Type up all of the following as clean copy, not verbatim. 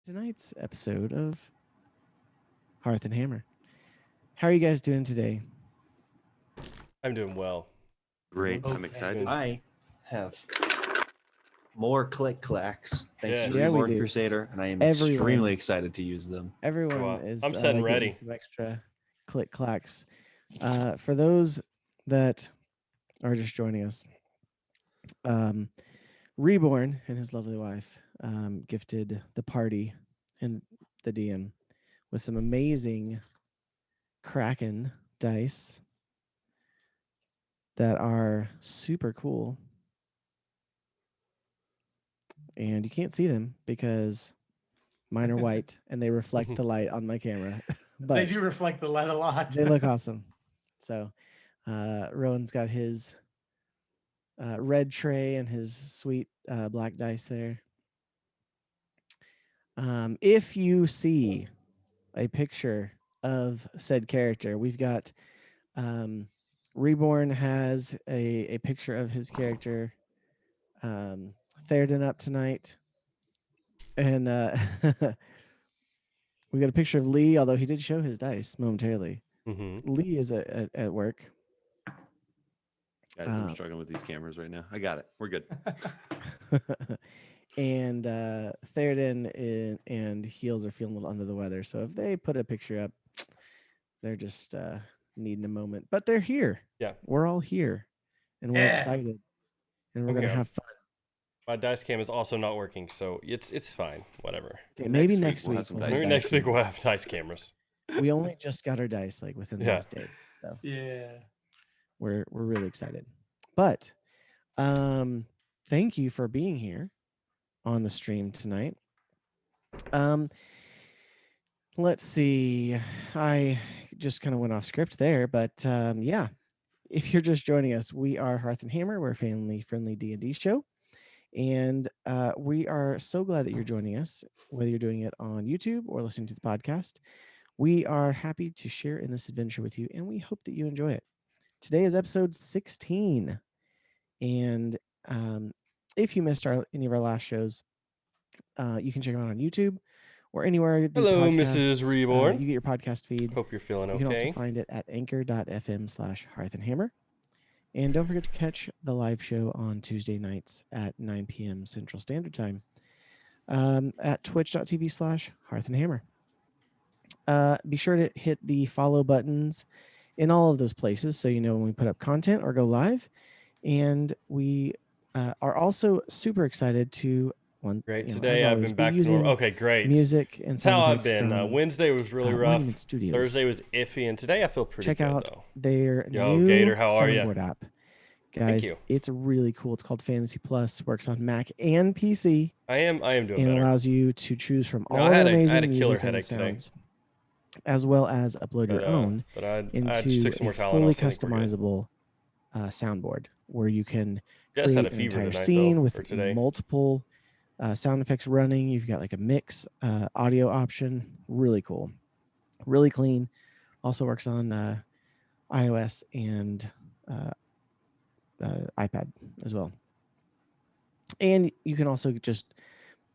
tonight's episode of Hearth and Hammer. How are you guys doing today? I'm doing well. Great. Okay. I'm excited. I have more click clacks. Thanks Yes. to Yeah, we Reborn do. Crusader, and I am Everyone. extremely excited to use them. Everyone Wow. is I'm set and getting ready. some extra click clacks. For those that are just joining us, Reborn and his lovely wife gifted the party and the DM with some amazing Kraken dice that are super cool. And you can't see them because mine are white and they reflect the light on my camera. But They do reflect the light a lot. they look awesome. So Rowan's got his red tray and his sweet black dice there. If you see a picture of said character, we've got Reborn has a picture of his character Therdin up tonight. And we got a picture of Lee, although he did show his dice momentarily. Mm-hmm. Lee is at work. Guys, I'm struggling with these cameras right now. I got it. We're good. And Therdin and Heels are feeling a little under the weather. So if they put a picture up, they're just needing a moment. But they're here. Yeah. We're all here. And we're excited. And we're going to Okay. have fun. My dice cam is also not working, so it's fine. Whatever. Okay, maybe next we'll week. have some we'll dice Maybe have next dice week cam. we'll have dice cameras. We only just got our dice like within the Yeah. last day. So Yeah. we're really excited. But thank you for being here on the stream tonight. Let's see. I just kind of went off script there, but yeah. If you're just joining us, we are Hearth and Hammer. We're a family-friendly D&D show. And we are so glad that you're joining us, whether you're doing it on YouTube or listening to the podcast. We are happy to share in this adventure with you, and we hope that you enjoy it. Today is episode 16. And if you missed any of our last shows, you can check them out on YouTube or anywhere. Hello, Mrs. Reborn. You get your podcast feed. Hope you're feeling You okay. can also find it at anchor.fm/Hearth and Hammer. And don't forget to catch the live show on Tuesday nights at 9 p.m. Central Standard Time at twitch.tv/Hearth and Hammer. Be sure to hit the follow buttons in all of those places so you know when we put up content or go live. And we are also super excited to Great. as Today I've always, been back to using normal. Okay, great. music and That's how sound I've effects been. from, Wednesday was really rough. Monument Studios. Thursday was iffy, and today I feel pretty Check good out though. their Yo, new Gator, how are ya? soundboard app. Guys, you. it's really cool. It's called Fantasy Plus. Works on Mac and PC. I am doing And better. allows you to choose from No, all I the had a amazing killer music and headache today. sounds, as well as upload your own But I into just took some more a Tylenol. fully so I think we're good. customizable soundboard where you can Jess create had a an fever entire tonight, scene though, or with today. multiple sound effects running. You've got like a mix audio option. Really cool. Really clean. Also works on iOS and iPad as well. And you can also just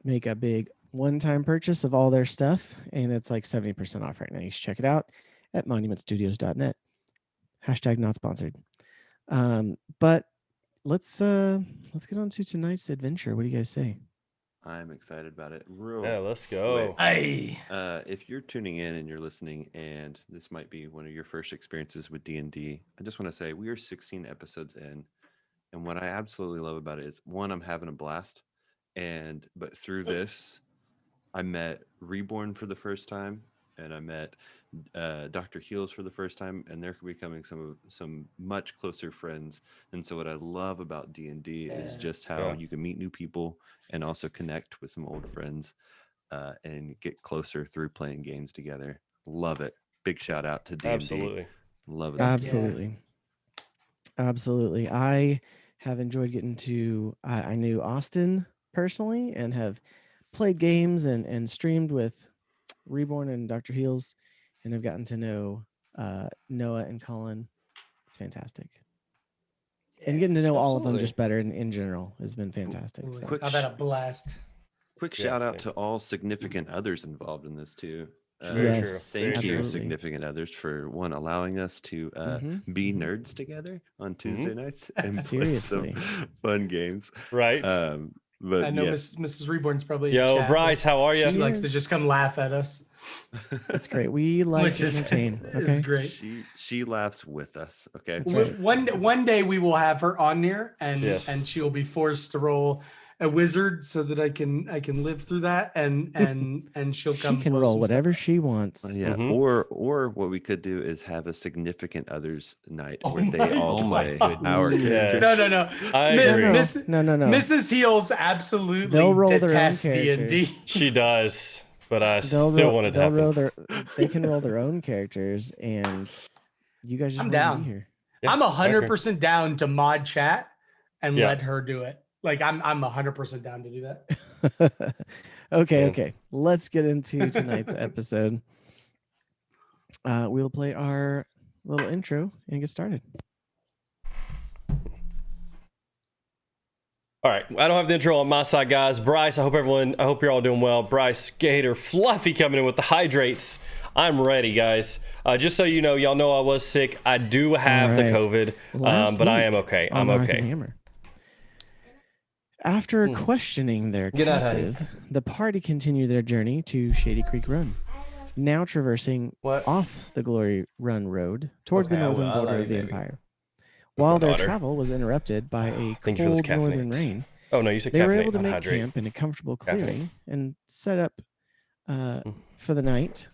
make a big one-time purchase of all their stuff, and it's like 70% off right now. You should check it out at monumentstudios.net. # not sponsored. But let's get on to tonight's adventure. What do you guys say? I'm excited about it. Real Yeah, let's go. quick. Hey. If you're tuning in and you're listening, and this might be one of your first experiences with D&D, I just want to say we are 16 episodes in, and what I absolutely love about it is, one, I'm having a blast, but through this, I met Reborn for the first time, and I met DrHeals for the first time, and they're becoming some much closer friends. And so what I love about D&D is just how you can meet new people and also connect with some old friends and get closer through playing games together. Love it. Big shout out to D&D. Absolutely. Love it. Absolutely. Absolutely. I have enjoyed getting to, I knew Austin personally and have played games and streamed with Reborn and DrHeals, and I've gotten to know Noah and Colin. It's fantastic. And getting to know all of them Absolutely. just better in general has been fantastic. So. I've had a blast. Quick Yeah, shout out same. to all significant others involved in this too. Very true. Yes, Thank you, absolutely. significant others, for allowing us to be nerds together on Tuesday nights and play some Seriously. fun games. Right. But I know yes, Mrs. Reborn's probably in Yo, chat, Bryce, but how are She you? likes to Yes. just come laugh at us, It's great. We like which to is entertain. is Okay. great. she laughs with us. Okay. That's right. One day we will have her on here, and Yes. and she'll be forced to roll a wizard so that I can live through that, and she'll come. She can blow roll some whatever stuff. she wants. Yeah. Mhm. Or what we could do is have a significant others night Oh where they my all God. play our Yes. characters. No. I Mi- agree. Miss- No. Mrs. Heels absolutely They'll roll their own detests D&D. characters. She does, but I They'll still roll, want it to they'll happen. roll their, they can roll their own characters, and you guys just I'm want to down. be here. Yeah, I'm I agree. 100% down to mod chat and Yeah. let her do it. Like I'm 100% down to do that. Okay. Yeah. Let's get into tonight's episode. We'll play our little intro and get started. All right, I don't have the intro on my side, guys. Bryce, I hope you're all doing well. Bryce, Gator, Fluffy coming in with the hydrates. I'm ready, guys. Just so you know, y'all know I was sick. I do have the All right. COVID, Last but I am week okay. on I'm Hearth okay. Hammer. After questioning their Get out, honey. captive, the party continued their journey to Shadycreek Run, now traversing What? off the Glory Run Road towards the Okay, I will. northern I love border you, of the baby. Empire. That's my While their daughter. travel was interrupted by a Thank you for those cold northern caffeinates. rain, Oh no, you said they were caffeinate, able to not make hydrate. camp in a comfortable Caffeinate. clearing and set up for the night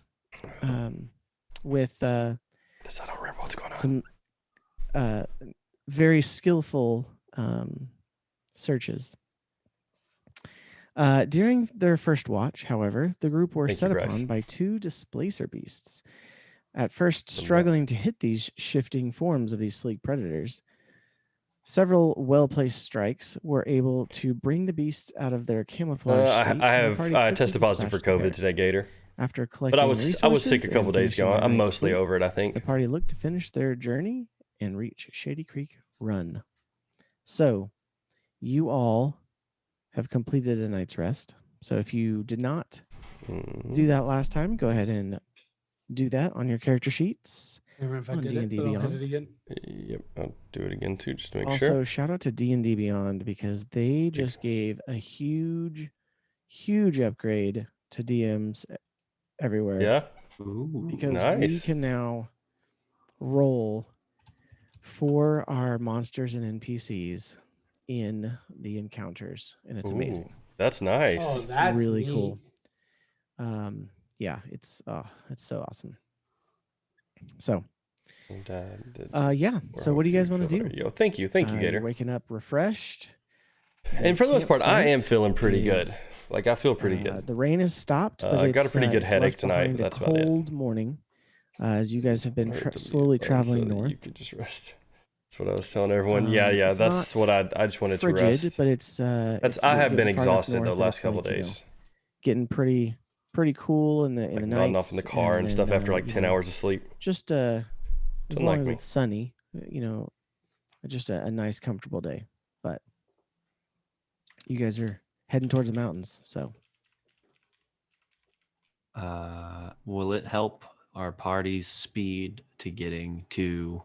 with This, I don't remember what's going on. some very skillful searches. During their first watch, however, the group were Thank you, set Bryce. upon by two displacer beasts. At first, struggling to hit these shifting forms of these sleek predators, several well-placed strikes were able to bring the beasts out of their camouflage state, I and the have party quickly tested positive for dispatched the pair. COVID today, Gator. After collecting But I was sick resources a couple and days ago. finishing their I'm night's mostly sleep, over it, I the think. party looked to finish their journey and reach Shadycreek Run. So, you all have completed a night's rest. So, if you did not do that last time, go ahead and do that on your character sheets. Remember if I On did D&D it, but I'll Beyond. hit it again. Yep, I'll do it again too, just to make Also, sure. shout out to D&D Beyond because they just gave a huge upgrade to DMs everywhere. Yeah. Ooh. Because we Nice. can now roll for our monsters and NPCs in the encounters, and it's amazing. Ooh, that's nice. Oh, that's really neat. cool. Yeah, it's so awesome. So, yeah. So, what do you guys want to do? Yo, thank you, You're Gator. waking up refreshed. And for the most part, I am campsite feeling pretty good. is, Like I feel pretty good. The rain has stopped, but I got a it's, pretty good it's headache left tonight, behind but that's a about it. cold morning, as you guys have been Or delete slowly button traveling so that north. You could just rest. That's what I was telling everyone. Yeah, It's that's not what I just wanted frigid, to rest. but it's That's it's I you're have been getting far enough exhausted north the that last it's couple like, days. getting pretty cool in the Like nights. nodding off in the car and stuff then, after like 10 hours of sleep. Just as Doesn't long like as me. it's sunny, just a nice comfortable day. But you guys are heading towards the mountains, so Will it help our party's speed to getting to?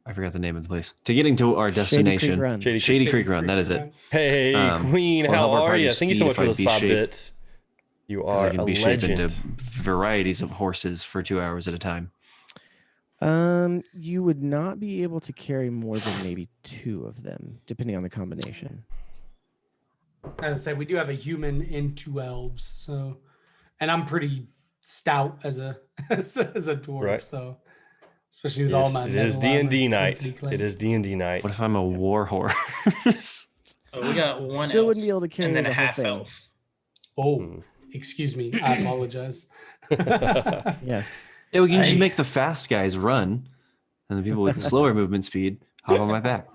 I forgot the name of the place. To getting to our destination. Run. Shady Creek Run. That is it. Hey, Queen, will how help our are you? party's Thank you so speed much for if I those be 5 shaped- bits. You Because are I can a be shaped legend. into varieties of horses for 2 hours at a time. You would not be able to carry more than maybe 2 of them, depending on the combination. As I said, we do have a human and 2 elves, so, and I'm pretty stout as a as a dwarf, Right. so especially with all Yes, my. it is metal armor, D&D night. clinkety-clank. It is D&D night. What if I'm a war horse? Oh, we got one Still elf wouldn't be able to carry and then the a whole half thing. elf. Oh, Hmm. excuse me. I apologize. Yes. Yeah, we can just I- make the fast guys run, and the people with slower movement speed hop on my back.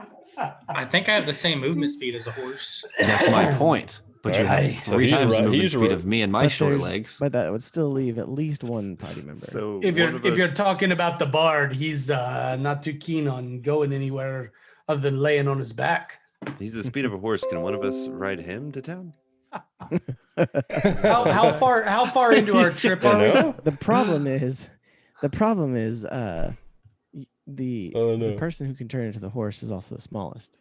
I think I have the same movement speed as a horse. That's my point. But you Alright. have So 3 he's a times the ru- movement he's a speed ru- of me and my But short there's- legs. But that would still leave at least one party member. So If one of you're us- talking about the bard, he's not too keen on going anywhere other than laying on his back. he's the speed of a horse. Can one of us ride him to town? How far into our trip You are we? know? The problem is, the Oh, no. the person who can turn into the horse is also the smallest.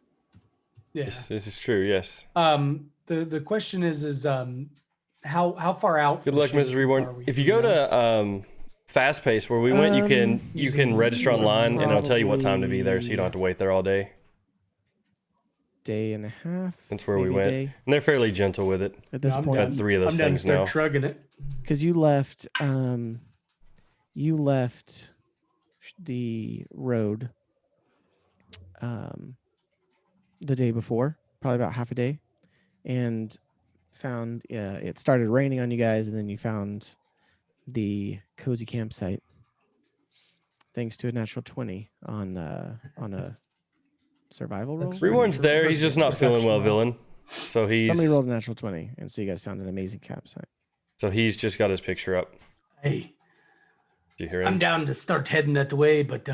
Yeah. This is true. Yes. The question is how far out? Good from luck, Mrs. Shadycreek Reborn. are we? If you Do go know? to fast pace where we went, you can using register online and it'll tell you what time to be there, so you don't have to probably wait there all day. day and a half. That's where we maybe went, day and they're fairly gentle with it. at this I'm point. down. Got 3 of those I'm down to things start now. shrugging it. Because you left the road the day before, probably about half a day, and found it started raining on you guys, and then you found the cozy campsite thanks to a natural 20 on a survival roll. Reborn's there. He's just not feeling well, villain. So Somebody rolled a natural 20, and so you guys found an amazing campsite. So he's just got his picture up. Hey, Did you hear him? I'm down to start heading that way, but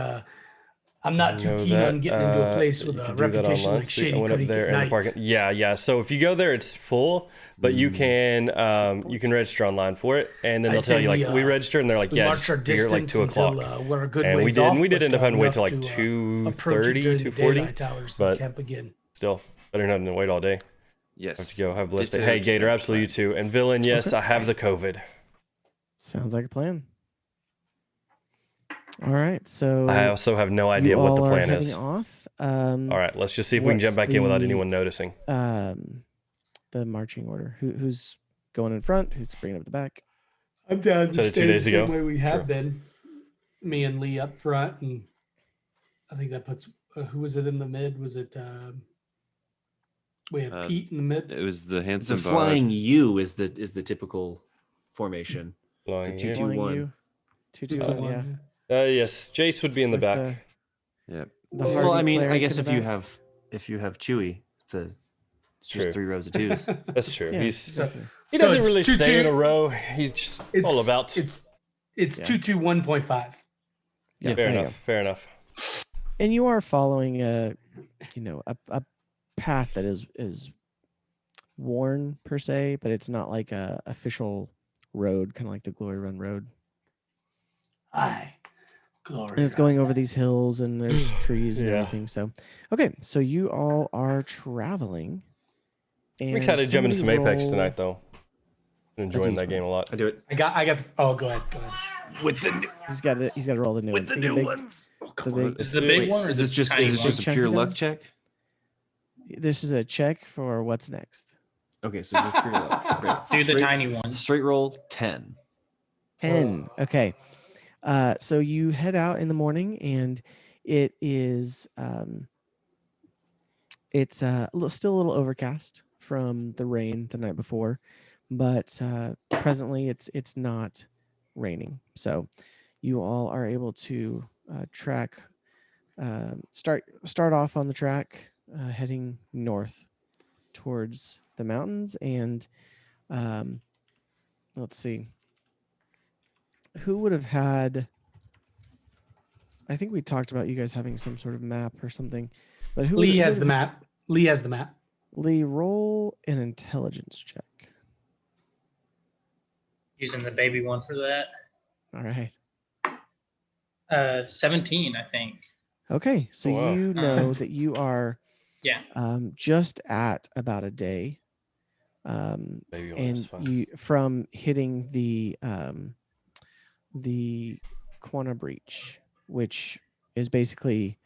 I'm not too keen on getting into a place with you a can do that reputation online. like So I Shady went up Creek there at in the night. parking. Yeah. So if you go there, it's full, but you can register online for it, and then I they'll tell say you like we, we register, and they're like, We yeah, marched our just be here at like distance 2 until o'clock. we're a good And we ways did, off, and we did but, end up having to wait till like enough to, approach it 2:30, during the 2:40. daylight hours and But camp again. still, better than having to wait all day. Yes. Have to go. Have a blessed Did day. you- Hey, Gator, absolutely you too. And villain, yes, Okay. I have the COVID. Sounds like a plan. All right, so I also have no you idea what the all are plan heading is. off. All right, let's just see if we can jump what's back in without the- anyone noticing. The marching order. Who's going in front? Who's bringing up the back? I'm down Said to it 2 stay the days same ago. way we have True. been. Me and Lee up front, and I think that puts who was it in the mid? Was it we had Pete in the mid? It was the The handsome flying U is the typical formation. Flying two, in. two. 2-2-1. 2-2-1, yeah. Yes, Jace would be in the With back. Yep. The Well, I hardy mean, I cleric guess in if the you back. have Chewy, it's True. just 3 rows of 2s. That's true. Yeah, He's exactly. he So doesn't it's really 2-2. stay in a row. He's just all about. It's Yeah. 2-2-1.5. Yeah, Fair there you enough. Fair enough. go. And you are following a path that is worn per se, but it's not like a official road, kind of like the Glory Run Road. Aye. Glory. And it's going over these hills, and there's trees and Yeah. everything. So, okay, so you all are traveling. I'm and excited to jump into some somebody Apex roll- tonight, though. I'm enjoying that game a lot. I do it. I got the, oh, go ahead. With the He's got to roll the new one. You can make Oh, the big- Is it the big Wait, one or Is the this just tiny is this one? just a Chunky pure luck done? check? This is a check for what's next. Okay, so just pure luck. Great. Do the Straight- tiny one. Straight roll 10. 10. Okay. So you head out in the morning, and it is it's still a little overcast from the rain the night before, but presently it's not raining. So you all are able to track start off on the track heading north towards the mountains, and let's see. Who would have had? I think we talked about you guys having some sort of map or something, but who? Lee who has would the have- map. Lee has the map. Lee, roll an intelligence check. Using the baby one for that. All right. 17, I think. Okay, so Oh, wow. you know that you are Yeah. just at about a day, Maybe one is and fun. you from hitting the Quannah breach, which is basically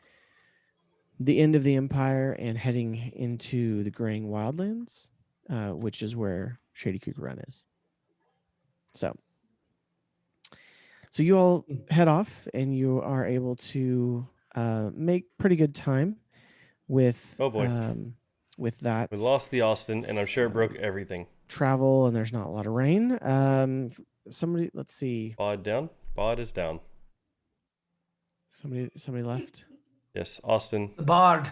the end of the empire and heading into the graying wildlands, which is where Shadycreek Run is. So you all head off, and you are able to make pretty good time with Oh, boy. with that We lost the Austin, and I'm sure it broke everything. travel, and there's not a lot of rain. Somebody, let's see. Bod down. Bod is down. Somebody left. Yes, Austin. The bard.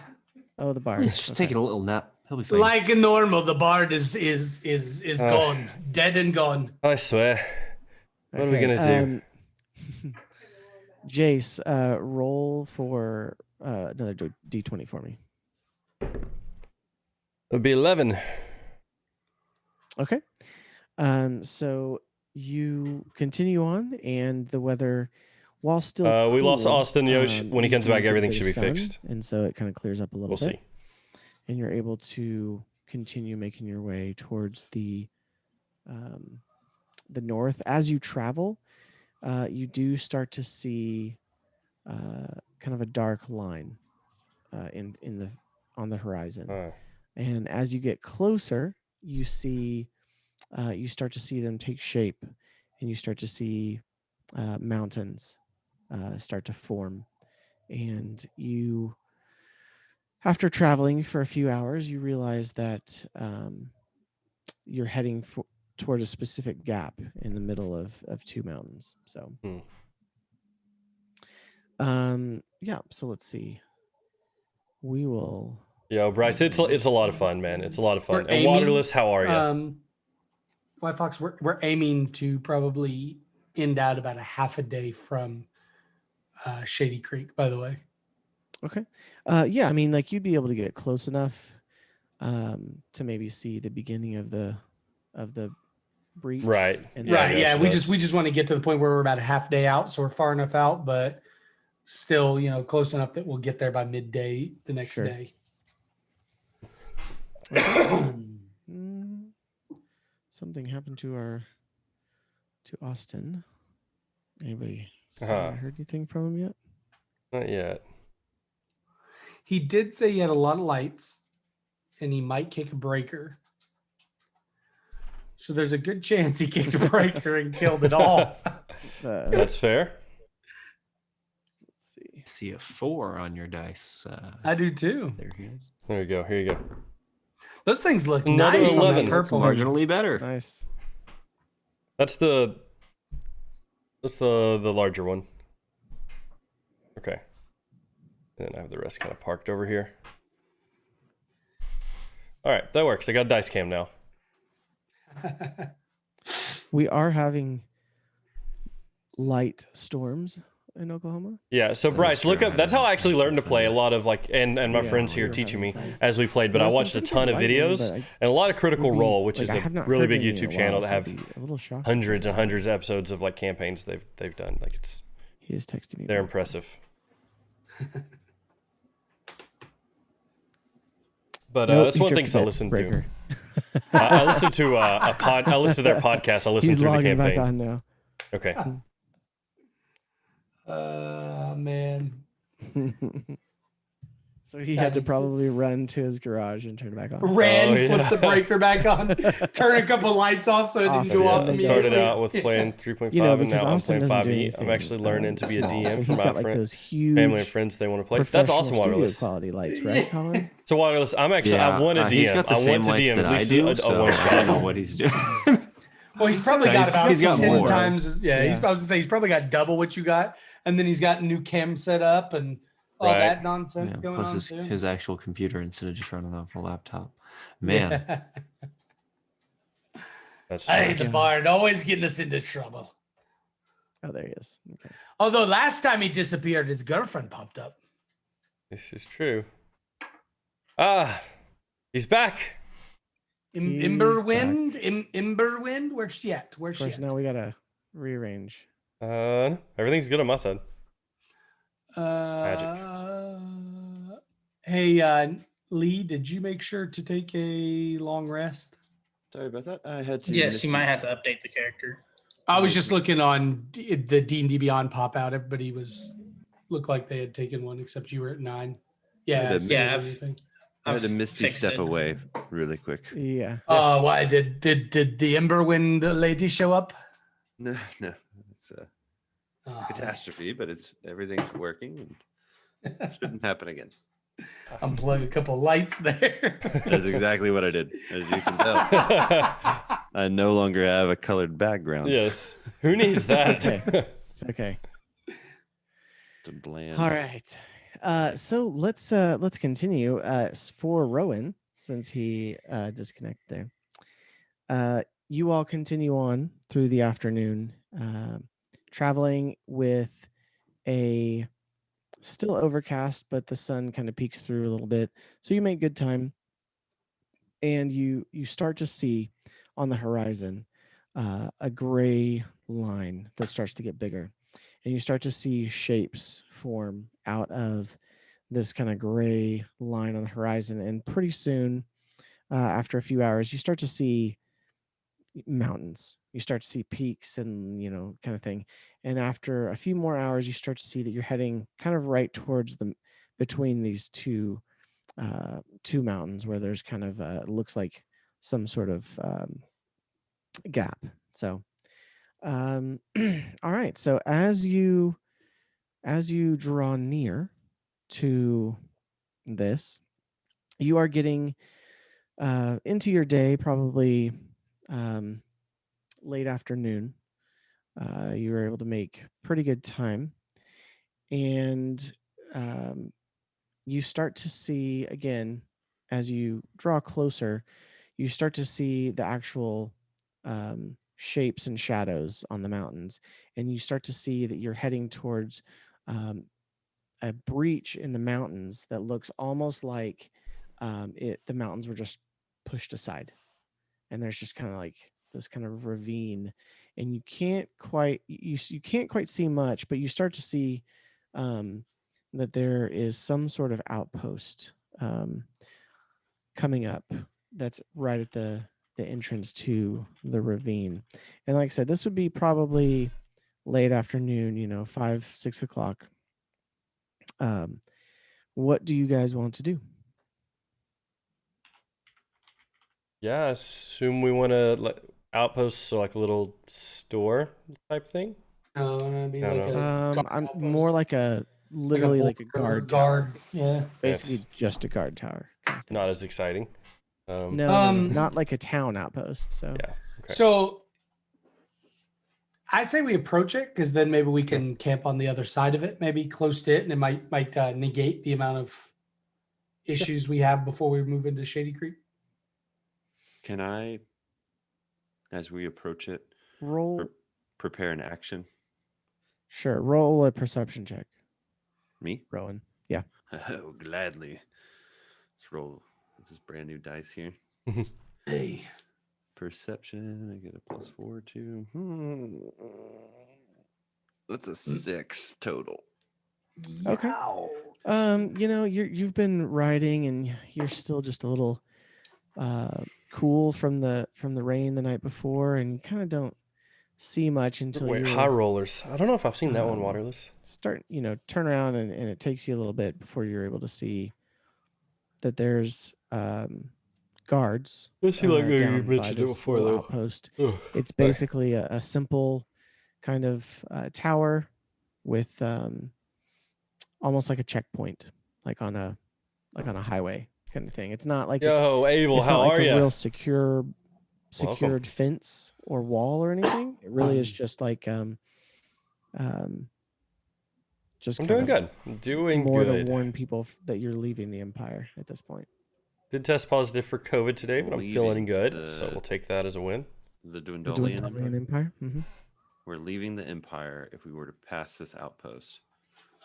Oh, the bard. He's just Okay. taking a little nap. He'll be fine. Like normal, the bard is gone. Dead and gone. I swear. What are we Okay, gonna do? Jace, roll for another D20 for me. It would be 11. Okay. So you continue on, and the weather, while still We lost cool, Austin Yosh. When he you comes do back, get a everything bit should of be sun, fixed. and so it kind of clears up a little We'll bit. see. And you're able to continue making your way towards the north. As you travel, you do start to see kind of a dark line on the horizon. And as you get closer, you start to see them take shape, and you start to see mountains start to form. And you, after traveling for a few hours, you realize that you're heading toward a specific gap in the middle of two mountains. So, yeah. So let's see. We will. Yo, Bryce, it's a lot of fun, man. It's a lot of fun. We're And Waterless, how are you? White Fox, we're aiming to probably end out about a half a day from Shadycreek, by the way. Okay. Yeah, I mean, like, you'd be able to get close enough to maybe see the beginning of the breach. Right. And Right. Yeah. We just want to get to the point where we're about a half day out, so we're far enough out, but still, close enough that we'll get there by midday the next Sure. day. Something happened to Austin. Anybody heard anything from him yet? Not yet. He did say he had a lot of lights, and he might kick a breaker. So there's a good chance he kicked a breaker and killed it all. That's fair. Let's see. See a 4 on your dice. I do too. There he is. There you go. Here you go. Those things look Another nice 11. on that purple. Marginally better. Nice. That's the larger one. Okay. And then I have the rest kind of parked over here. All right, that works. I got a dice cam now. We are having light storms in Oklahoma. Yeah, so Bryce, look up. That's how I actually learned to play. A lot of and my friends here teaching me as we played. But I watched a ton of videos and a lot of Critical Role, which is a really big YouTube channel that have hundreds and hundreds of episodes of like campaigns they've done. Like he is texting me. They're impressive. But that's one of the things I listen to. I listen to I listen to their podcast. I listen through the campaign. Back on now. Okay. Man. So he had to probably run to his garage and turn it back on. Flip the breaker back on, turn a couple lights off so it didn't go off. I started out with playing 3.5, and now I'm playing 5e. I'm actually learning to be a DM for my friends, family and friends. They want to play. That's awesome, Waterless. Quality lights, right, Colin? So Waterless, I want to DM. He's got the same lights that I do, so I don't know what he's doing. Well, he's probably got about 10 more. times. He's about to say he's probably got double what you got, and then he's got new cam set up and all that nonsense going on too. His actual computer instead of just running off a laptop. Man. Hey, the Bard, always getting us into trouble. Oh, there he is. Okay. Although last time he disappeared, his girlfriend popped up. This is true. He's back. Imberwind? Imberwind? Where's she at? Of course, now we gotta rearrange. Everything's good on my side. Magic. Hey, Lee, did you make sure to take a long rest? Sorry about that. I had to. Yes, you might have to update the character. I was just looking on the D&D Beyond pop out. Everybody looked like they had taken one, except you were at 9. Yeah. I had to misty step away really quick. Yeah. Oh, why did the Emberwind lady show up? No, it's a catastrophe, but everything's working and shouldn't happen again. Unplug a couple lights there. That's exactly what I did, as you can tell. I no longer have a colored background. Yes. Who needs that? It's okay. To bland. All right. So let's continue. For Rowan, since he disconnected there. You all continue on through the afternoon, traveling with a still overcast, but the sun kind of peeks through a little bit. So you make good time, and you start to see on the horizon a gray line that starts to get bigger, and you start to see shapes form out of this kind of gray line on the horizon. And pretty soon, after a few hours, you start to see mountains. You start to see peaks and, kind of thing. And after a few more hours, you start to see that you're heading kind of right towards between these two mountains, where there's kind of it looks like some sort of gap. So, all right. So as you draw near to this, you are getting into your day, probably late afternoon. You were able to make pretty good time, and you start to see again, as you draw closer, you start to see the actual shapes and shadows on the mountains, and you start to see that you're heading towards a breach in the mountains that looks almost like the mountains were just pushed aside, and there's just kind of like this kind of ravine, and you can't quite see much, but you start to see that there is some sort of outpost coming up that's right at the entrance to the ravine. And like I said, this would be probably late afternoon, 5-6 o'clock. What do you guys want to do? Yeah, I assume we want to outposts, so like a little store type thing. No, it'd be I don't like know. a guard I'm outpost. more like literally like a guard tower. Yeah. Basically Yes. just a guard tower kind of thing. Not as exciting. No, not like a town outpost. So Yeah. Okay. So I say we approach it, because then maybe we can camp on the other side of it, maybe close to it, and it might negate the amount of issues we have before we move into Shadycreek. Can I, as we approach it, roll. prepare an action? Sure, roll a perception check, Me? Rowan. Yeah. Oh, gladly. Let's roll. This is brand new dice here. Hey. Perception. I get a +4 too. That's a 6 total. Okay. You've been riding, and you're still just a little cool from the rain the night before, and you kind of don't see much until Wait, you're high rollers. I don't know if I've seen that one, Waterless. start turn around, and it takes you a little bit before you're able to see that there's guards down by this little outpost. It's basically a simple kind of tower with almost like a checkpoint, like on a highway kind of thing. It's not like Yo, Abel, it's how not like are a you? real secured fence or wall or anything. It really is just like just I'm kind doing of good. I'm doing more good. to warn people that you're leaving the Empire at this point. Did test positive for COVID today, but I'm feeling Leaving good, so we'll take that as a win. The The Dwendalian Empire. Dwendalian Empire. Mm-hmm. We're leaving the Empire if we were to pass this outpost,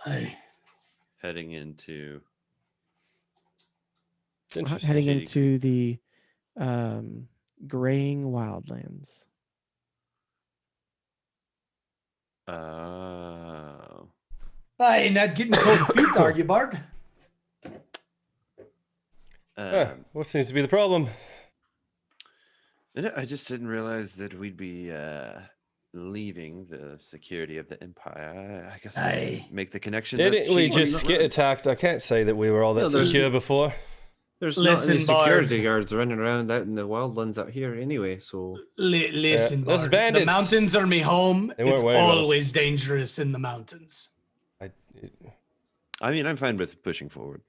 Hey. heading into It's interesting. Heading Shadycreek. into the graying wildlands. Hey, not getting cold feet, are you, Bard? What seems to be the problem? I just didn't realize that we'd be leaving the security of the Empire. I guess I make the connection. Didn't we just get attacked? I can't say that we were all that secure before. There's not any security guards running around out in the wildlands out here anyway, so... Listen, those Bard, bandits, the mountains are me home. they weren't It's wearing always those. dangerous in the mountains. I mean, I'm fine with pushing forward,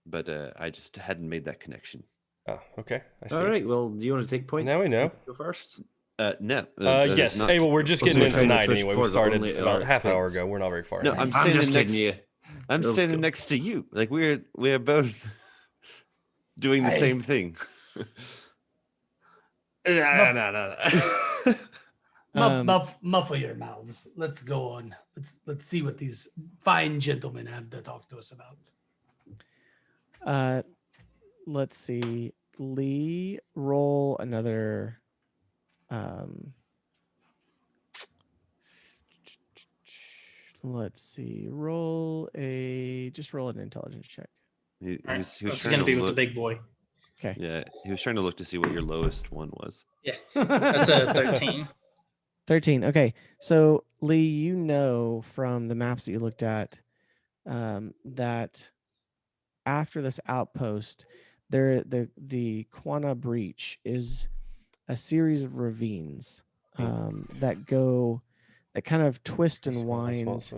but I just hadn't made that connection. Oh, okay. I see. All right, well, do you want to take point? Now we know. Go first? No. Yes. Hey, well, we're just getting in tonight anyway. We started about half an hour ago. We're not very far. No, now. I'm just standing kidding next. you. I'm Let's standing go. next to you. Like we're both doing the same thing. No. Muffle your mouths. Let's go on. Let's see what these fine gentlemen have to talk to us about. Let's see. Lee, roll another let's see. Just roll an intelligence check. He All right, was what's trying going to to be with the look. big boy? Okay. Yeah, he was trying to look to see what your lowest one was. Yeah, that's a 13. 13. Okay. So Lee, you know from the maps that you looked at that after this outpost, the Quannah breach is a series of ravines that kind of twist and wind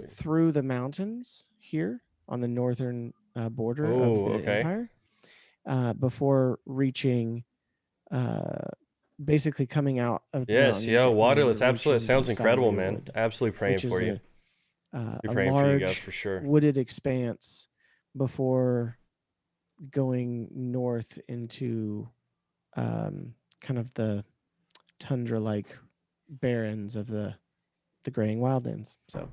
through the mountains here on the northern border of the empire before reaching basically coming out of the mountains. Yes, Waterless, and absolutely. It reaching sounds the incredible, Savalier man. Wood, Absolutely praying which is for you. a praying for you guys large for sure. wooded expanse before going north into kind of the tundra-like barrens of the graying wildlands. So,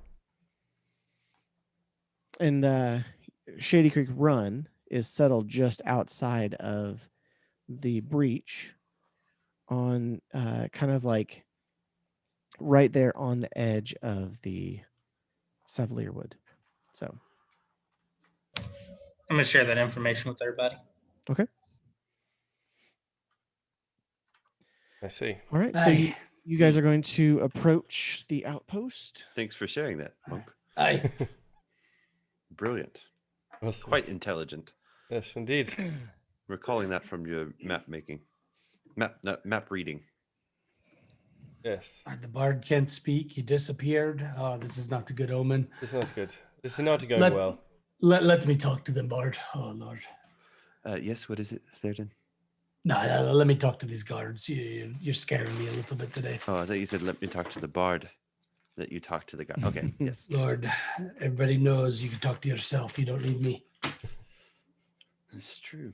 and Shadycreek Run is settled just outside of the breach, on kind of like right there on the edge of the Savalier Wood. So, I'm going to share that information with everybody. okay. I see. All right. So you guys are going to approach the outpost. Thanks for sharing that, Monk. Aye. Brilliant. Awesome. Quite intelligent. Yes, indeed. Recalling that from your map reading. Yes. The bard can't speak. He disappeared. Oh, this is not a good omen. This is not good. This is not going well. Let me talk to them, bard. Oh, Lord. Yes, what is it, Therdin? No, let me talk to these guards. You're scaring me a little bit today. Oh, I thought you said let me talk to the bard. That you talk to the guy. Okay, yes. Lord, everybody knows you can talk to yourself. You don't need me. That's true.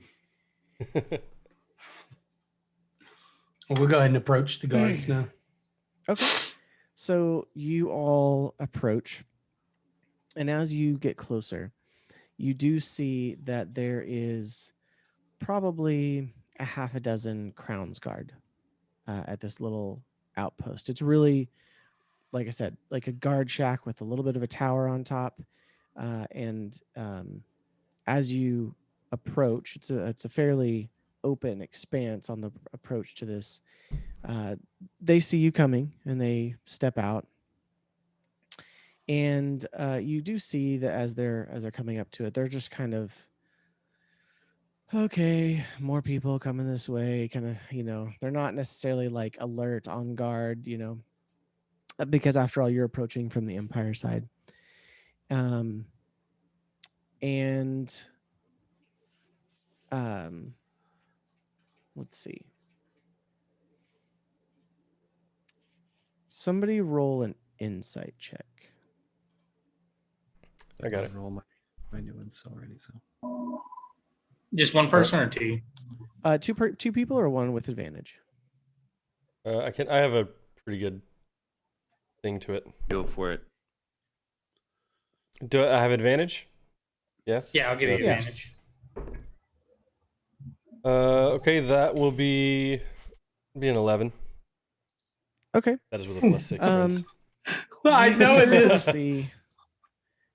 Well, we'll go ahead and approach the guards now. Okay. So you all approach, and as you get closer, you do see that there is probably a half a dozen Crown's Guard at this little outpost. It's really, like I said, like a guard shack with a little bit of a tower on top. And as you approach, it's a fairly open expanse on the approach to this. They see you coming and they step out. And you do see that as they're coming up to it, they're just kind of, okay, more people coming this way, kind of, they're not necessarily like alert, on guard, because after all, you're approaching from the Empire side. Let's see. Somebody roll an insight check. I got it. Roll my new ones already. So Just one person or two? Two people or one with advantage. I have a pretty good thing to it. Go for it. Do I have advantage? Yeah. Yeah, I'll give you advantage. Okay, that will be an 11. Okay. That is with a +6. Friends. Well, I know it is.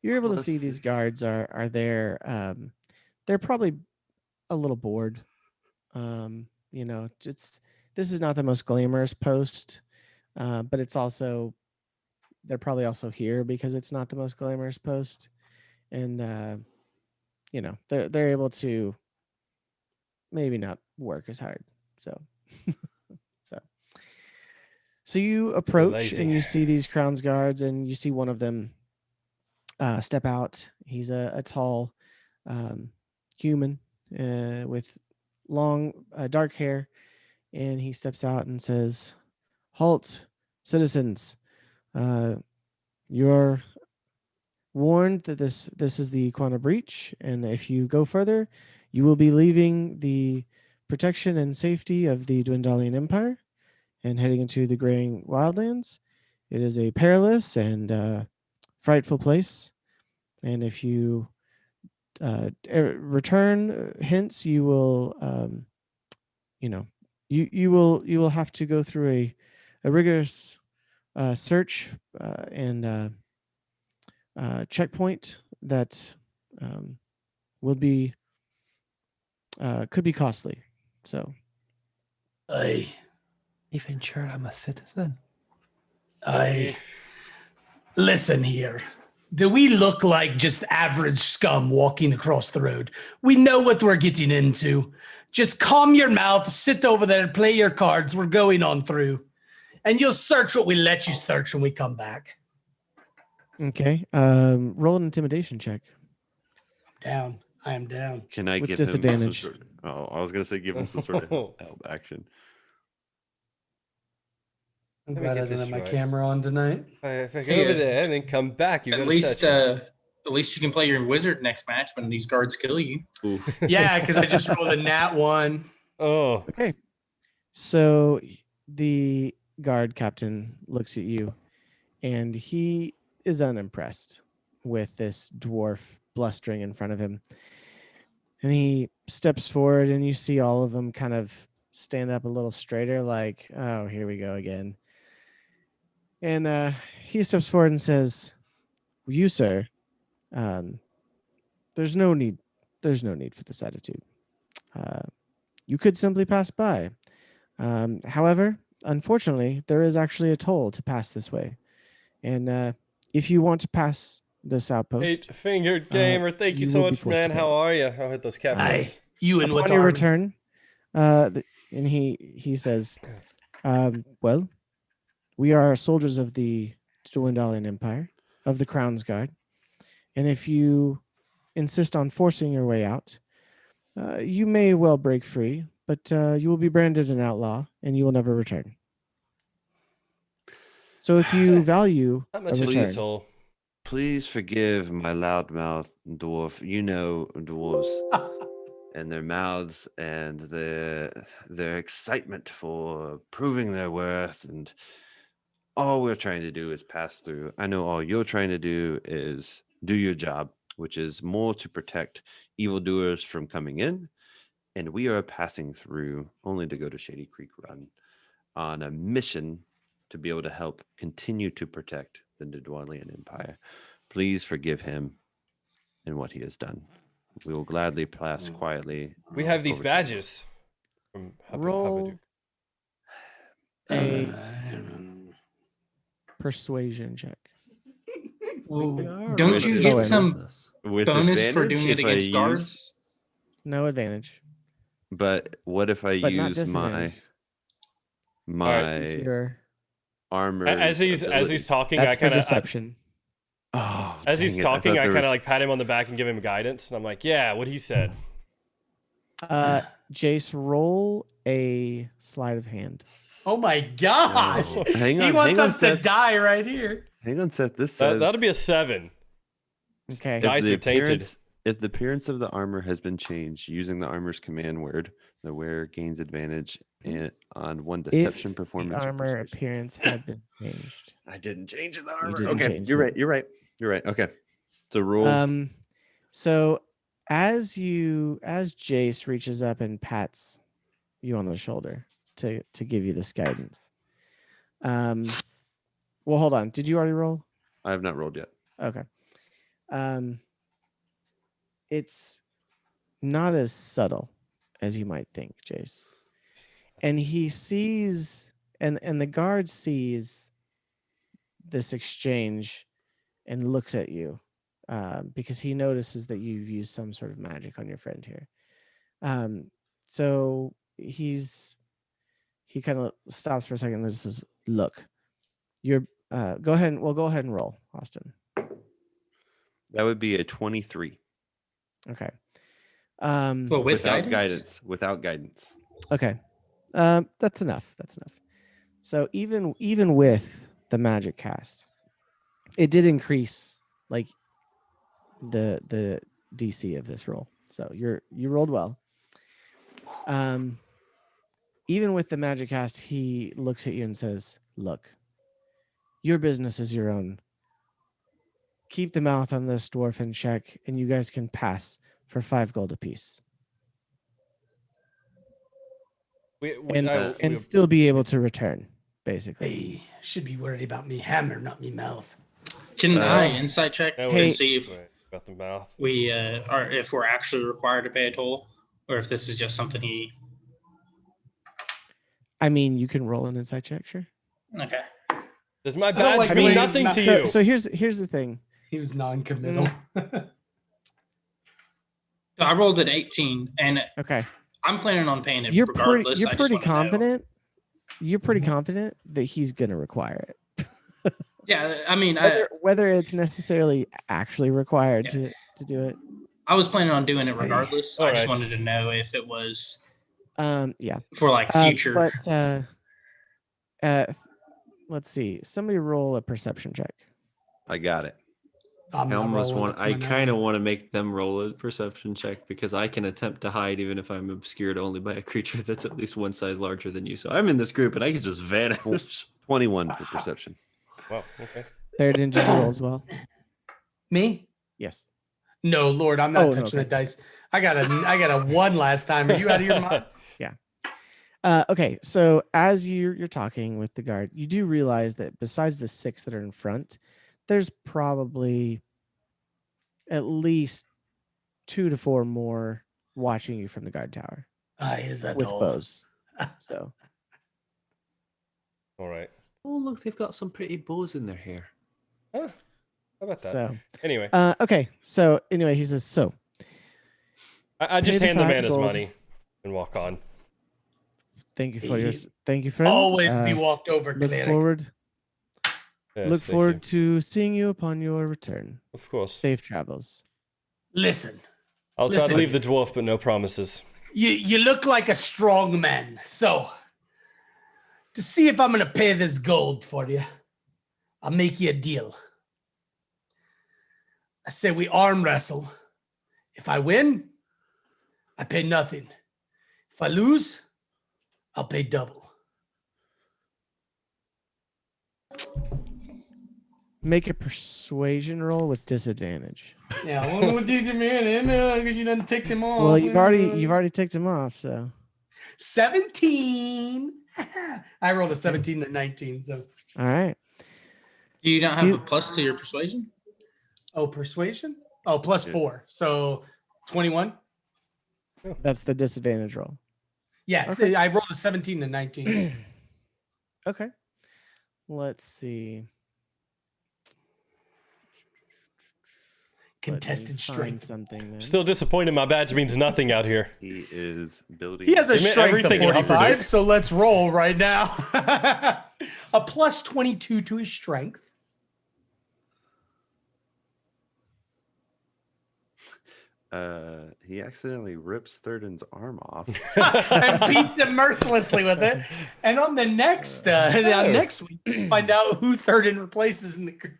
You're able to see these guards are there. They're probably a little bored. This is not the most glamorous post, but it's also, they're probably also here because it's not the most glamorous post, and they're able to maybe not work as hard. So you approach and you see these Crown's Guards, and you see one of them step out. He's a tall human with long dark hair, and he steps out and says, "Halt, citizens! You're warned that this is the Quannah breach, and if you go further, you will be leaving the protection and safety of the Dwendalian Empire and heading into the graying wildlands. It is a perilous and frightful place, and if you return, hence you will, you will have to go through a rigorous search and checkpoint that will be could be costly. So Even sure I'm a citizen. Listen here. Do we look like just average scum walking across the road? We know what we're getting into. Just calm your mouth, sit over there, play your cards. We're going on through. And you'll search what we let you search when we come back. okay, roll an intimidation check. Down. I am down. Can I With give disadvantage. him some sort I was gonna say give him some sort of help action. I'm Let me glad get I didn't this have my right. camera on tonight. If I go Hey, over there and then come back, you got At a least, set. at least you can play your wizard next match when these guards kill you. Ooh. Yeah, because I just rolled a nat 1. Oh, Okay, so the guard captain looks at you, and he is unimpressed with this dwarf blustering in front of him. And he steps forward, and you see all of them kind of stand up a little straighter, like, oh, here we go again. And he steps forward and says, you, sir, there's no need for this attitude. You could simply pass by. However, unfortunately, there is actually a toll to pass this way. And if you want to pass this outpost, 8-fingered gamer. Thank you you so will be much, forced to man. pay. How are you? I'll hit those cap Aye. notes. You and what upon your army? return, and he says, well, we are soldiers of the Dwendalian Empire, of the Crown's Guard, and if you insist on forcing your way out, you may well break free, but you will be branded an outlaw, and you will never return. So if you value How a much is the return, toll? Please forgive my loudmouth dwarf. You know dwarves and their mouths and their excitement for proving their worth, and all we're trying to do is pass through. I know all you're trying to do is do your job, which is more to protect evildoers from coming in, and we are passing through only to go to Shadycreek Run on a mission to be able to help continue to protect the Dwendalian Empire. Please forgive him and what he has done. We will gladly pass quietly. We have these over to you. badges from roll a Um, persuasion check. Don't you With get bonus. some With bonus for advantage doing it if I against use- guards? No advantage, But what if I but not use my disadvantage. Alright. Your armor? As he's talking, that's I for kind of deception. Oh, as he's dang it. I talking, thought I there kind of was- like pat him on the back and give him guidance, and I'm like, yeah, what he said. Jace, roll a sleight of hand. oh my gosh. Oh, hang He on, wants hang on, us to Seth. die right here. Hang on, Seth. This says That'll be a 7. Okay. Dice are tainted. If the appearance of the armor has been changed using the armor's command word, the wearer gains advantage on one deception If performance. the or armor persuasion. appearance had been changed. I didn't change the armor. didn't Okay, change you're it. right. You're right. You're right. Okay. So roll. So as Jace reaches up and pats you on the shoulder to give you this guidance. Well, hold on. Did you already roll? I have not rolled yet. Okay. It's not as subtle as you might think, Jace. And he sees, and the guard sees this exchange and looks at you because he notices that you've used some sort of magic on your friend here. So he kind of stops for a second and says, "Look, you're go ahead and roll, Austin." That would be a 23. Okay. Well, with Without guidance? Without guidance. Okay. That's enough. That's enough. So even with the magic cast, it did increase like the DC of this roll. So you rolled well. Even with the magic cast, he looks at you and says, "Look, your business is your own. Keep the mouth on this dwarf in check, and you guys can pass for 5 gold apiece." and still be able to return, basically. Hey, should be worried about me hammer, not me mouth. Can I insight check No, and see if about the mouth. we are if we're actually required to pay a toll, or if this is just something he? I mean, you can roll an insight check, sure. Okay. Does my I don't badge like mean ways nothing not- to you? So here's the thing. He was non-committal. So I rolled an 18, and Okay. I'm planning on paying it You're regardless. you're I just pretty wanna know. confident. You're pretty confident that he's gonna require it. Yeah, I mean, Whether it's necessarily actually required to do it. I was planning on doing it regardless. I just Alright. wanted to know if it was Yeah. for like future. But let's see. Somebody roll a perception check. I got it. I'm I not almost rolling want. with I my kind of nine. want to make them roll a perception check because I can attempt to hide even if I'm obscured only by a creature that's at least one size larger than you. So I'm in this group and I can just vanish. 21 for perception. Wow. Okay. Therdin, did you roll as well? Me? Yes. No, Lord, I'm not Oh, no, touching okay. the dice. I got a 1 last time. Are you out of your mind? Okay, so as you're talking with the guard, you do realize that besides the 6 that are in front, there's probably at least 2 to 4 more watching you from the guard tower Is that with all? bows. So All right. Oh look, they've got some pretty bows in their hair. Huh. How about that? so Anyway, okay. So anyway, he says so. I just pay the hand the 5 man his gold. money and walk on. Thank you for He- thank you, friend. Always be walked over, Look cleric. forward. Yes, Look thank forward you. to seeing you upon your return. Of course. Safe travels. Listen, I'll try to Listen. leave the dwarf, but no promises. you look like a strong man. So, to see if I'm going to pay this gold for you, I'll make you a deal. I say we arm wrestle. If I win, I pay nothing. If I lose, I'll pay double. Make a persuasion roll with disadvantage. Yeah, what did you mean? Because you didn't take them off. Well, you've already ticked him off, so 17. I rolled a 17 and a 19. So, all right. You don't have You- a plus to your persuasion? persuasion? Oh, plus 4. So 21. That's the disadvantage roll. Yeah, Okay. I rolled a 17 and 19. Okay. Let's see. Let me Contested find strength. something then. Still disappointed my badge means nothing out here. He is building. He has a Give me strength of everything in 45, Humperdinck. so let's roll right now. A plus 22 to his strength. He accidentally rips Therdin's arm off. And beats him mercilessly with it. And on the next next week, we find out who Therdin replaces in the group.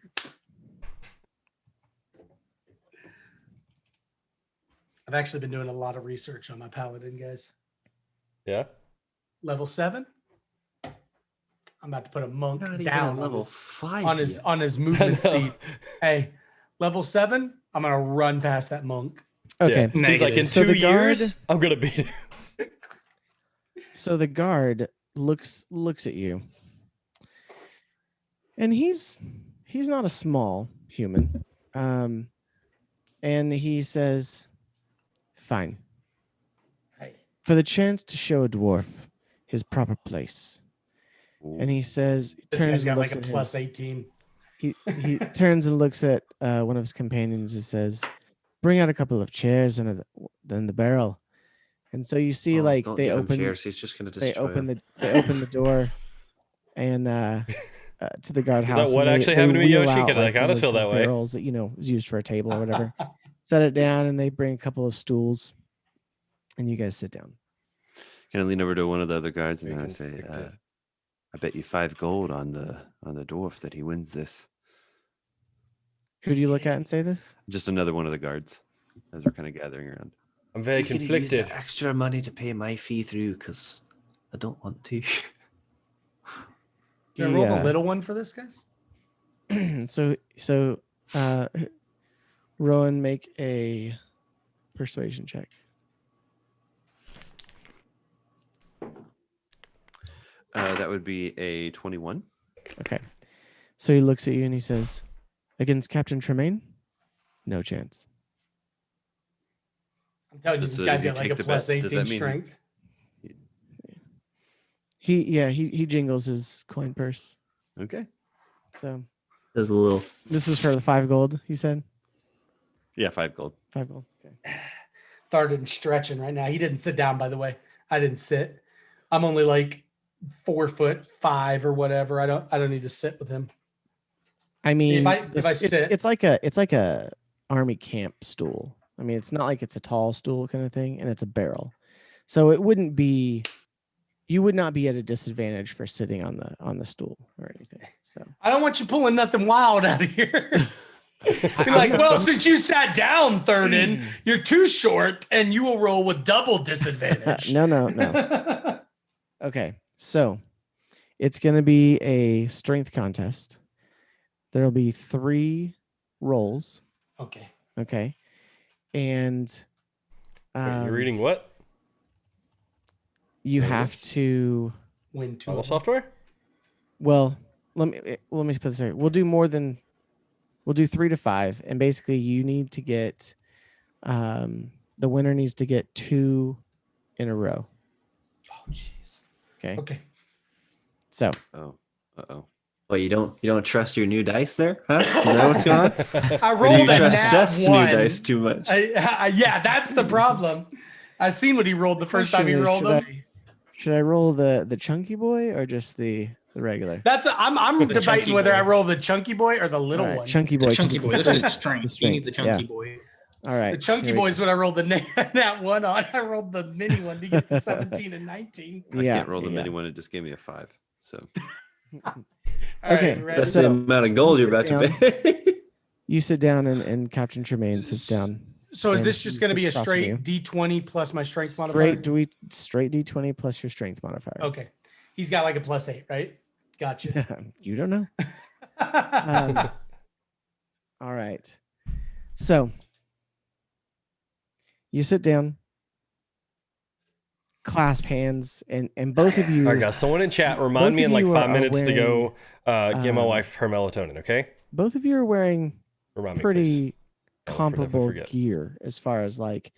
I've actually been doing a lot of research on my paladin, guys. Yeah. Level 7. I'm about to put a monk Not even down on level on 5 his yet. on his movement I know. speed. Hey, level 7. I'm gonna run past that monk. Okay. Yeah. He's like, in Negative. So 2 the guard- years, I'm gonna beat him. So the guard looks at you. And he's not a small human. And he says, "Fine. Hey. For the chance to show a dwarf his proper place." And he says, This guy's turns and got like looks a at plus his, 18. he turns and looks at one of his companions and says, "Bring out a couple of chairs and then the barrel." And so you see, Oh, like don't they give him open chairs. He's just going to they destroy open him. the door and to the guardhouse. what and actually happened to me, wheel Yoshi? out, 'Cause I kinda one of feel those that way. barrels that is used for a table or whatever. Set it down, and they bring a couple of stools, and you guys sit down. Can I lean over to one of the other guards and Very I say, conflicted. "I bet you 5 gold on the dwarf that he wins this." Who do you look at and say this? Just another one of the guards as we're kind of gathering around. I'm very You could use conflicted. that extra money to pay my fee through because I don't want to. Can I roll Yeah. the little one for this, guys? So Rowan, make a persuasion check. That would be a 21. Okay. So he looks at you and he says, "Against Captain Tremaine? No chance." I'm telling you, So this guy's you got like take a the plus bet. Does that 18 mean strength. He jingles his coin purse. Okay. So There's a little. this was for the 5 gold, you said? Yeah, 5 gold. 5 gold. Okay. Therdin's stretching right now. He didn't sit down, by the way. I didn't sit. I'm only like 4'5" or whatever. I don't need to sit with him. I mean, if I sit- it's like a army camp stool. I mean, it's not like it's a tall stool kind of thing, and it's a barrel. So it wouldn't be, you would not be at a disadvantage for sitting on the stool or anything. So I don't want you pulling nothing wild out of here. Be like, well, since you sat down, Therdin, you're too short, and you will roll with double disadvantage. no. Okay, so it's going to be a strength contest. There'll be 3 rolls. Okay. Okay, and Wait, you're reading what? you have to. Win 2. Bible software? Well, let me put this right. We'll do 3 to 5, and basically you need to get, the winner needs to get 2 in a row. Oh, jeez. Okay. Okay. So Oh. Uh-oh. Well, you don't trust your new dice there, huh? Is that what's going on? I Or do rolled you a trust nat Seth's 1. new dice too much? Yeah, that's the problem. I seen what he rolled the first time he question is, rolled them. should I roll the chunky boy or just the regular? I'm The debating chunky whether boy. I roll the chunky boy or the little All right, one. chunky boy. The 'cause chunky it's boy. a This is strength- strength. the You need the strength, chunky yeah. boy. All right. The chunky here we boy is what I rolled the nat 1 on. I rolled the mini one to get the 17 and 19. go. I Yeah, can't roll the yeah. mini one. It just gave me a 5. So All right, Okay, ready? That's So, the amount of gold you're about to pay. You sit down and Captain Tremaine sits down. So is and this just going to be a sits across from you. straight D20 plus my strength modifier? Straight D20 plus your strength modifier. Okay. He's got like a plus 8, right? Gotcha. You don't know. All right. So you sit down, clasp hands, and both of you. All right, guys. Someone in chat, both remind me of in like you 5 are minutes to go get my um, wife her melatonin, okay? Both of you are wearing Remind me, please. pretty I'll comparable forget. gear as far as like,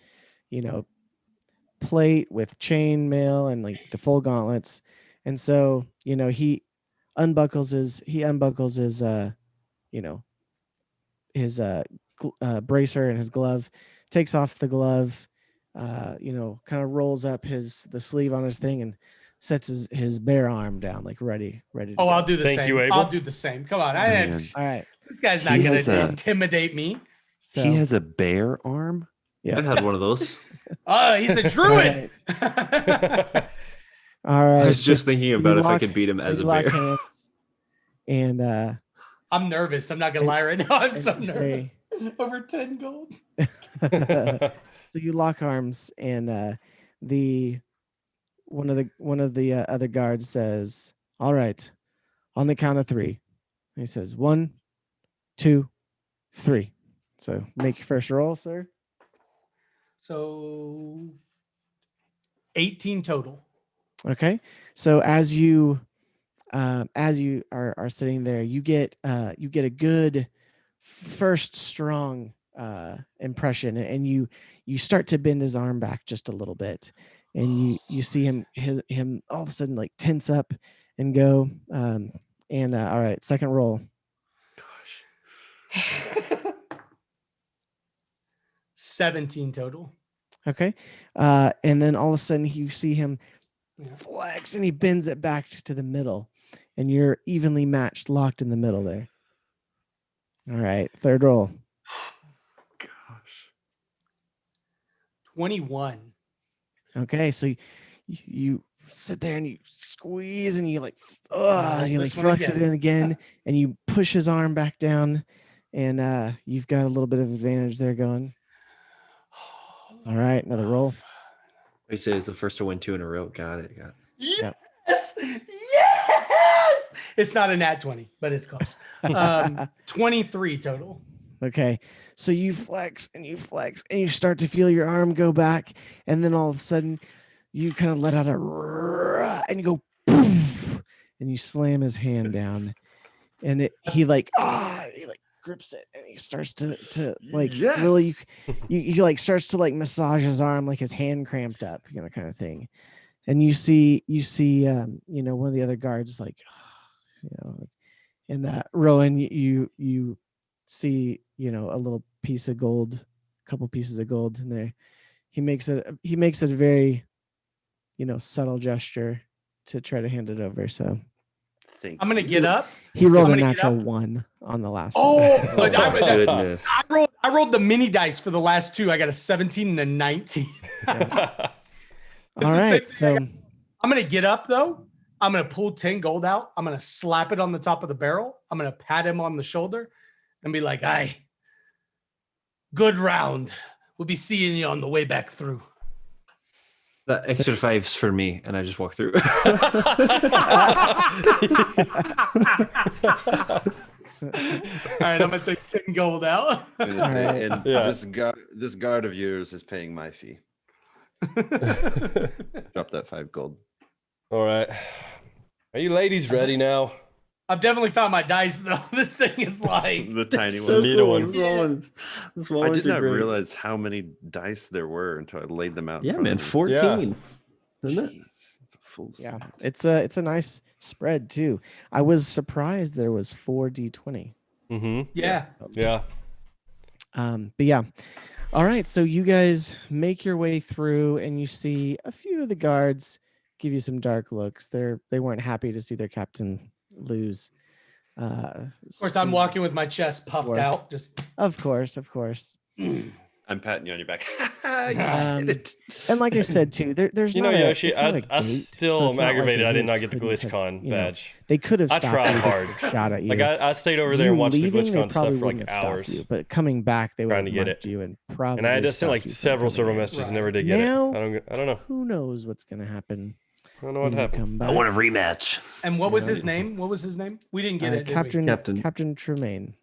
plate with chain mail and like the full gauntlets. And so, he unbuckles his bracer and his glove, takes off the glove, kind of rolls up the sleeve on his thing and sets his bare arm down, like ready to Oh, go. I'll do the Thank same. you, Abel. I'll do the same. Come on. Man. All right. This guy's not He going has to a- intimidate me. So, he has a bear arm. yeah. I've had one of those. Oh, he's a druid. All right. I was just thinking about you if I lock- could beat him so as you a lock bear. hands, and I'm nervous. I'm not going to lie right now. I'm so you say- nervous. Over 10 gold. so you lock arms, and one of the other guards says, "All right, on the count of 3." And he says, 1, 2, 3. So make your first roll, sir. So 18 total. Okay. So as you are sitting there, you get a good first strong impression, and you start to bend his arm back just a little bit, and you see him all of a sudden like tense up and go. All right, second roll. 17 total. Okay. And then all of a sudden you see him Yeah. flex, and he bends it back to the middle, and you're evenly matched, locked in the middle there. All right, third roll. Gosh. 21. Okay, so you sit there and you squeeze, and you like, you like this one flex it again. in again, and you push his arm back down, and you've got a little bit of advantage there going. All right, another roll. He said it's the first to win 2 in a row. Got it. Yes. Yes. It's not a nat 20, but it's close. 23 total. Okay, so you flex and you start to feel your arm go back, and then all of a sudden you kind of let out and you go poof, and you slam his hand down, and he grips it, and he starts to like really, he like starts to like massage his arm, like his hand cramped up, kind of thing. And you see one of the other guards like, and Rowan, you see a little piece of gold, a couple pieces of gold in there. He makes it a very subtle gesture to try to hand it over. So I'm gonna get up. He rolled a natural 1 on the last one. But Goodness. I rolled the mini dice for the last 2. I got a 17 and a 19. All right, so I'm gonna get up though. I'm gonna pull 10 gold out. I'm gonna slap it on the top of the barrel. I'm gonna pat him on the shoulder and be like, "Aye, good round. We'll be seeing you on the way back through." That extra 5's for me, and I just walk through. All right, I'm gonna take 10 gold out. And this guard of yours is paying my fee. Drop that 5 gold. All right. Are you ladies ready now? I've definitely found my dice though. This thing is like The tiny So one. Little cool. ones. The small I ones did are not great. realize how many dice there were until I laid them out. in Yeah, front man, of me. 14. Isn't it? Jeez, it's a full yeah, set. it's a nice spread too. I was surprised there was 4 D20. Mm-hmm. yeah. Yeah. But yeah. All right, so you guys make your way through, and you see a few of the guards give you some dark looks. They weren't happy to see their captain lose. Of course, I'm walking with my chest puffed out. Just Of course. I'm patting you on your back. Um, And like I said too, there's You not know, a, Yoshi, it's not a I gate, still so am it's not like aggravated the I did gate not get the couldn't GlitchCon badge. They could have I stopped tried you, they hard. could have shot at you. Like I stayed over there You and watched the leaving, they GlitchCon probably stuff for like wouldn't have stopped hours. you, but coming back, they would trying have to get marked it. you and probably. And I had to send like stopped you from several coming in. messages and Right. never did get Now- it. I don't know. Who knows what's gonna happen? I don't know when what you happened. come back. I want a rematch. and what was his name? What was his name? We didn't get it. did we? Captain Tremaine.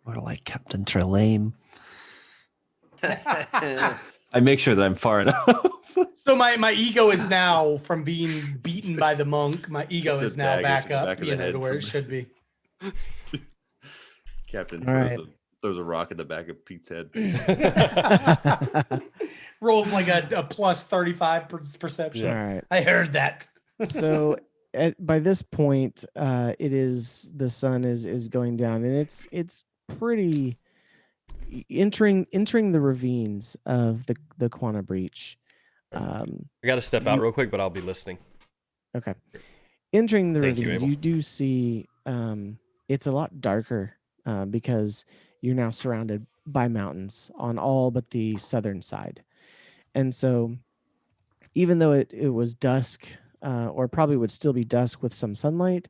More like Captain Trelane. I make sure that I'm far enough. So my ego is now from being beaten by the monk. My ego It's a is now dagger back to the back up, of the head to where it from- should be. Captain All right. throws a rock at the back of Pete's head. Rolls like a plus 35 perception. All right. I heard that. So by this point, the sun is going down, and it's pretty entering the ravines of the Quannah breach. I got to step out real quick, but I'll be listening. Okay. Entering the Thank you, ravines, Abel. you do see it's a lot darker because you're now surrounded by mountains on all but the southern side. And so even though it was dusk, or probably would still be dusk with some sunlight,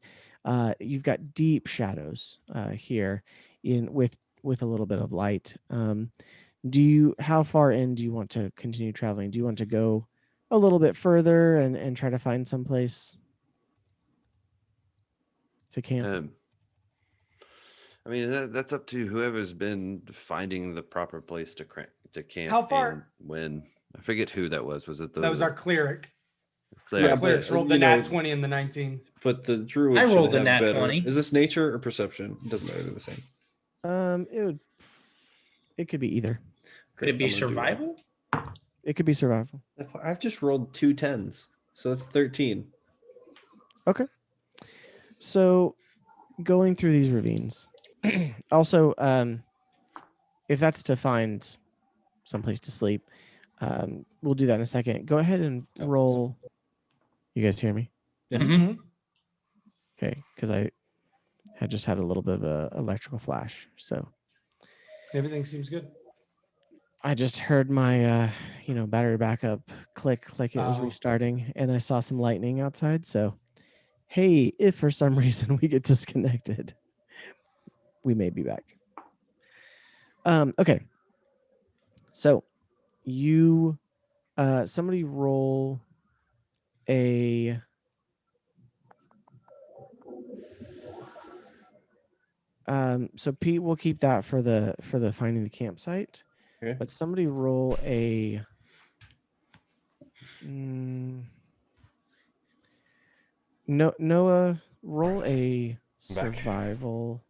you've got deep shadows here with a little bit of light. How far in do you want to continue traveling? Do you want to go a little bit further and try to find some place to camp? I mean, that's up to whoever's been finding the proper place to camp. How far- and when. I forget who that was. Was it That was our cleric. cleric? Our but, clerics rolled the you know, nat 20 and the 19. But the druid I should rolled a have nat better. 20. Is this nature or perception? It doesn't matter. They're the same. It could be either. Could it be I'm gonna do that. survival? It could be survival. I've just rolled 2 10s, so it's 13. Okay. So going through these ravines. Also, if that's to find someplace to sleep, we'll do that in a second. Go ahead and roll. You guys hear me? Mhm. Okay, because I had just had a little bit of a electrical flash. So Everything seems good. I just heard my battery backup click like it was Oh. restarting, and I saw some lightning outside. So hey, if for some reason we get disconnected, we may be back. Okay. So you somebody roll a so Pete will keep that for the finding the campsite. Okay. But somebody roll a No, Noah, roll a I'm back. survival,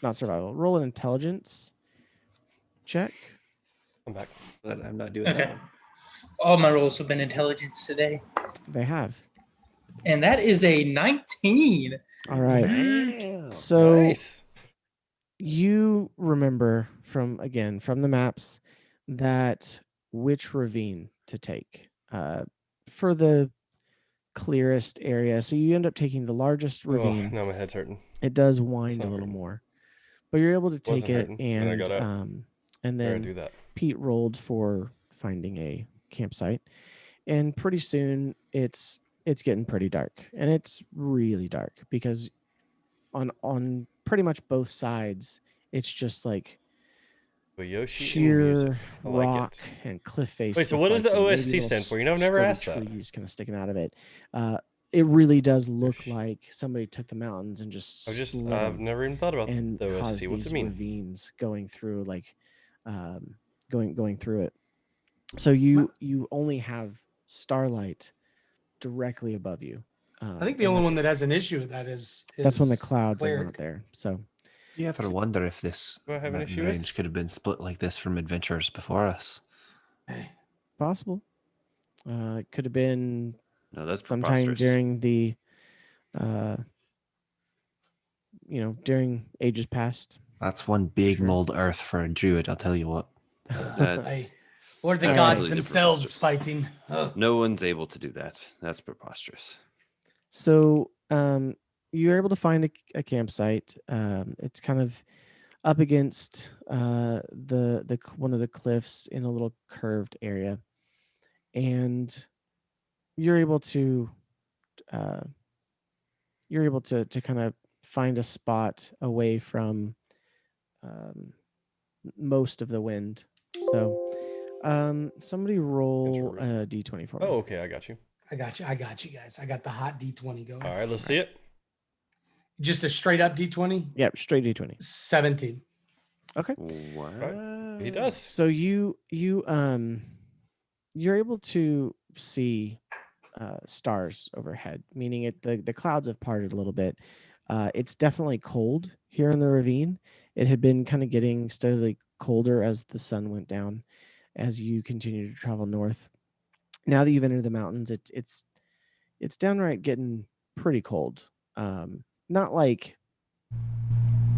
not survival. Roll an intelligence check. I'm back. But I'm not doing Okay. that one. All my rolls have been intelligence today. They have. And that is a 19. All right. Damn. So Nice. you remember from the maps that which ravine to take for the clearest area. So you end up taking the largest Oh, ravine. now my head's hurting. It does wind not a little hurting. more, but you're able to take Wasn't it, hurting when I and got up. and There, I then do that. Pete rolled for finding a campsite, and pretty soon it's getting pretty dark, and it's really dark because on pretty much both sides it's just like But Yoshi and sheer music. I like rock it. and cliff face. Wait, so with, what does like, the maybe OST little stand for? You know, I've never scrubby asked that. trees kind of sticking out of it. It really does look Yosh. like somebody took the mountains and just I've split I've 'em never even thought about and the caused OST. What's these it mean? ravines going through, like going through it. So you only have starlight directly above you. I think the and only that's- one that has an issue with that is that's when the is clouds are Cleric. not there. So You ever wonder if this Do I have an mountain issue with? range could have been split like this from adventurers before us? possible. It could have been No, that's sometime preposterous. during the during ages past. That's one big Sure. mold earth for a druid, I'll tell you what. That's Hey, or the All gods right. themselves fighting. Ugh. no one's able to do that. That's preposterous. So you're able to find a campsite. It's kind of up against the one of the cliffs in a little curved area, and you're able to kind of find a spot away from most of the wind. So somebody roll a d20 for me. Oh, okay, I got you. I got you guys. I got the hot D20 going. All right, let's see it. Just a straight up D20. Yep, straight d20. 17. Okay. What? He does. So you're able to see stars overhead, meaning the clouds have parted a little bit. It's definitely cold here in the ravine. It had been kind of getting steadily colder as the sun went down, as you continue to travel north. Now that you've entered the mountains, it's downright getting pretty cold. Not like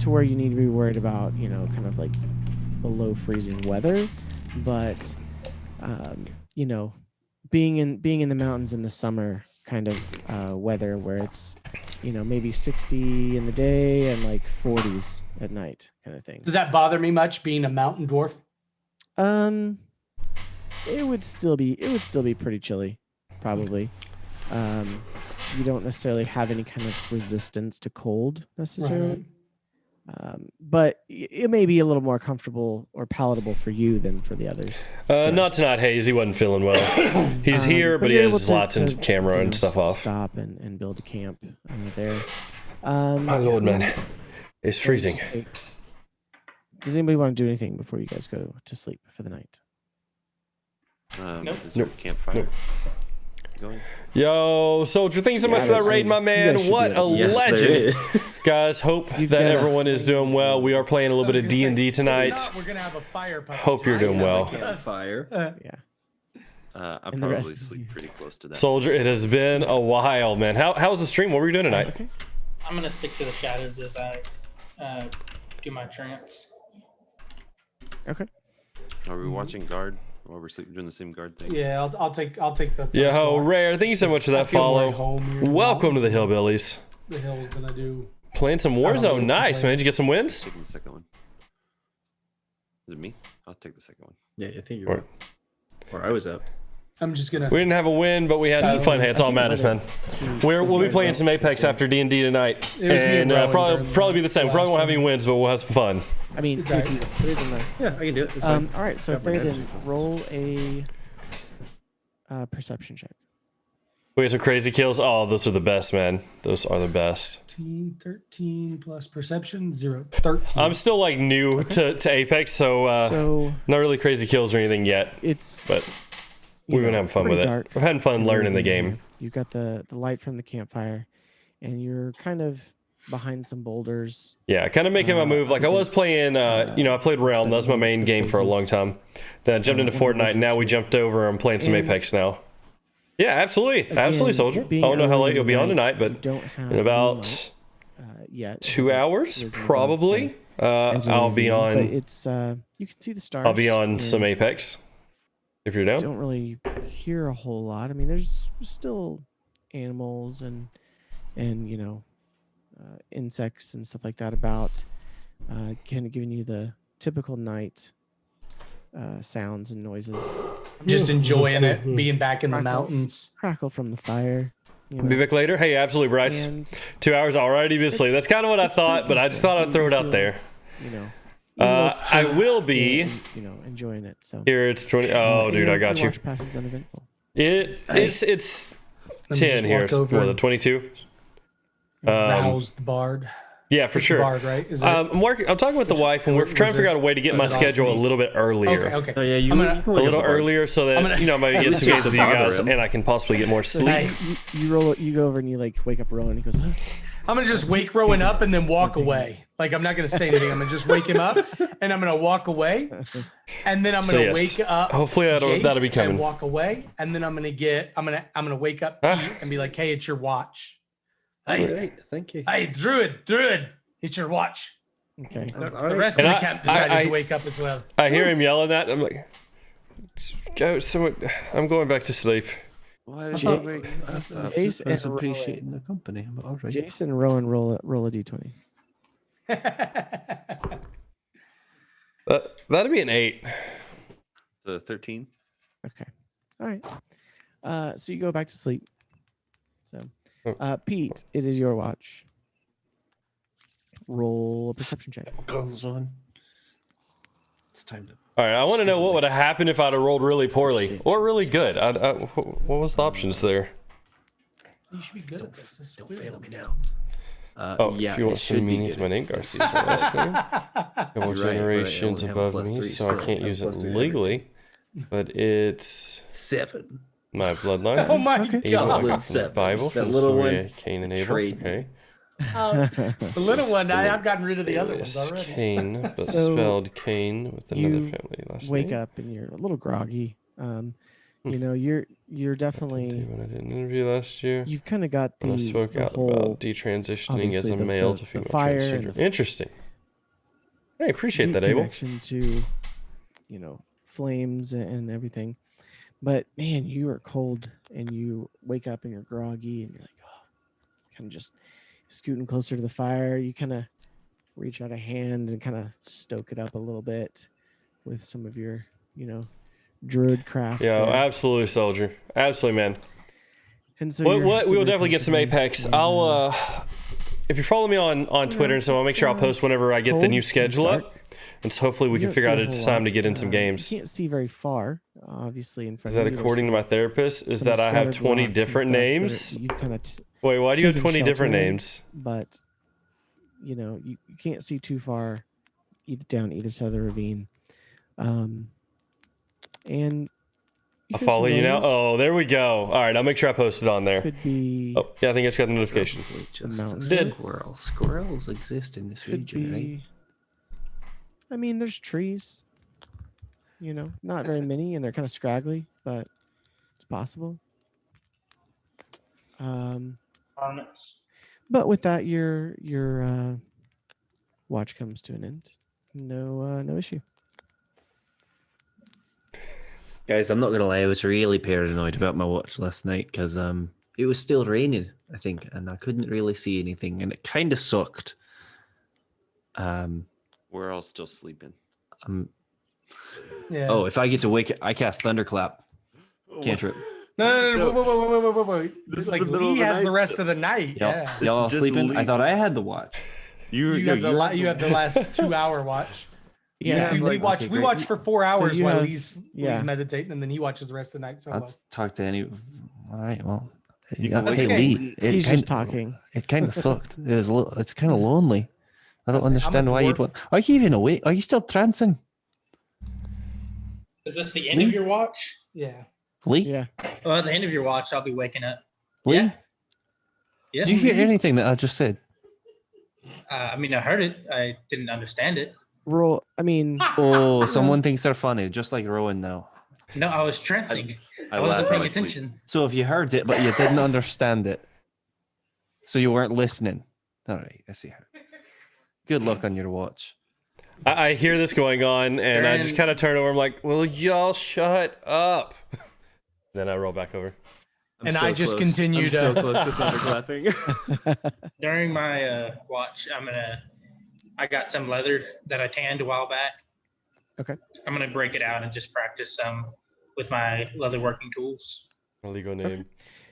to where you need to be worried about, kind of like below freezing weather, but being in the mountains in the summer kind of weather where it's maybe 60 in the day and like 40s at night kind of thing. Does that bother me much being a mountain dwarf? It would still be pretty chilly, probably. You don't necessarily have any kind of resistance to cold necessarily. Right. But it may be a little more comfortable or palatable for you than for the others. Not tonight, Hayes. He wasn't feeling well. He's here, but he you're has able his to- lots and to, camera and stuff off. Stop and build a camp there. My lord, man. It's freezing. Does anybody want to do anything before you guys go to sleep for the night? Nope. Is there a campfire Nope. going? Yo, Soldier, thanks so much for that guys- raid, my you man. guys should What be a able to- Yes, there legend. is. Guys, hope You've that got a- everyone is doing well. We are playing a little bit of D&D tonight. We're gonna have a fire puppet. Hope you're doing well. Fire. Yeah. I And the rest probably of sleep you. pretty close to that. Soldier, it has been a while, man. How's the stream? What were you doing tonight? Okay. I'm gonna stick to the shadows as I do my trance. Okay. Are we watching guard while we're doing the same guard thing? Yeah, I'll take the. Yo, first watch. Rare, thank you so much for I that feel more follow. at home here in the Welcome to the mountains Hillbillies. than The hills than I do. Playing some don't Warzone. know. Nice, man. Did you get some wins? Taking the second one. Is it me? I'll take the second one. Yeah, I think you're Or- right. Or I was up. I'm just gonna. We didn't have a win, but we had some fun. Hey, it's all matters, man. We'll be playing some Apex after D&D tonight, It was me and and Rowan probably during probably be the the same. We probably last won't have any one. wins, but we'll have some fun. I mean, It's all right. put it in the- Yeah, I can do it. It's all right. So Got my Therdin, notes. roll a perception check. We had some crazy kills. Oh, those are the best, man. Those are the best. 13 plus perception 0. 13. I'm still like new to Apex, so So not really crazy kills or anything yet. it's But you We've been know, having fun pretty with it. dark We're having fun in the learning the ravine game. here. You've got the light from the campfire, and you're kind of behind some boulders. Yeah, kind of making my move. Like I was against, playing, I played Realm. That was my main the game for a long faces. time. Then I jumped into and the Fortnite, and now we ridges here. jumped over. I'm playing some And Apex now. Yeah, absolutely, Again, absolutely, Soldier. I being don't know how early late in you'll the be on night, tonight, you but don't have in about moonlight, yet. It 2 hasn't hours, risen above probably, the edge of the I'll be ravine, but on. it's you can see the stars. I'll be on some and Apex. If you're down. Don't really hear a whole lot. I mean, there's still animals and insects and stuff like that about, kind of giving you the typical night sounds and noises. I'm just enjoying it, being back in the Crackle. mountains. Crackle from the fire. You Be know, back later. Hey, absolutely, Bryce. and 2 hours already been asleep. it's- That's kind of what I it's thought, but I just thought I'd throw it out there. you know, even though it's I chill, will be you're, enjoying it. So here. It's 20. Oh, and dude, your- I got your you. watch pass is uneventful. It's Let me 10 just here. walk It's over more than and 22. rouse the bard. Yeah, for It's the sure. bard, right? Is it? I'm working. I'm talking with the wife, and we're trying to figure out a way to get was my it schedule a Austin? little bit earlier. okay. Oh yeah, you, I'm gonna- you can A wake little up the bar. earlier, so that I'm gonna- maybe get least some you games have with to you bother guys, him. and I can possibly get more So sleep. you go over and you like wake up Rowan. He goes, huh? I'm gonna just wake Rowan up and then walk away. Like I'm not gonna say anything. I'm gonna just wake him up and I'm gonna walk away, and then I'm So, gonna yes. wake up. Hopefully that'll Jace be coming. And walk away, and then I'm gonna wake up Ah. Pete and be like, "Hey, it's your watch." All Hey, right, thank you. hey, Druid, it's your watch. Okay. The, All the right. rest of And the camp decided to wake up as well. I hear him yelling that. I'm like, go. Someone. I'm going back to sleep. Why did Jace- you wake us up? Jace I was and appreciating the company, but all right. Jason and Rowan roll a d20. That'd be an 8. So 13. Okay. All right. So you go back to sleep. So, Oh. Pete, it is your watch. Roll a perception check. Guns on. It's time to. All right. I want to know what would have happened if I'd have rolled really poorly or really good. What was the options there? You should be good at this. This is Don't wisdom. fail me now. Oh, yeah, if you want it some should be meaning to good. my name, Garcia's my last name. Couple You're right, generations I only have a above me, +3 so I still. can't I use have it +3 legally. But it's 7. my bloodline. Oh my Okay. Evil, I Goblin got from the 7. Bible, That from the little story one of Cain and Abel. trade. Okay. The little one, I've gotten rid of the other ones Alias already. Cain, but So, spelled Cain with another you family last Wake name. up and you're a little groggy. You're definitely When I did an interview last year, you've kind of got when I the, spoke the out whole about detransitioning as obviously a the- male the- to the female fire and transgender. the- Interesting. I appreciate deep that, Abel. connection to flames and everything. But man, you are cold and you wake up and you're groggy and you're like, oh, kind of just scooting closer to the fire. You kind of reach out a hand and kind of stoke it up a little bit with some of your, druid craft. Yeah, there. absolutely, soldier. Absolutely, man. And so What, you're we will sitting definitely get some comfortably Apex. and, I'll if you follow me on Twitter and so, I'll make sure I'll post whenever I get the new it's schedule dark. up, and so hopefully we You can don't figure see out a a whole time to lot. get in some games. You can't see very far, obviously, in Is front that of you. There's according to my therapist? Is some that I have scattered 20 rocks and different stuff that names? you've kind of Wait, why do you have taken 20 different shelter in, names? but you can't see too far down either side of the ravine. And I'll hear follow some you now. noises. Oh, there we go. All right, I'll make sure I post it on there. Could be Oh, yeah, I think I just got the notification. Probably The just mountains. a Did- squirrel. Squirrels exist in this could region, right? be. I mean, there's trees. Not very many, and they're kind of scraggly, but it's possible. But with that, your watch comes to an end. No issue. Guys, I'm not gonna lie, I was really paranoid about my watch last night because it was still raining, I think, and I couldn't really see anything, and it kind of sucked. We're all still sleeping. Yeah. Oh, if I get to wake, I cast Thunderclap. Cantrip. No, wait. This is Like the middle of Lee the has the night rest still. of the night. Y'all, Yeah. y'all all just sleeping? I leave. thought I had the watch. You have the last 2 hour watch. Yeah, we like- watch. We watch for 4 hours you while have- Lee's yeah. meditating, and then he watches the rest of the night solo. I'll talk to any. All right, well, You yeah, can wake hey up. Lee, it He's kind just talking. It kind of sucked. It was. It's kind of lonely. I don't I'm a understand why you'd dwarf. want. Are you even awake? Are you still trancing? Is this the end of your watch? Yeah. Lee? Yeah. Well, at the end of your watch, I'll be waking up. Lee? Yeah. Yeah. Did you hear anything that I just said? I mean, I heard it. I didn't understand it. Roll. I mean, Oh, someone thinks they're funny, just like Rowan now. No, I was trancing. I I wasn't laugh in paying my sleep. attention. So if you heard it, but you didn't understand it, so you weren't listening. All right, I see. Good luck on your watch. I hear this going on, and I just kind of turn over. I'm like, "Will y'all shut up?" Then I roll back over. And I just continue I'm to- so close to thunderclapping. During my watch, I got some leather that I tanned a while back. Okay. I'm gonna break it out and just practice some with my leather working tools. Legal name.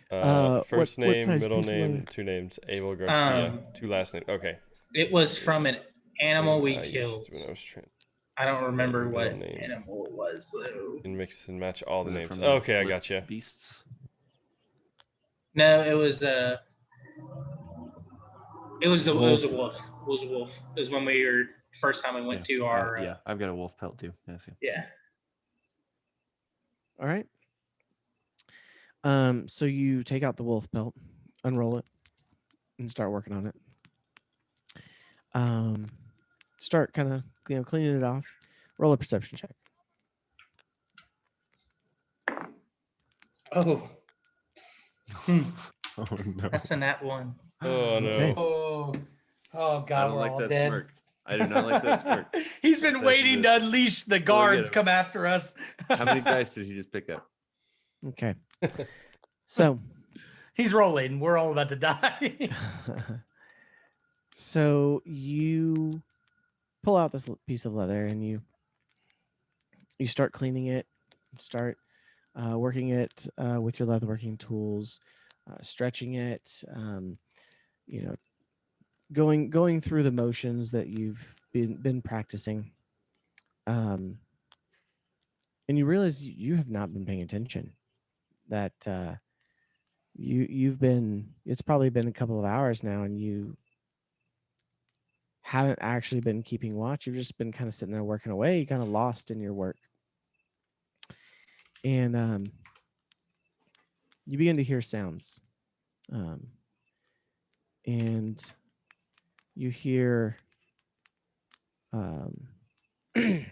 what First name, size middle piece of name, leather? 2 names. Abel Garcia. Um, 2 last names. Okay. It was from an animal we I used killed. when I was trying I don't remember middle what name. animal it was though. and mix and match all the Was it names. from the Okay, I Lit got you. Beasts. No, it was a wolf. It was a wolf. It was when we were first time we went to our yeah, I've got a wolf pelt too. Yes, yeah. yeah. all right. So you take out the wolf pelt, unroll it, and start working on it. Start kind of cleaning it off. Roll a perception check. Oh, Oh no. that's a nat 1. Oh no. Okay. Oh I God, don't we're like all that dead. smirk. I do not like that smirk. He's been That's waiting good. to unleash the get guards him. come after us. How many dice did he just pick up? Okay. So, He's rolling. We're all about to die. so you pull out this piece of leather and you start cleaning it. Start working it with your leatherworking tools, stretching it. Going through the motions that you've been practicing. And you realize you have not been paying attention. That you've been. It's probably been a couple of hours now, and you haven't actually been keeping watch. You've just been kind of sitting there working away, kind of lost in your work. And you begin to hear sounds. And you hear you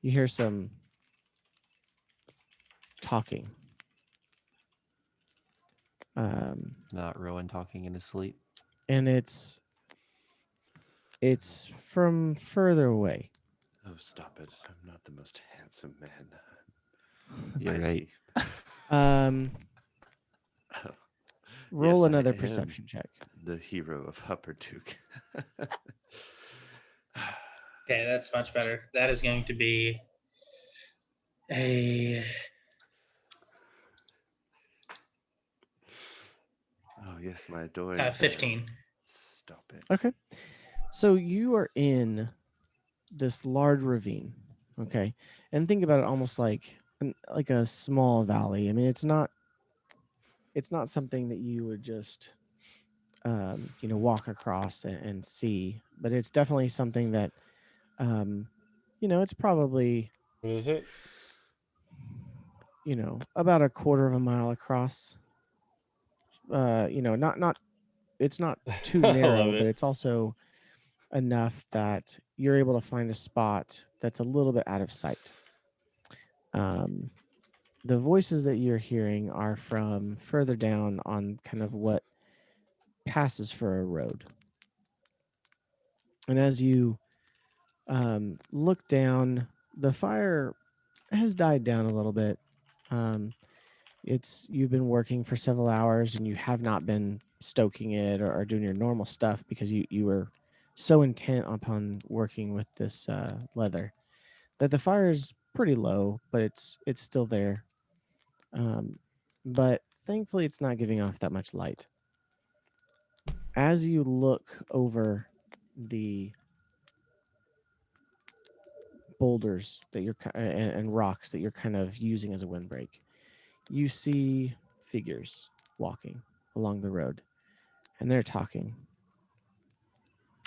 hear some talking. Not Rowan talking in his sleep. And it's from further away. Oh, stop it. I'm not the most handsome man. You're Might right. be. Roll Yes, I another am perception check. The hero of Hupperduke. Okay, that's much better. That is going to be a Oh, yes, my adoring. 15. Stop it. Okay. So you are in this large ravine, okay? And think about it almost like a small valley. I mean, it's not something that you would just walk across and see, but it's definitely something that it's probably What is it? about a quarter of a mile across. Not it's not too I love narrow, it. but it's also enough that you're able to find a spot that's a little bit out of sight. The voices that you're hearing are from further down on kind of what passes for a road. And as you look down, the fire has died down a little bit. You've been working for several hours and you have not been stoking it or doing your normal stuff because you were so intent upon working with this leather that the fire is pretty low, but it's still there. But thankfully it's not giving off that much light. As you look over the boulders that you're and rocks that you're kind of using as a windbreak, you see figures walking along the road, and they're talking,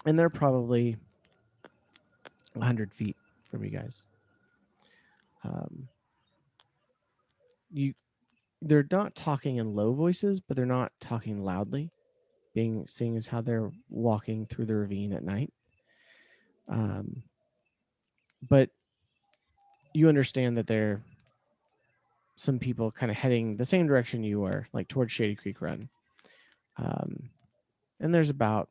and they're probably 100 feet from you guys. they're not talking in low voices, but they're not talking loudly, seeing as how they're walking through the ravine at night. But you understand that they're some people kind of heading the same direction you are, like towards Shadycreek Run. And there's about,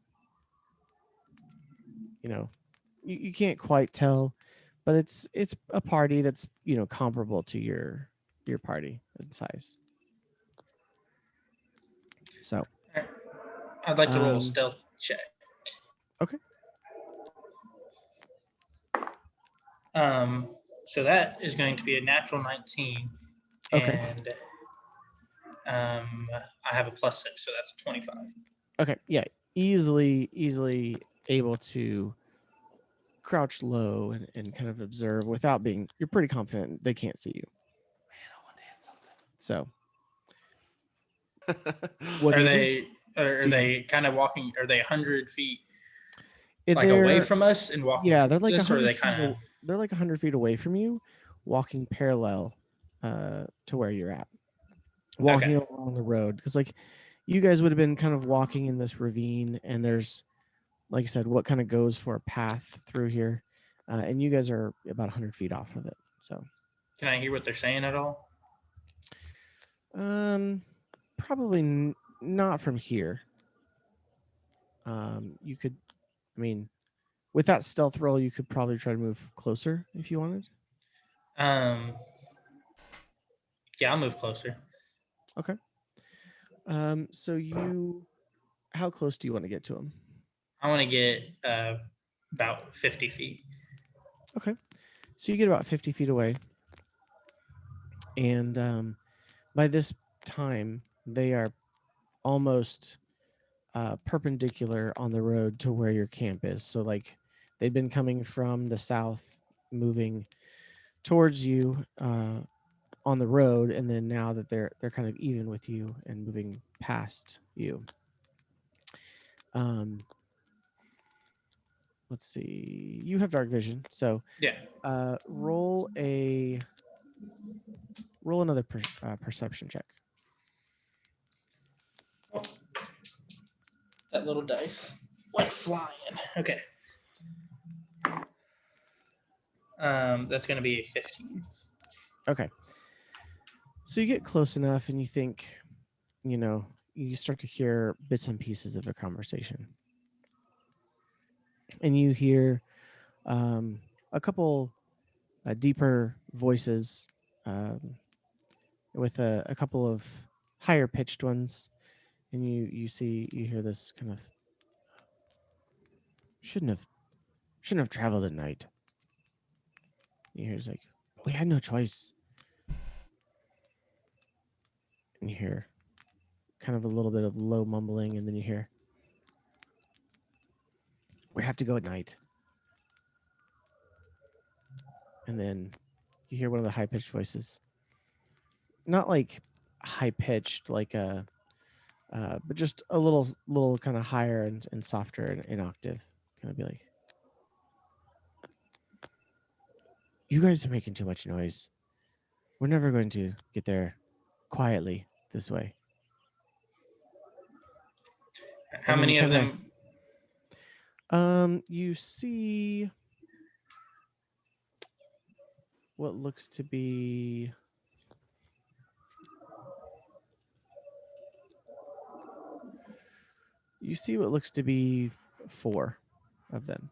you can't quite tell, but it's a party that's comparable to your party in size. So I'd like to roll a stealth check. Okay. So that is going to be a natural 19. Okay. And I have a +6, so that's 25. Okay, yeah, easily able to crouch low and kind of observe without being. You're pretty confident they can't see you. Man, I want to hit something. So, what do you do? Are they kind of walking? Are they 100 feet They're away from us and walking? Yeah, they're like this, or are 100 they feet. kind of? They're like 100 feet away from you, walking parallel to where you're at. Walking along the road, because like you guys would have been kind of walking in this ravine, and there's, like I said, what kind of goes for a path through here, and you guys are about 100 feet off of it. So, can I hear what they're saying at all? Probably not from here. You could, I mean, with that stealth roll, you could probably try to move closer if you wanted. Yeah, I'll move closer. Okay. So how close do you want to get to him? I want to get about 50 feet. Okay. So you get about 50 feet away. And by this time, they are almost perpendicular on the road to where your camp is. So like they've been coming from the south, moving towards you on the road, and then now that they're kind of even with you and moving past you. Let's see. You have dark vision, so yeah. Roll another perception check. Oh, that little dice went flying. Okay. That's going to be 15. Okay. So you get close enough, and you think, you start to hear bits and pieces of a conversation. And you hear a couple deeper voices with a couple of higher pitched ones. And you hear this kind of, shouldn't have traveled at night. You hear it's like, we had no choice. And you hear kind of a little bit of low mumbling, and then you hear, we have to go at night. And then you hear one of the high-pitched voices. Not like high-pitched, like but just a little kind of higher and softer in octave. Kind of be like, you guys are making too much noise. We're never going to get there quietly this way. How many of them? You see what looks to be four of them.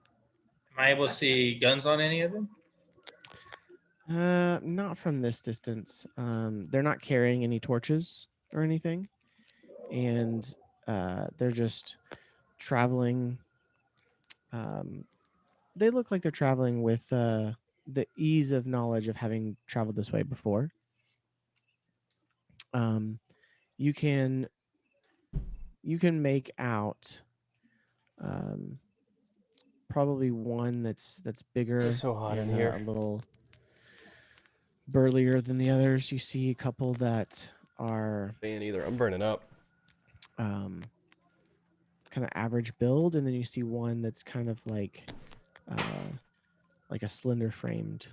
Am I able to see guns on any of them? Not from this distance. They're not carrying any torches or anything, and they're just traveling. They look like they're traveling with the ease of knowledge of having traveled this way before. You can make out probably one that's bigger. It's so hot in and here. A little burlier than the others. You see a couple that are Man, either I'm burning up. kind of average build, and then you see one that's kind of like a slender framed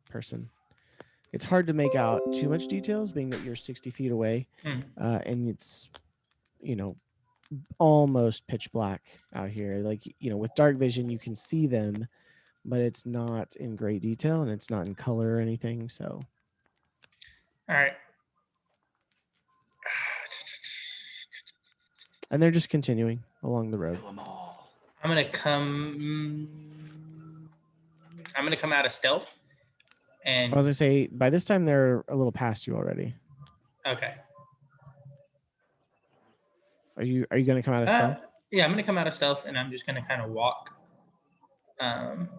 person. It's hard to make out too much details, being that you're 60 feet away, and it's, almost pitch black out here. Like, with dark vision, you can see them, but it's not in great detail and it's not in color or anything. So, All right. and they're just continuing along the road. I'm gonna come out of stealth. And I was gonna say, by this time they're a little past you already. okay. Are you gonna come out of stealth? Yeah, I'm gonna come out of stealth, and I'm just gonna kind of walk, kind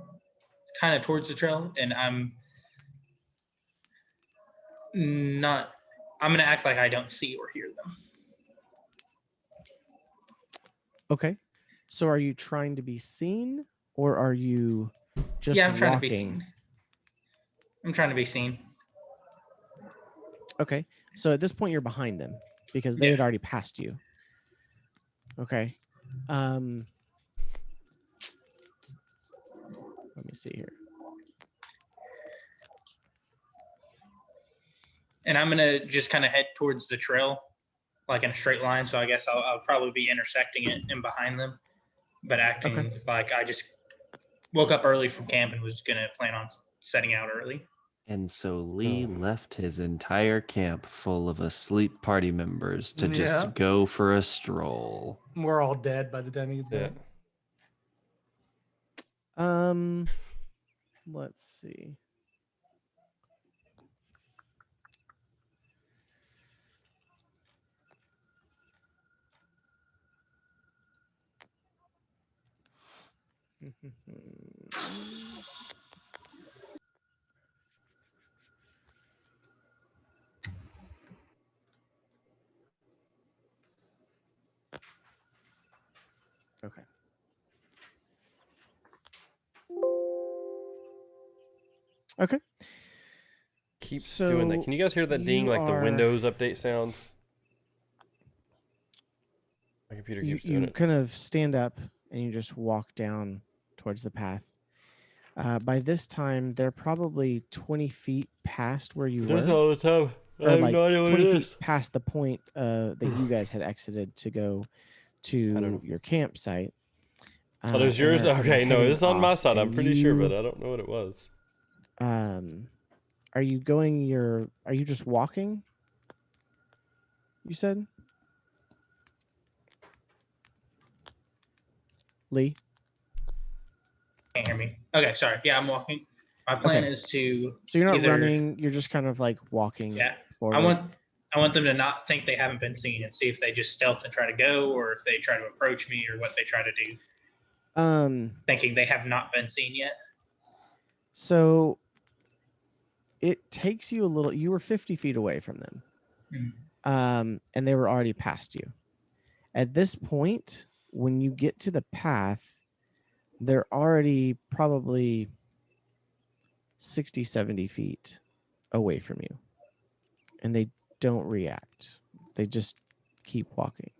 of towards the trail, and I'm gonna act like I don't see or hear them. Okay. So are you trying to be seen, or are you just I'm trying walking? to be seen. I'm trying to be seen. Okay. So at this point you're behind them because they had already passed you. Okay. Let me see here. And I'm gonna just kind of head towards the trail, like in a straight line. So I guess I'll probably be intersecting it and behind them, but acting like I just woke up early from camp and was gonna plan on setting out early. And so Lee left his entire camp full of asleep party members to just go for a stroll. We're all dead by the time he gets back. Let's see. Okay. Okay. Keeps doing that. Can you guys hear that ding, like the Windows update sound? My computer keeps doing it. You kind of stand up and you just walk down towards the path. By this time, they're probably 20 feet past where you were. Does all the time. Or like 20 feet past the point that you guys had exited to go to your campsite. Oh, there's yours? Okay, no, it's on my side. I'm pretty sure, but I don't know what it was. Are you just walking? You said? Lee? Can't hear me. Okay, sorry. Yeah, I'm walking. My plan is to. So you're not running. You're just kind of like walking. Yeah. Forward. I want them to not think they haven't been seen and see if they just stealth and try to go, or if they try to approach me, or what they try to do. Thinking they have not been seen yet. So it takes you a little. You were 50 feet away from them, and they were already past you. At this point, when you get to the path, they're already probably 60, 70 feet away from you. And they don't react. They just keep walking.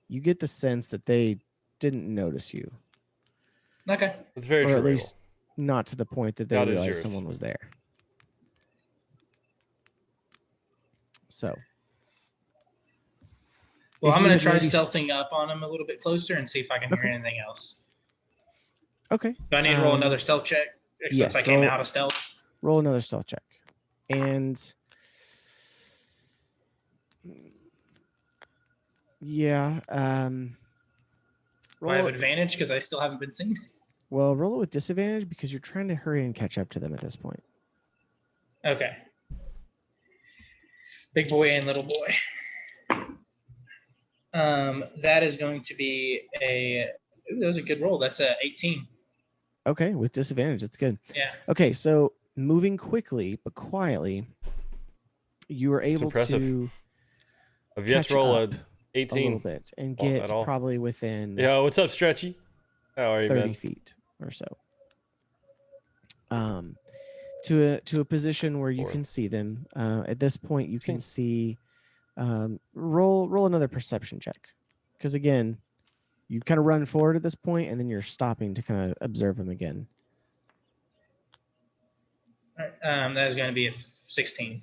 You get the sense that they didn't notice you. Okay. It's very true. Or at least not to the point that they realized someone was there. So. Well, I'm going to try stealthing up on them a little bit closer and see if I can hear anything else. Okay. Do I need to roll another stealth check since I came out of stealth? Roll another stealth check. And yeah. Do I have advantage because I still haven't been seen? Well, roll it with disadvantage because you're trying to hurry and catch up to them at this point. Okay. Big boy and little boy. That is going to be that was a good roll. That's a 18. Okay, with disadvantage, that's good. Yeah. Okay, so moving quickly but quietly, you were able to I've yet to roll a 18 a little bit and get probably within what's up, Stretchy? How are you, 30 man? feet or so. To a position where you can see them. At this point, you can see. Roll another perception check, because again, you kind of run forward at this point, and then you're stopping to kind of observe them again. That is going to be a 16.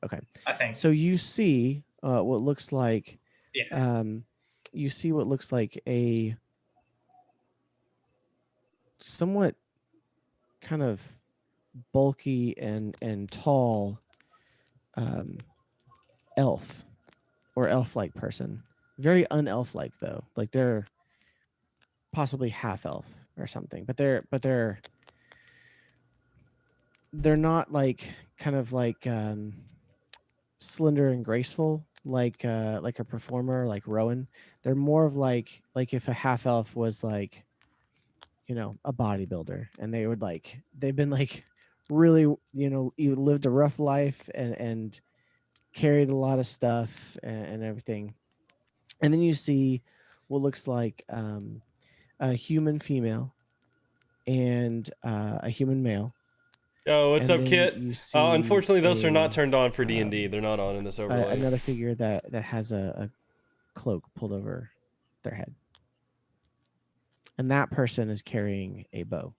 Okay. I think. So you see what looks like Yeah. you see what looks like a somewhat kind of bulky and tall elf or elf-like person. Very unelf-like though. Like they're possibly half elf or something, but they're not like kind of like slender and graceful like a performer like Rowan. They're more of like if a half elf was like, you know, a bodybuilder, and they would like they've been like really, you know, you lived a rough life and carried a lot of stuff and everything. And then you see what looks like a human female and a human male. Oh, what's And up, then Kit? you see Unfortunately, those are not a, turned on for D&D. They're not on in this overlay. another figure that has a cloak pulled over their head, and that person is carrying a bow.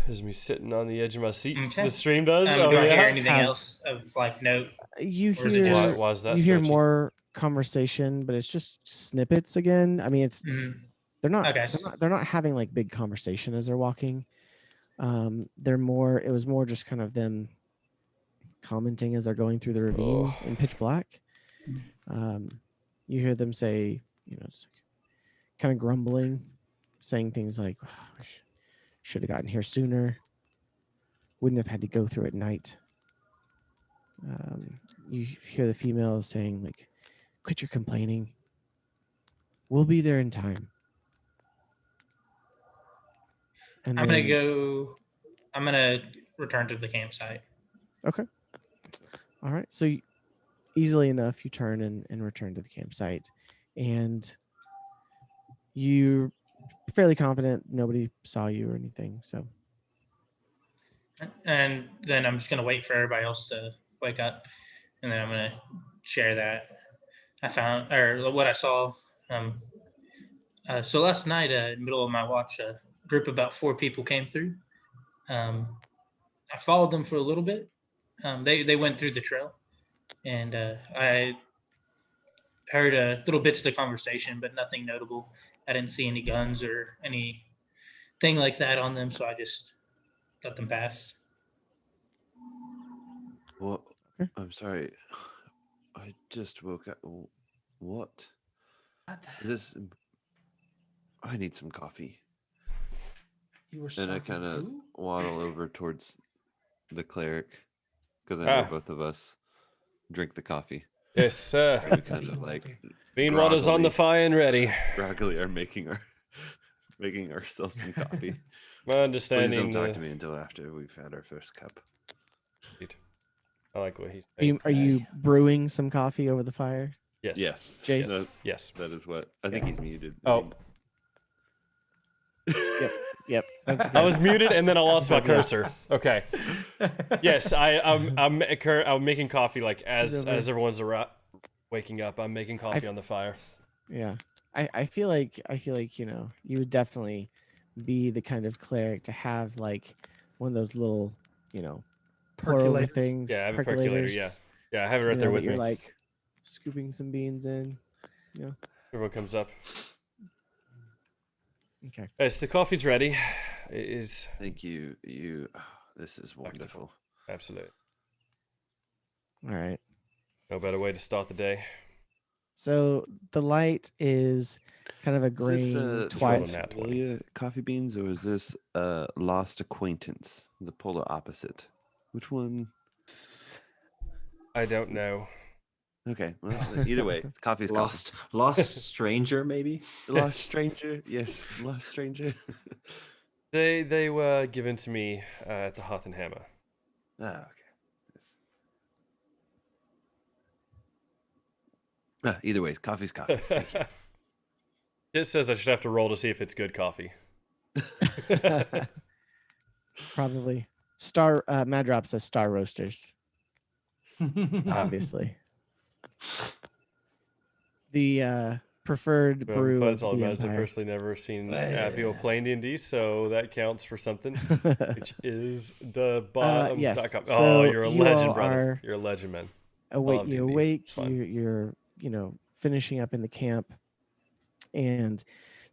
This is me sitting on the edge of my seat. Okay. The stream does. Do I hear anything else of like note? You Or is it hear just- Why is that you hear stretchy? more conversation, but it's just snippets again. I mean, it's Mhm. they're not Okay. they're not having like big conversation as they're walking. They're more, it was more just kind of them commenting as they're going through the ravine in pitch black. You hear them say, you know, kind of grumbling, saying things like, oh, should have gotten here sooner, wouldn't have had to go through at night. You hear the female saying like, quit your complaining, we'll be there in time. And I'm then, gonna return to the campsite. okay. All right. So easily enough, you turn and return to the campsite, and you're fairly confident nobody saw you or anything. So, And then I'm just gonna wait for everybody else to wake up, and then I'm gonna share that I found or what I saw. So last night, in the middle of my watch, a group of about 4 people came through. I followed them for a little bit. They went through the trail, and I heard little bits of the conversation, but nothing notable. I didn't see any guns or anything like that on them, so I just let them pass. Well, Okay. I'm sorry. I just woke up. What? What? Is this? I need some coffee. You were And I stuck kind with of who? waddle over towards the cleric because I know both of us drink the coffee. Yes, And we kind of like Beanwater's on the fire and ready. groggily are making ourselves some coffee. My Please understanding. don't talk to me until after we've had our first cup. I like what he's saying. are you brewing some coffee over the fire? Yes. Yes. Jace? That, Yes. that is what I think he's muted. Oh. Yep. That's I was muted and then I lost my cursor. Okay. Yes, I'm making coffee like as everyone's waking up. I'm making coffee on the fire. Yeah. I feel like, you know, you would definitely be the kind of cleric to have like one of those little, you know, pour over Percolators. things. Yeah, I have a percolator. Yeah. Yeah, I have it right there with you're me. like scooping some beans in. You know. Everyone comes up. Okay. Yes, the coffee's ready. It is Thank you. This is wonderful. absolutely All right. no better way to start the day. So the light is kind of a Is green this twilight. twilight. Familia coffee beans, or is this Lost Acquaintance, the polar opposite? Which one? I don't know. Okay, well, either way, coffee's coffee. Lost stranger, maybe. Lost stranger, yes, lost stranger. They were given to me at the Hearth Hammer. Okay. Yes. Either way, coffee's coffee. Thank you. It says I should have to roll to see if it's good coffee. Probably. Mad Drop says Star Roasters. Obviously. The preferred brew of That's all the about. I've Empire. personally never seen people playing D&D, so that counts for something. Which is the bottom.com. Yes. Oh, So you're a you legend, all brother. are You're a legend, man. awake. love You D&D. awake. It's fun. You're finishing up in the camp, and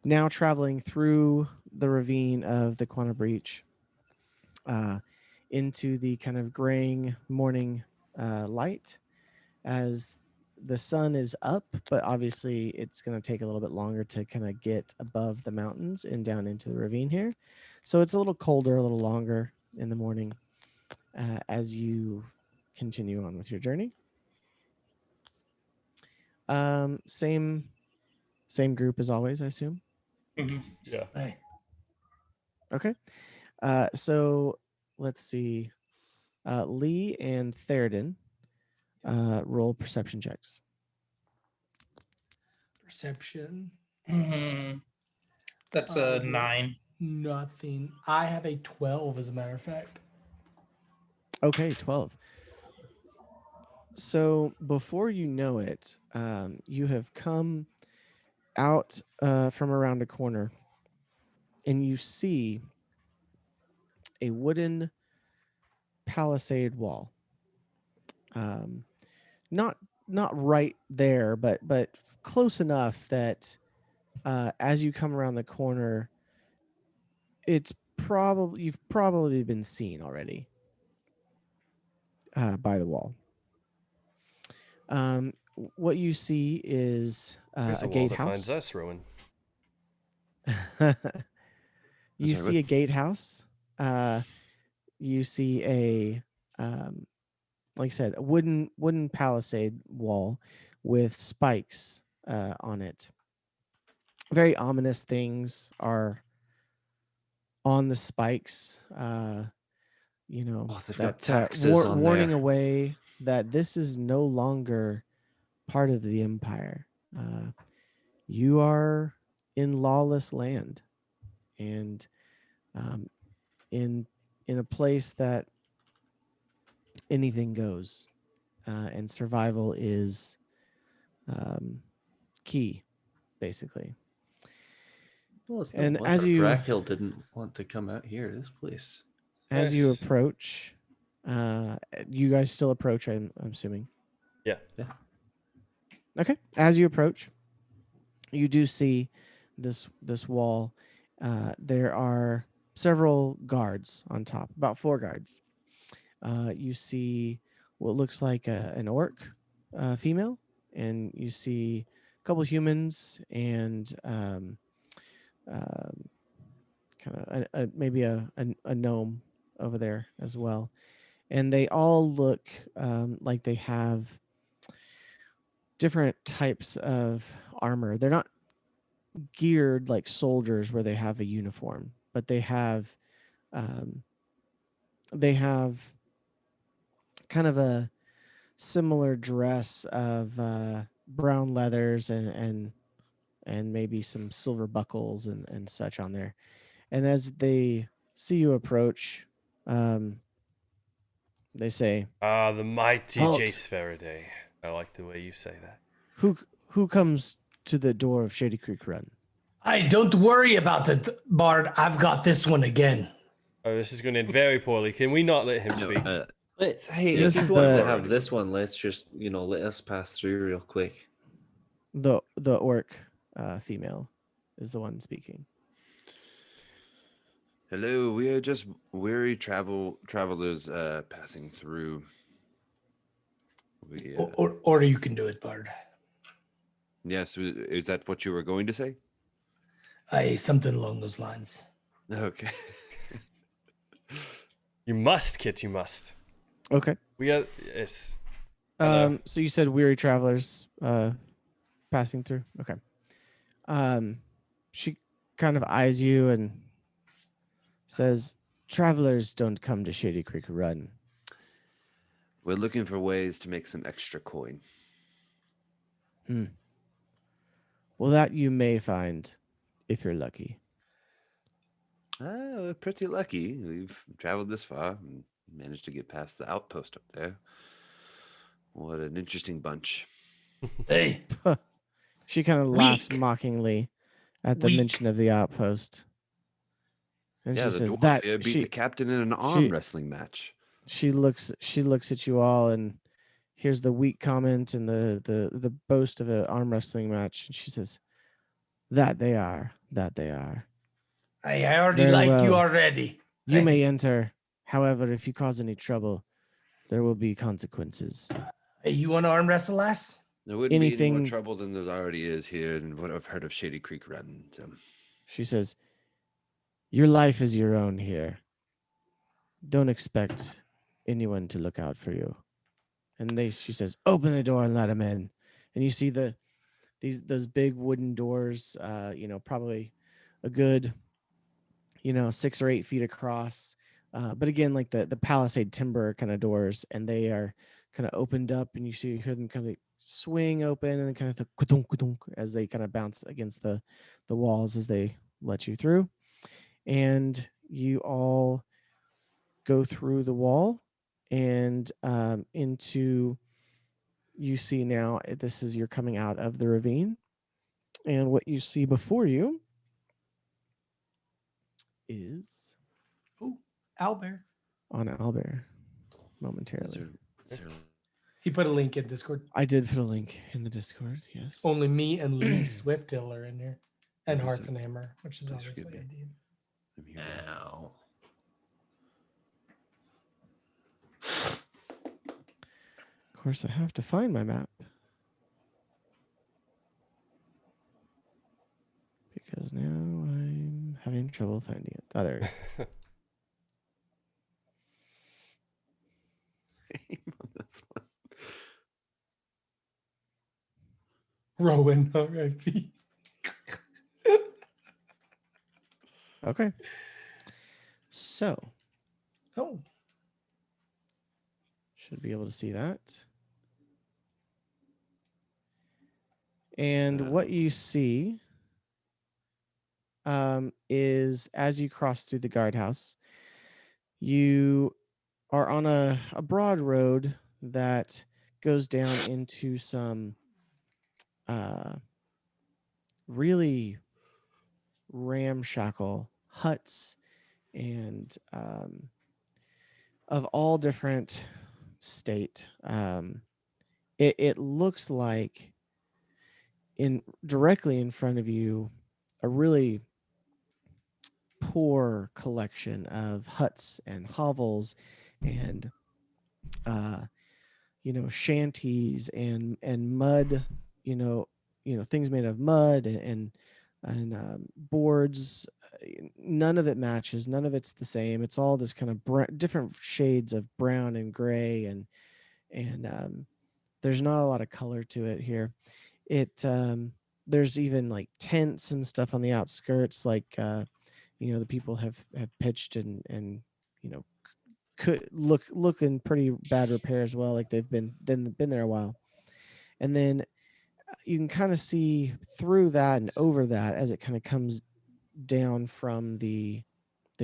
now traveling through the ravine of the Quannah Breach, into the kind of graying morning light, as the sun is up, but obviously it's going to take a little bit longer to kind of get above the mountains and down into the ravine here. So it's a little colder, a little longer in the morning as you continue on with your journey. Same group as always, I assume. Yeah. Hey. Okay. So let's see. Lee and Therdin roll perception checks. Perception. That's I a get 9. Nothing. I have a 12, as a matter of fact. Okay, 12. So before you know it, you have come out from around a corner, and you see a wooden palisade wall. Not right there, but close enough that as you come around the corner, you've probably been seen already by the wall. What you see is There's a a wall that finds gatehouse. us, Rowan. You Sorry, see a gatehouse. You see a like I said, a wooden palisade wall with spikes on it. Very ominous things are on the spikes. they've got that taxes on warning there. away that this is no longer part of the Empire. You are in lawless land, and in a place that anything goes, and survival is key, basically. Well, it's And no as wonder you Brackhill didn't want to come out here, this place. you Nice. approach, you guys still approach, I'm assuming. Yeah. Okay. As you approach, you do see this wall. There are several guards on top, about 4 guards. You see what looks like an orc female, and you see a couple humans and kind of maybe a gnome over there as well. And they all look like they have different types of armor. They're not geared like soldiers where they have a uniform, but they have kind of a similar dress of brown leathers and maybe some silver buckles and such on there. And as they see you approach, they say, Ah, the mighty Halt. Jace Faraday. I like the way you say that. Who comes to the door of Shadycreek Run? Hey, don't worry about it, Bard. I've got this one again. Oh, this is going to end very poorly. Can we not let him No, speak? Hey, This if is you want the- to have this one, let's just, let us pass through real quick. The orc female is the one speaking. hello, we are just weary travelers passing through. We, Or you can do it, Bard. yes, is that what you were going to say? Hey, something along those lines. Okay. You must, Kit. You must. Okay. We got yes. Hello. So you said weary travelers passing through. Okay. She kind of eyes you and says, "Travelers don't come to Shadycreek Run." We're looking for ways to make some extra coin. Well, that you may find if you're lucky. We're pretty lucky. We've traveled this far and managed to get past the outpost up there. What an interesting bunch. Hey, She kind of laughs Weak. mockingly at the Weak. mention of the outpost. And Yeah, she the says dwarf that here beat the captain in an arm wrestling match. she looks at you all and here's the weak comment and the boast of an arm wrestling match. And she says, that they are. I already Very like you well. already. You may enter. However, if you cause any trouble, there will be consequences. Hey, you want to arm wrestle us? There wouldn't be any Anything- more trouble than there already is here, and what I've heard of Shadycreek Run. So. She says, your life is your own here. Don't expect anyone to look out for you. And she says, open the door and let him in. And you see those big wooden doors, probably a good, 6 or 8 feet across. But again, like the palisade timber kind of doors, and they are kind of opened up, and you hear them kind of swing open, and then kind of the kudunk, kudunk, as they kind of bounce against the walls as they let you through. And you all go through the wall and into, you see now, you're coming out of the ravine. And what you see before you is Owlbear. on Owlbear momentarily. Is there He put a link in Discord. I did put a link in the Discord, yes. Only me and Lee Swifthill are in here. And Where is Hearth it? Hammer, which is Please obviously forgive a me. D. I'm here. Ow. Of course, I have to find my map. Because now I'm having trouble finding it. Oh, there it is. That's one. Rowan, R.I.P. Okay. So, Oh, should be able to see that. And what you see is as you cross through the guardhouse, you are on a broad road that goes down into some really ramshackle huts and of all different state. It looks like directly in front of you a really poor collection of huts and hovels and shanties and mud, things made of mud and boards. None of it matches. None of it's the same. It's all this kind of different shades of brown and gray, and there's not a lot of color to it here. There's even like tents and stuff on the outskirts, like the people have pitched and could look in pretty bad repair as well, like they've been there a while. And then you can kind of see through that and over that as it kind of comes down from the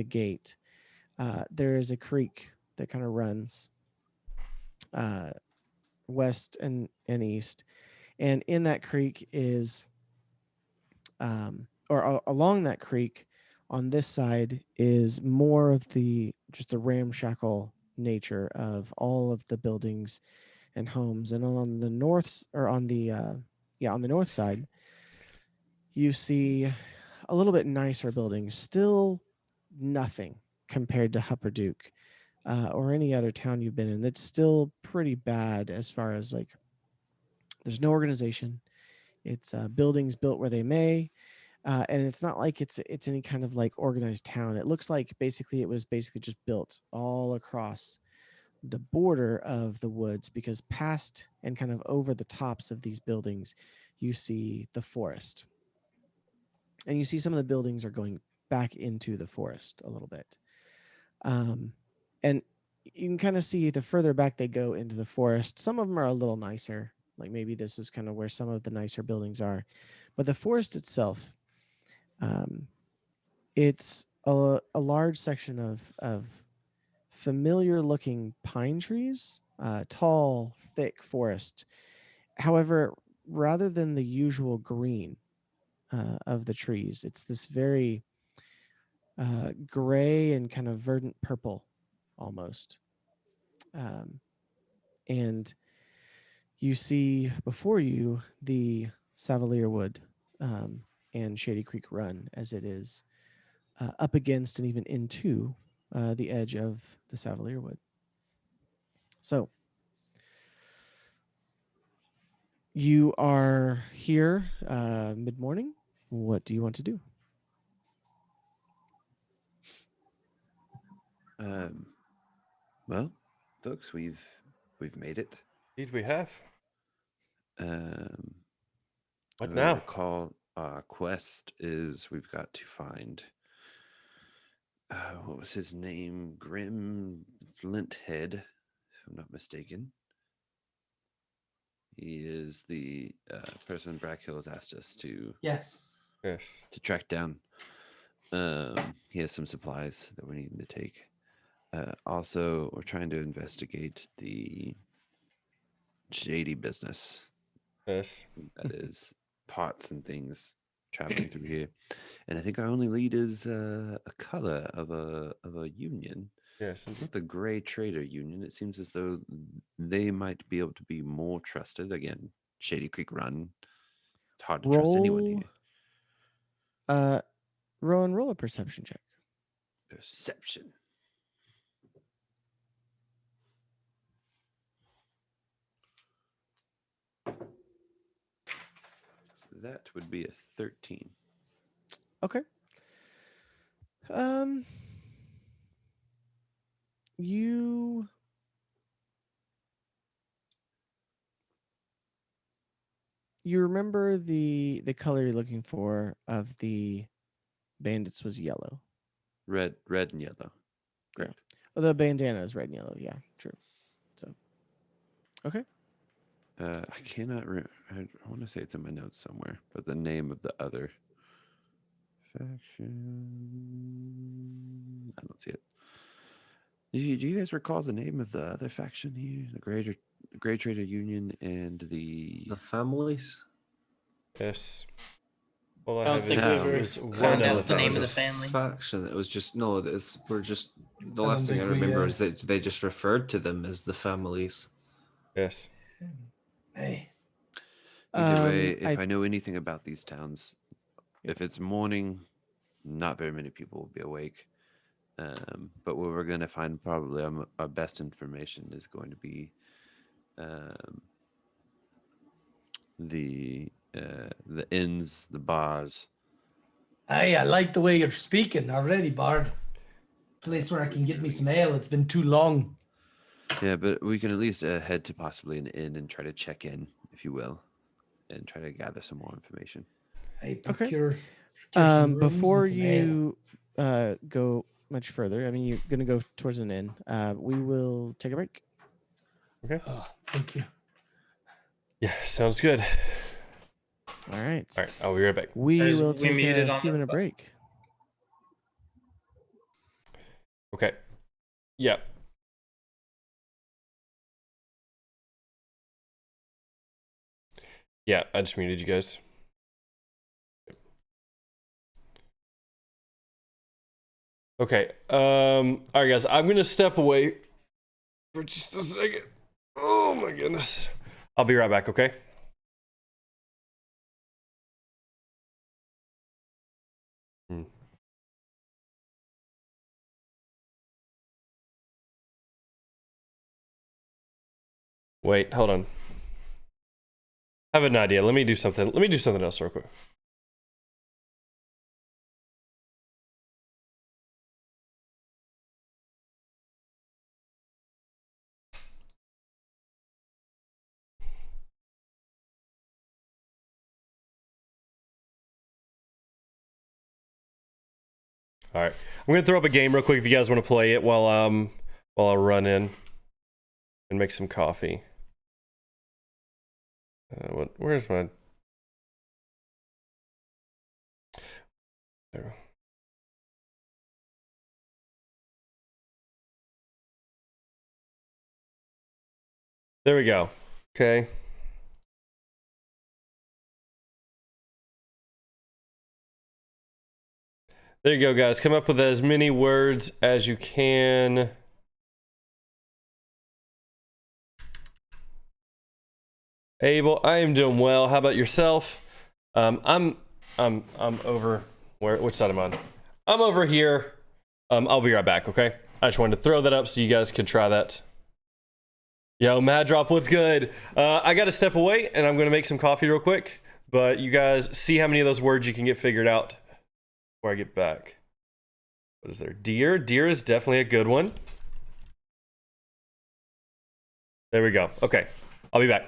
gate. There is a creek that kind of runs west and east, and in that creek is along that creek on this side is more of just the ramshackle nature of all of the buildings and homes. And on the north, or on the north side, you see a little bit nicer buildings. Still nothing compared to Hupperduke or any other town you've been in. It's still pretty bad as far as like there's no organization. It's buildings built where they may. And it's not like it's any kind of like organized town. It looks like it was just built all across the border of the woods, because past and kind of over the tops of these buildings, you see the forest. And you see some of the buildings are going back into the forest a little bit. And you can kind of see the further back they go into the forest, some of them are a little nicer. Like maybe this is kind of where some of the nicer buildings are. But the forest itself, it's a large section of familiar looking pine trees, tall, thick forest. However, rather than the usual green of the trees, it's this very gray and kind of verdant purple almost. And you see before you the Savalier Wood and Shadycreek Run as it is up against and even into the edge of the Savalier Wood. So you are here mid-morning. What do you want to do? Well, folks, we've made it. Indeed, we have. What I now? recall our quest is we've got to find what was his name? Grim Flinthead, if I'm not mistaken. He is the person Brackhill has asked us to Yes. track down. He has some supplies that we're needing to take. Also, we're trying to investigate the shady business. Yes. That is pots and things traveling through here. And I think our only lead is a color of a union. Yes. It's not the Gray Trader Union. It seems as though they might be able to be more trusted. Again, Shadycreek Run. It's hard to trust anyone here. Roll a perception check. Perception. That would be a 13. Okay. You remember the color you're looking for of the bandits was yellow. Red and yellow. Correct. Oh, the bandana is red and yellow. Yeah, true. So, okay. I cannot. I want to say it's in my notes somewhere, but the name of the other faction. I don't see it. Do you guys recall the name of the other faction here? The Gray Trader Union and the families. Yes. All I don't think we ever is found one out of the name of the those. family. Faction. It was just no. We're just the I last don't thing I think we, remember is that they just referred to them as the families. Yes. Hey. Either way, if I know anything about these towns, Yeah. if it's morning, not very many people will be awake. But where we're going to find probably our best information is going to be the inns, the bars. Hey, I like the way you're speaking already, Bard. Place where I can get me some ale. It's been too long. Yeah, but we can at least head to possibly an inn and try to check in, if you will, and try to gather some more information. Hey, Okay. procure some rooms Before and some ale. you go much further, I mean, you're going to go towards an inn. We will take a break. Okay. Oh, thank you. Yeah, sounds good. All right. All right, I'll be right back. We will We take muted a on few the- minute break. Okay. Yeah. Yeah, I just muted you guys. Okay. All right, guys. I'm gonna step away for just a second. Oh my goodness. I'll be right back. Okay. Wait. Hold on. I have an idea. Let me do something. Let me do something else real quick. All right, I'm gonna throw up a game real quick if you guys want to play it while I run in and make some coffee. Where's my? There. There we go. Okay. There you go, guys. Come up with as many words as you can. Abel, I am doing well. How about yourself? I'm over which side am I on? I'm over here. I'll be right back, okay? I just wanted to throw that up so you guys could try that. Yo, Mad Drop, what's good? I got to step away and I'm going to make some coffee real quick, but you guys see how many of those words you can get figured out before I get back. What is there? Deer. Deer is definitely a good one. There we go. Okay, I'll be back.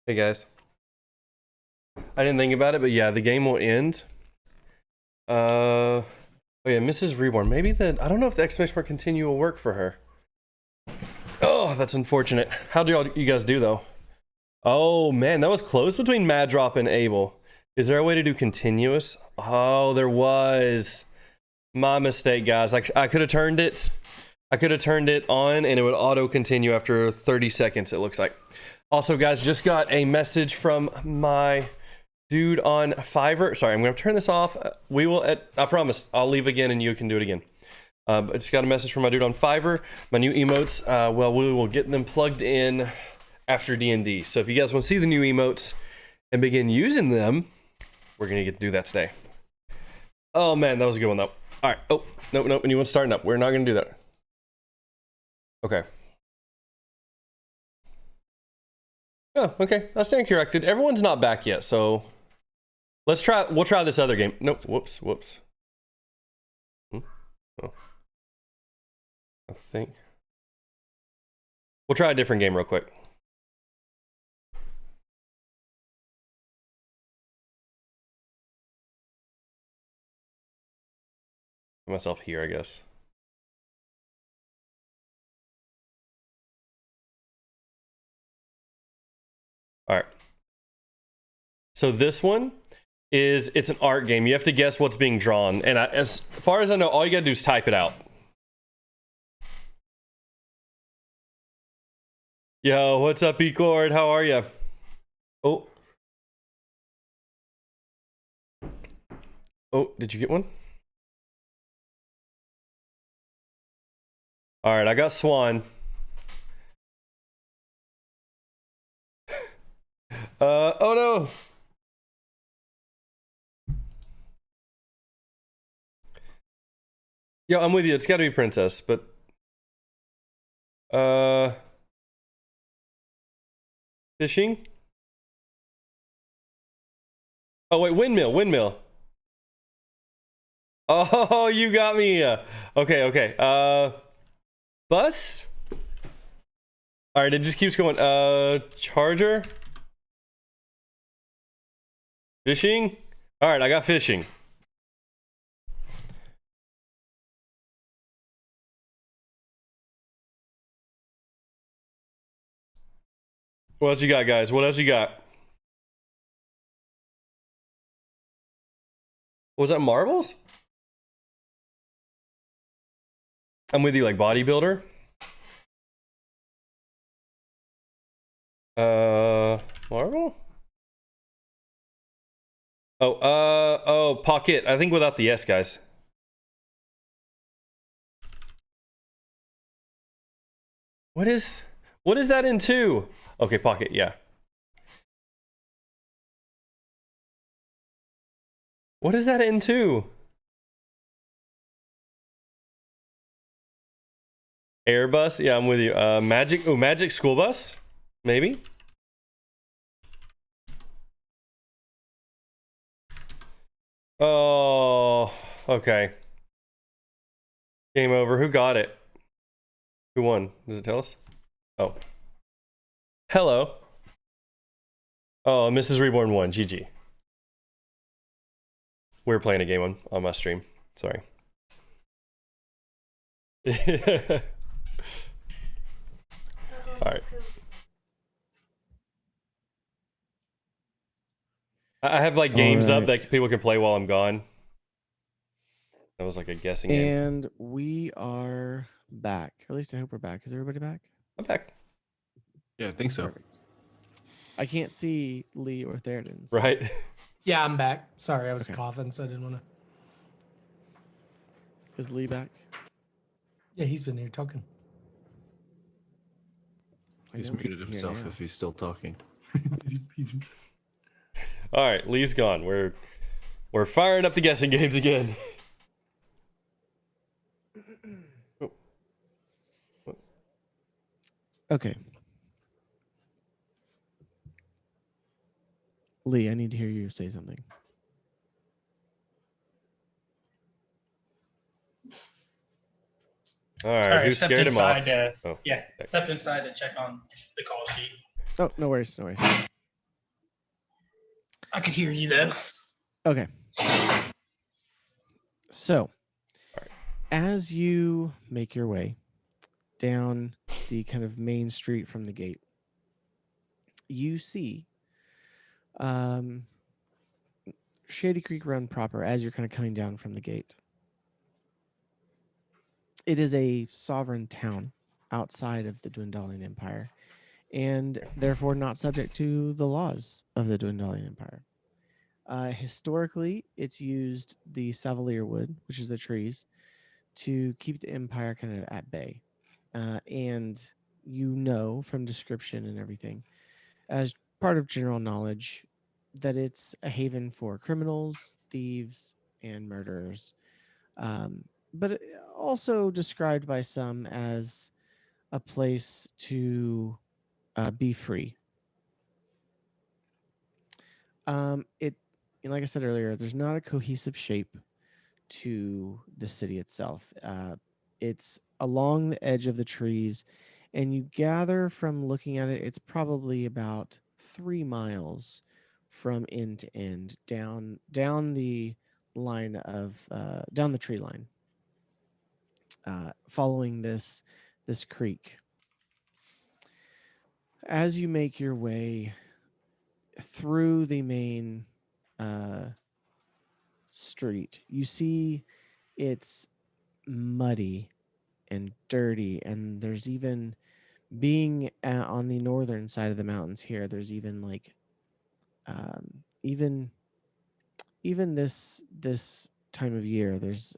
Hey guys, I didn't think about it, but yeah, the game will end. Oh yeah, Mrs. Reborn. Maybe I don't know if the exclamation mark continue will work for her. Oh, that's unfortunate. How do you guys do though? Oh man, that was close between Mad Drop and Abel. Is there a way to do continuous? Oh, there was. My mistake, guys. I could have turned it. I could have turned it on and it would auto continue after 30 seconds, it looks like. Also, guys, just got a message from my dude on Fiverr. Sorry, I'm going to turn this off. We will, I promise, I'll leave again and you can do it again. I just got a message from my dude on Fiverr. My new emotes, well, we will get them plugged in after D&D. So if you guys want to see the new emotes and begin using them, we're going to get to do that today. Oh, man, that was a good one, though. All right. Oh, nope. And you want starting up. We're not going to do that. Okay. Oh, okay. I stand corrected. Everyone's not back yet, so let's try. We'll try this other game. Nope. Whoops. Oh. I think we'll try a different game real quick. Put myself here, I guess. All right. So this one it's an art game. You have to guess what's being drawn. And as far as I know, all you gotta do is type it out. Yo, what's up, Ecord? How are you? Oh, did you get one? All right, I got Swan. Oh no. Yo, I'm with you. It's got to be Princess, but fishing? Oh wait, windmill. Oh, you got me. Okay. Bus? All right, it just keeps going. Charger? Fishing? All right, I got fishing. What else you got, guys? What else you got? Was that marbles? I'm with you, like bodybuilder. Marble? Oh, pocket. I think without the S, guys. What is that into? Okay, pocket, yeah. What is that into? Airbus? Yeah, I'm with you. Magic school bus? Maybe? Oh, okay. Game over. Who got it? Who won? Does it tell us? Oh. Hello. Oh, Mrs. Reborn won. GG. We were playing a game on my stream. Sorry. All right. I have like games up that people can play while I'm gone. That was like a guessing game. And we are back. Or at least I hope we're back. Is everybody back? I'm back. Yeah, I think so. Perfect. I can't see Lee or Therdin. So. Right. Yeah, I'm back. Sorry, I was coughing, so I didn't want to. Is Lee back? Yeah, he's been here talking. He's muted himself if he's still talking. All right, Lee's gone. We're firing up the guessing games again. Okay. Lee, I need to hear you say something. All right, Sorry, who stepped scared him off? inside. Oh, Yeah, stepped inside to check on the call sheet. Oh, no worries. I could hear you though. Okay. So, as you make your way down the kind of main street from the gate, you see Shadycreek Run proper, as you're kind of coming down from the gate, it is a sovereign town outside of the Dwendalian Empire, and therefore not subject to the laws of the Dwendalian Empire. Historically, it's used the Savalier wood, which is the trees, to keep the Empire kind of at bay. And you know from description and everything, as part of general knowledge, that it's a haven for criminals, thieves, and murderers. But also described by some as a place to be free. It, like I said earlier, there's not a cohesive shape to the city itself. It's along the edge of the trees, and you gather from looking at it, it's probably about 3 miles from end to end down the line of down the tree line, following this creek. As you make your way through the main street, you see it's muddy and dirty, and there's even, being on the northern side of the mountains here, there's even like even this time of year, there's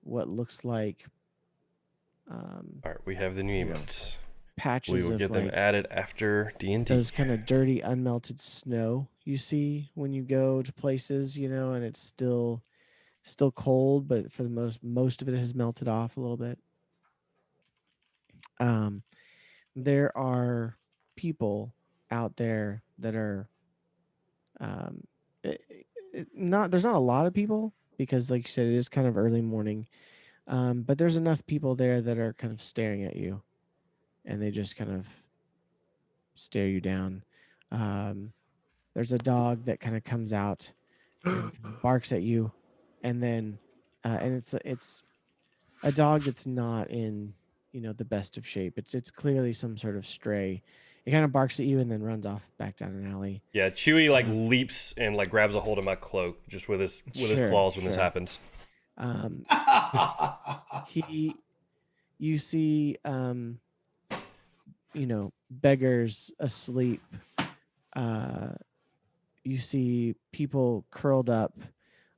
what looks like All right, we have the new emotes. Patches We will of get them like added after D&D. those kind of dirty unmelted snow you see when you go to places, and it's still cold, but for the most of it has melted off a little bit. There are people out there that are there's not a lot of people, because like you said, it is kind of early morning, but there's enough people there that are kind of staring at you, and they just kind of stare you down. There's a dog that kind of comes out and barks at you, and then and it's a dog that's not in the best of shape. It's clearly some sort of stray. It kind of barks at you and then runs off back down an alley. Yeah, Chewy leaps and grabs a hold of my cloak just with his claws when this happens. You see beggars asleep. You see people curled up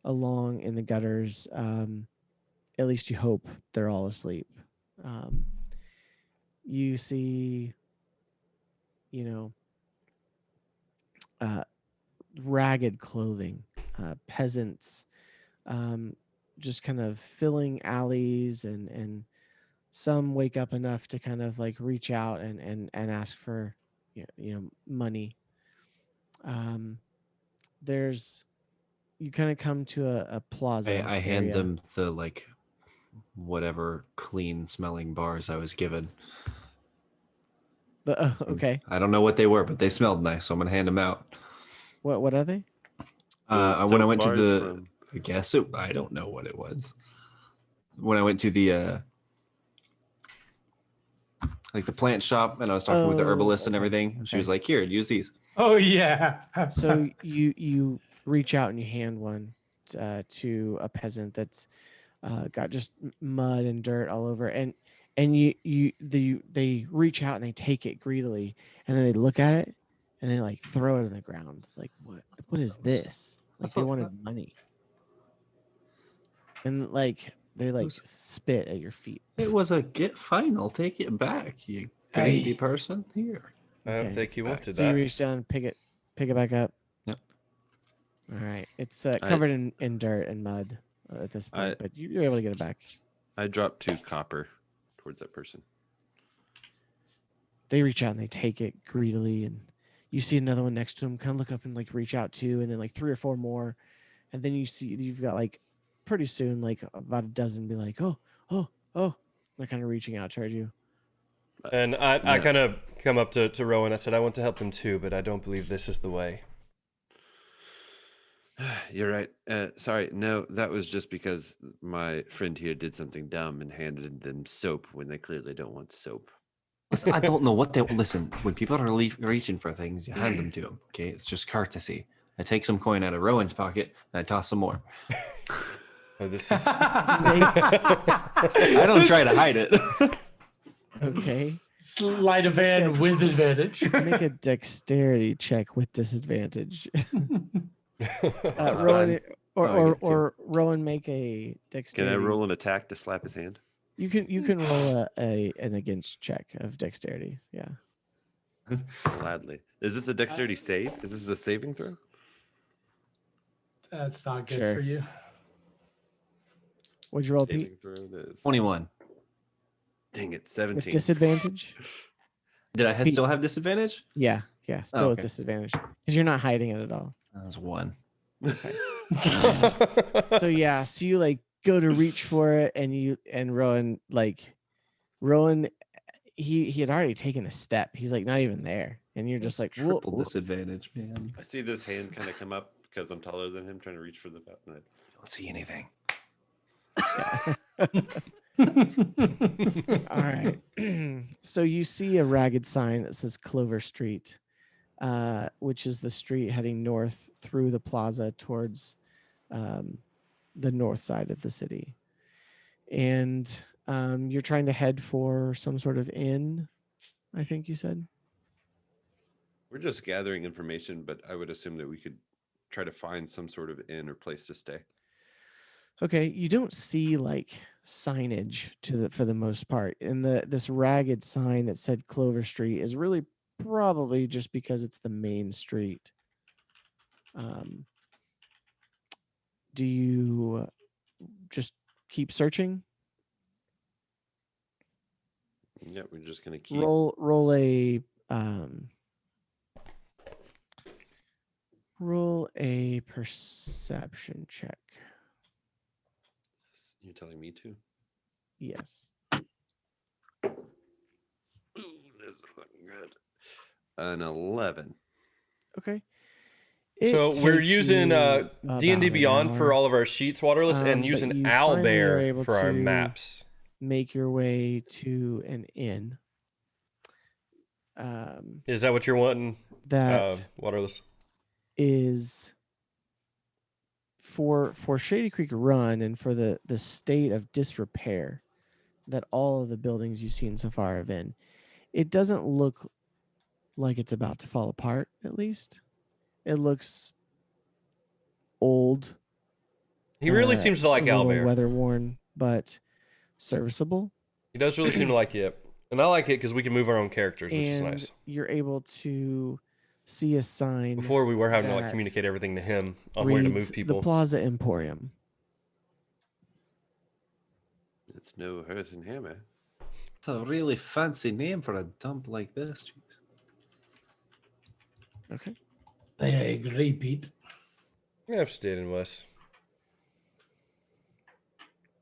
along in the gutters. At least you hope they're all asleep. You see, ragged clothing, peasants, just kind of filling alleys, and some wake up enough to kind of reach out and ask for money. You kind of come to a plaza. I hand them the whatever clean smelling bars I was given. Okay. I don't know what they were, but they smelled nice, so I'm gonna hand them out. What are they? When I went to the, I don't know what it was. When I went to the the plant shop, and I was talking with the herbalist and everything, she was like, "Here, use these." Oh yeah. So you reach out and you hand one to a peasant that's got just mud and dirt all over, and they reach out and they take it greedily, and then they look at it and they throw it on the ground. What is this? They wanted money, and they spit at your feet. It was a fine. I'll take it back, you greedy person. Here. I don't think you wanted so that. You reach down and pick it back up. Yep. All right. It's covered in dirt and mud at this point, but you're able to get it back. I dropped 2 copper towards that person. They reach out and they take it greedily, and you see another one next to them kind of look up and reach out too, and then 3 or 4 more, and then you see you've got pretty soon about a dozen be oh, they're kind of reaching out towards you. And I kind of come up to Rowan. I said, I want to help him too, but I don't believe this is the way. You're right. Sorry. No, that was just because my friend here did something dumb and handed them soap when they clearly don't want soap. Listen, I don't know what they listen. When people are reaching for things, you hand them to them. Okay, it's just courtesy. I take some coin out of Rowan's pocket and I toss some more. Oh, this is I don't try to hide it. Okay. Sleight of hand with advantage. Make a dexterity check with disadvantage. Rowan, or Rowan, make a Can dexterity. I roll an attack to slap his hand? You can roll an against check of dexterity. Yeah. Gladly. Is this a dexterity save? Is this a saving throw? That's not good Sure. for you. What'd you roll, Saving Pete? throw it is. 21. Dang it, With 17. disadvantage? Did I still have disadvantage? Yeah, still with okay. disadvantage because you're not hiding it at all. That was 1. So you like go to reach for it, and Rowan he had already taken a step. He's like not even there, and you're just like triple whoa. disadvantage, man. I see this hand kind of come up because I'm taller than him, trying to reach for the button. I don't see anything. All right. So you see a ragged sign that says Clover Street, which is the street heading north through the plaza towards the north side of the city. And you're trying to head for some sort of inn, I think you said. We're just gathering information, but I would assume that we could try to find some sort of inn or place to stay. Okay, you don't see like signage for the most part. And this ragged sign that said Clover Street is really probably just because it's the main street. Do you just keep searching? Yeah, we're just gonna keep Roll a perception check. You're telling me to? Yes. Ooh, this is looking good. An 11. Okay. So we're takes using you D&D about an Beyond for hour. all of our sheets, Waterless, and But using you finally are Owlbear able for our to maps. make your way to an inn. Is that what you're wanting, That Waterless? is for Shadycreek Run and for the state of disrepair that all of the buildings you've seen so far have been. It doesn't look like it's about to fall apart, at least. It looks old. He really seems to like a little Owlbear. weather worn, but serviceable. He does really seem to like it. And I like it because we can move our own characters, which is And nice. you're able to see a sign. Before we were having to like that communicate everything to him on where to reads move people. The Plaza Emporium. It's no Hearth Hammer. It's a really fancy name for a dump like this. Jeez. Okay. I agree, Pete. Yeah, I've stayed in West.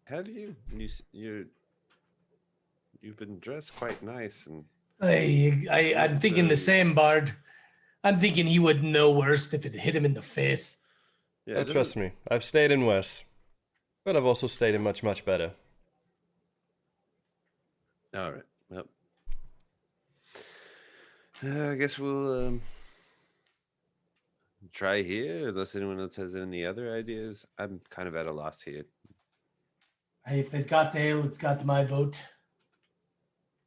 Have you? You've been dressed quite nice, and I'm thinking the same, Bard. I'm thinking he would know worse if it hit him in the face. yeah. Oh, trust me, I've stayed in West. But I've also stayed in much, much better. All right. Well, I guess we'll try here, unless anyone else has any other ideas. I'm kind of at a loss here. If they've got the ale, it's got my vote.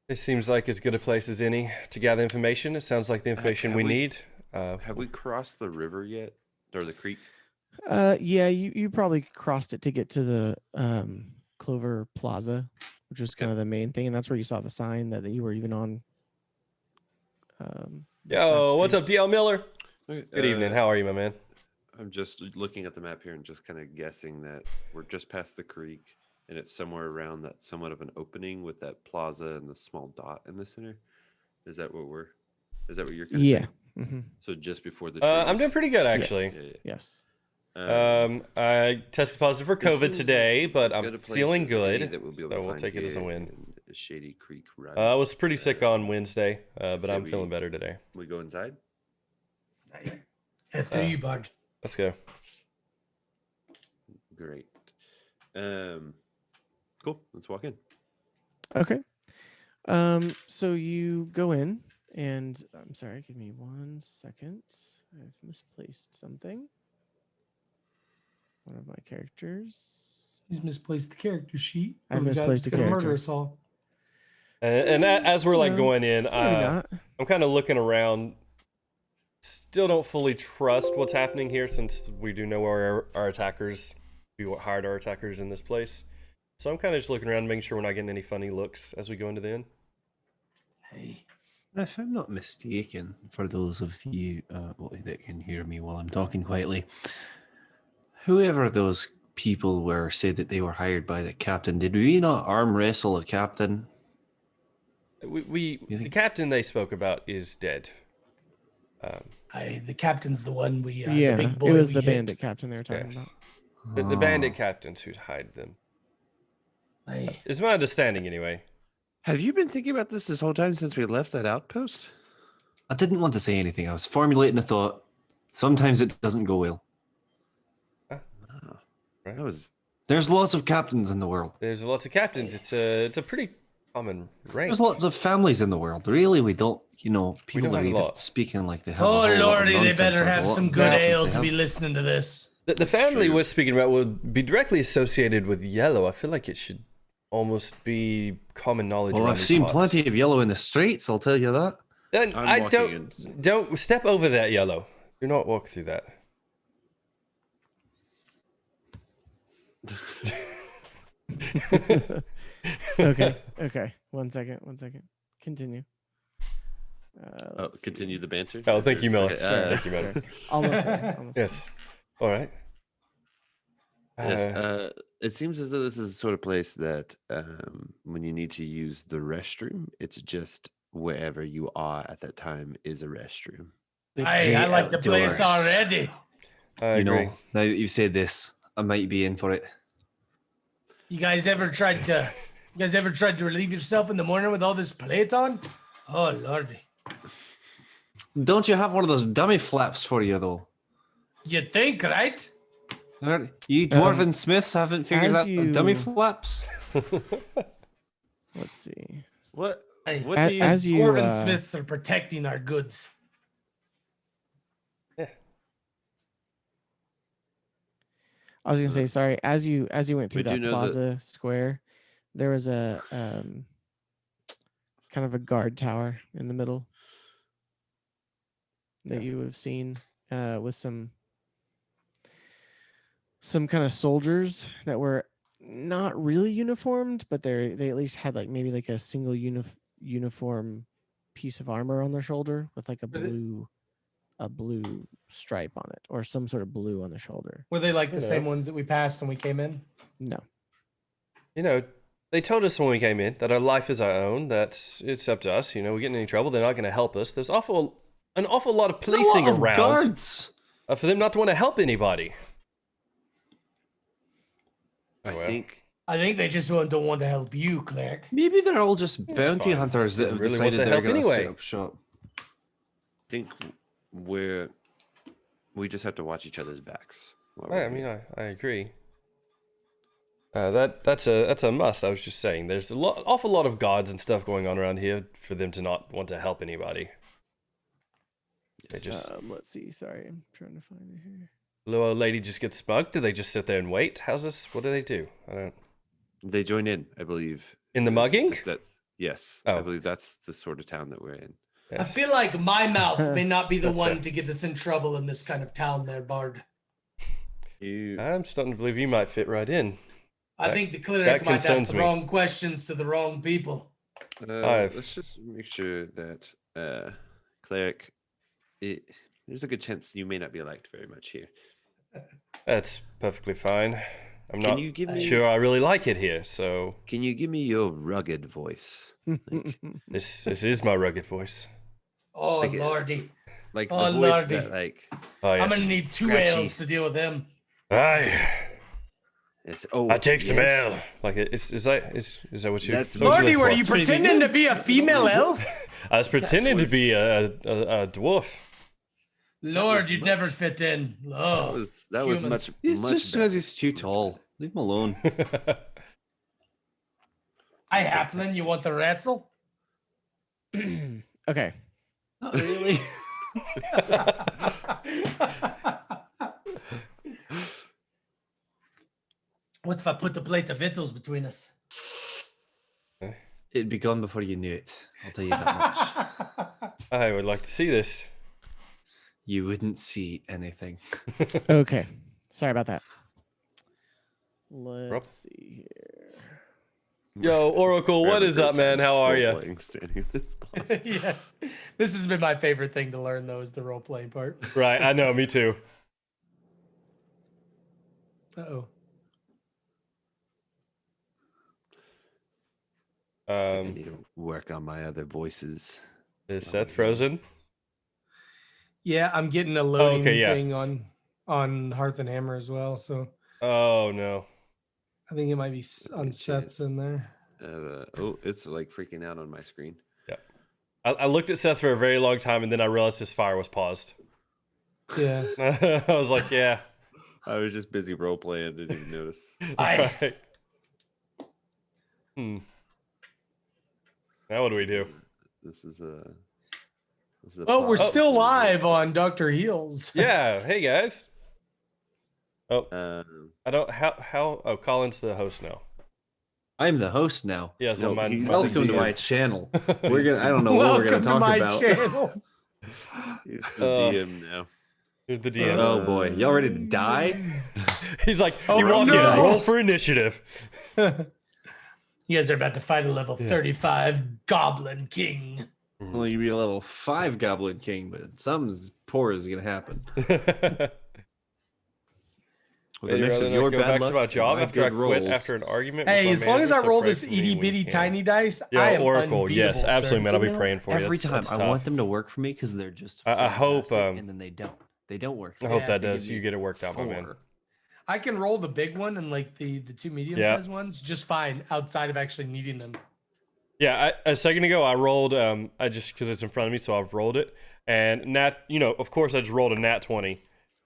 It seems like as good a place as any to gather information. It sounds like the information we need. Have we crossed the river yet, or the creek? Yeah, you probably crossed it to get to the Clover Plaza, which was kind of the main thing, and that's where you saw the sign that you were even on. Yo, what's up, DL Miller? Okay, Good evening. How are you, my man? I'm just looking at the map here and just kind of guessing that we're just past the creek, and it's somewhere around that somewhat of an opening with that plaza and the small dot in the center. Is that what you're kind of saying? Mm-hmm. So just before the trees. I'm doing pretty good, actually. Yes. I tested positive for This COVID is today, but good I'm a place feeling as any good. that we'll be able So to we'll find take it as a here win. in Shadycreek Run. I was pretty sick on Wednesday, but so I'm feeling better today. We go inside. After you, Bard. Let's go. Great. Cool. Let's walk in. Okay. So you go in, And I'm sorry, give me 1 second. I've misplaced something. One of my characters. He's misplaced the character sheet. I've Those guys misplaced a gonna murder character. us all. And as we're like No, going in, Maybe not. I'm kind of looking around. Still don't fully trust what's happening here, since we do know our attackers. We hired our attackers in this place, so I'm kind of just looking around, making sure we're not getting any funny looks as we go into the inn. Hey, if I'm not mistaken, for those of you that can hear me while I'm talking quietly, whoever those people were said that they were hired by the captain. Did we not arm wrestle a captain? The captain they spoke about is dead. The captain's the one we. Yeah, the big boy it was we the hit. bandit captain they were talking Yes, about. the bandit captains who'd hired them. Aye. Is my understanding anyway. Have you been thinking about this whole time since we left that outpost? I didn't want to say anything. I was formulating a thought. Sometimes it doesn't go well. That was There's lots of captains in the world. There's lots of captains. It's a pretty common rank. There's lots of families in the world. Really, we don't, people don't are have a either lot. speaking like they have. Oh a whole lot of lordy, they nonsense better or a have lot some of good nonsense ale they to be have. listening to this. The family true. we're speaking about would be directly associated with yellow. I feel like it should almost be common knowledge. Well, around I've these seen parts. plenty of yellow in the streets. I'll tell you that. Then I'm I walking don't step over that yellow. Do not walk through that. Okay. 1 second. Continue. Let's see. continue the banter. Oh, thank you, Miller. Okay, Thank you, Miller. Almost there. Almost there. Yes. All right. Yes, it seems as though this is the sort of place that when you need to use the restroom, it's just wherever you are at that time is a restroom. Hey, I like the place outdoors. already. I agree. Now that you've said this, I might be in for it. You guys ever tried to relieve yourself in the morning with all this plate on? Oh lordy. Don't you have one of those dummy flaps for you though? You think, right? You dwarven smiths haven't figured as out the dummy you- flaps? Let's see. What? Hey, What as- do you? as you- Dwarven Smiths are protecting our goods. I was gonna say sorry. As you went through We do that know plaza square, there was a kind of a guard tower in the middle that you would have seen with some kind of soldiers that were not really uniformed, but they at least had like maybe like a single uniform piece of armor on their shoulder with like a blue stripe on it or some sort of blue on the shoulder. Were they like the Yeah. same ones that we passed when we came in? No. They told us when we came in that our life is our own, that it's up to us. We get in any trouble, they're not going to help us. There's an awful lot of There's a policing lot of around guards. for them not to want to help anybody. I well. I think they just don't want to help you, cleric. Maybe they're all just bounty fine. hunters that They have really want decided the they're help going to anyway. set up shop. think we just have to watch each other's backs. while I we're mean, here. I agree. That's a must. I was just saying, there's awful lot of guards and stuff going on around here for them to not want to help anybody. They just Let's see. Sorry, I'm trying to find it here. little old lady just gets smug. Do they just sit there and wait? How's this? What do they do? I don't. They join in, I believe. In the mugging? Yes. Oh. I believe that's the sort of town that we're in. I Yes. feel like my mouth may not be the That's one fair. to get us in trouble in this kind of town there, Bard. I'm starting to believe you might fit right in. I That- think the cleric that might ask concerns the me. wrong questions to the wrong people. Let's just make sure that cleric, there's a good chance you may not be liked very much here. That's perfectly fine. I'm Can not you give me sure I really like it here, so Can you give me your rugged voice? this is my rugged voice. Oh, Like, lordy. Like the Oh, voice lordy. that like Oh, yes. I'm going to need 2 Scratchy. ales to deal with him. Aye. it's, oh I take some yes. ale. Like, is that what you? That's is that what Lordy, you're were for? you pretending to be a female elf? I was pretending to voice. be a dwarf. Lord, was you'd much- never fit in. Oh, That was humans. much He's much just better. because he's too tall. Leave him alone. Hi, Halfling, you want to wrestle? Okay. Not really. What if I put the plate of victuals between us? It'd be gone before you knew it. I'll tell you that much. I would like to see this. You wouldn't see anything. Okay. Sorry about that. Let's see here. Yo, Oracle, what is up, man? How are you? Standing at this spot. Yeah. This has been my favorite thing to learn, though, is the role playing part. Right, I know, me too. Uh-oh. I need to work on my other voices. Is Seth frozen? Yeah, I'm getting a loading yeah. thing on Hearth and Hammer as well, so Oh, no. I think it might be on Good Seth's chance. in there. Oh, it's like freaking out on my screen. Yeah. I looked at Seth for a very long time, and then I realized his fire was paused. Yeah. I was like, yeah. I was just busy role playing. Didn't even notice. Right. Now what do we do? This is a. Oh, we're pause. still live on DrHeals. Yeah. Hey, guys. Oh, I I don't. How? Oh, Colin's the host now. I'm the host now. Yeah, so No, mine. he's- Welcome to DM. my channel. We're gonna. I don't know what we're Welcome gonna to talk my about. channel. He's the DM now. Here's the DM. Oh boy, y'all ready to die? He's like, Oh, you walk in, no. roll for initiative. You guys are about to fight a level 35 Goblin King. Well, you'd be a level 5 Goblin King, but something's poor is gonna happen. With a Would you mix rather of not your go bad back luck to my and job my after I good quit rolls. after an argument? with Hey, my as long as I manager, so roll pray this for me itty when bitty you can. tiny dice, Yo, I am Oracle, yes, unbeatable, absolutely, sir. man. I'll be You know, praying for you. every That's- time. that's I tough. want them to work for me because they're just. I hope, fantastic, and then they don't. They don't work. I hope Yeah. that They does. give me You get it worked out, my man. 4. I can roll the big one and like the two medium sized ones just fine outside of actually needing them. Yeah, a second ago I rolled. I just because it's in front of me, so I've rolled it. And nat, of course, I just rolled a nat 20.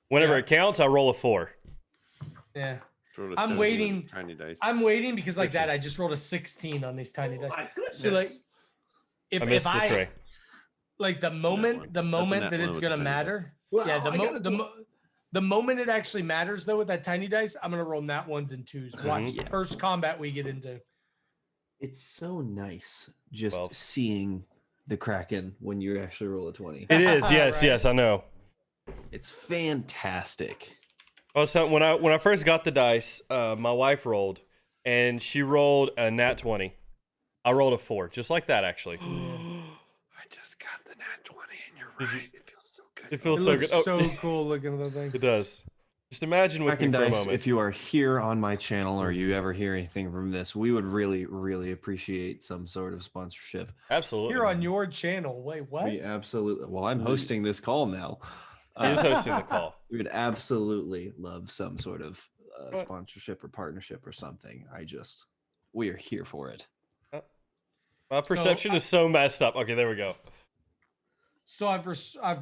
Whenever Yeah. it counts, I roll a 4. Yeah. Throw it a I'm 7 waiting. with Tiny dice. I'm waiting because like that, I just rolled a 16 on these tiny dice. So like I missed the tray. like the one. moment That's a nat that one it's with gonna the tiny matter. Well, Yeah, I got a the moment it actually matters though with that tiny dice, I'm gonna roll nat 1s and 2s. Watch Yeah. first combat we get into. It's so nice just 12. seeing the Kraken when you actually roll a 20. It is, yes, Right. yes, I know. It's fantastic. Oh, so when I first got the dice, my wife rolled, and she rolled a nat 20. I rolled a 4, just like that, actually. I just got the nat 20, and you're right. It feels so good. It It feels so good. looks Oh, so cool looking at that thing. it does. Just imagine with Kraken me for a Dice, moment. if you are here on my channel or you ever hear anything from this, we would really, really appreciate some sort of sponsorship. Absolutely. Here on your channel. Wait, what? We absolutely. Well, I'm hosting this call now. He is hosting the call. We would absolutely love some sort of sponsorship or partnership or something. We are here for it. My perception is so messed up. Okay, there we go. So I've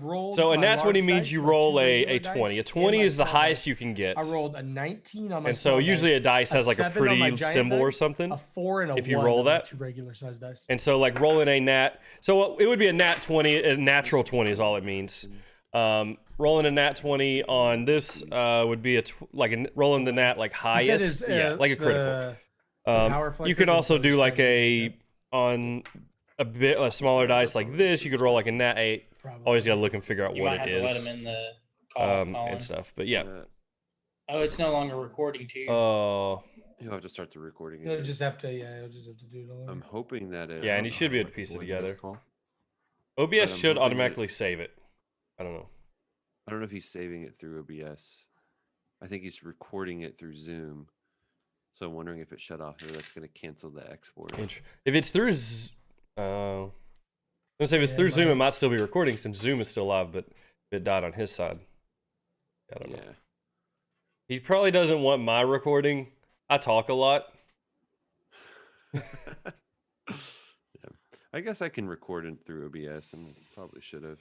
rolled. So a my nat 20 large means dice, you my roll two a regular 20. dice, A and 20 my is the small highest dice. you can get. I rolled a 19 on my And so small usually a dice has like a 7 on my pretty giant symbol or dice, something. A 4 and a if you 1 roll on my that. 2 regular size dice. And so like rolling a nat, so it would be a nat 20, a natural 20 is all it means. Rolling a nat 20 on this would be rolling the nat like highest, like a critical. power You flicker can also does do like something on a smaller dice like this, you could roll like a nat 8. Probably. Always got to look and figure out You what might have it to let is, him in the call, Colin. and stuff. But yeah. Oh, it's no longer recording too. Oh, You'll have to start the recording. He'll again. just have to, he'll just have to do it all over. I'm hoping that it. Yeah, I and don't you know should how be I able to can piece it avoid together. this call. OBS I'm should hoping automatically save it. I don't know. I don't know if he's saving it through OBS. I think he's recording it through Zoom. So I'm wondering if it shut off or that's going to cancel the export. If it's through, let's say if it's Yeah, through Zoom, might- it might still be recording since Zoom is still live, but it died on his side. I don't know. Yeah. He probably doesn't want my recording. I talk a lot. Yeah. I guess I can record it through OBS and probably should have.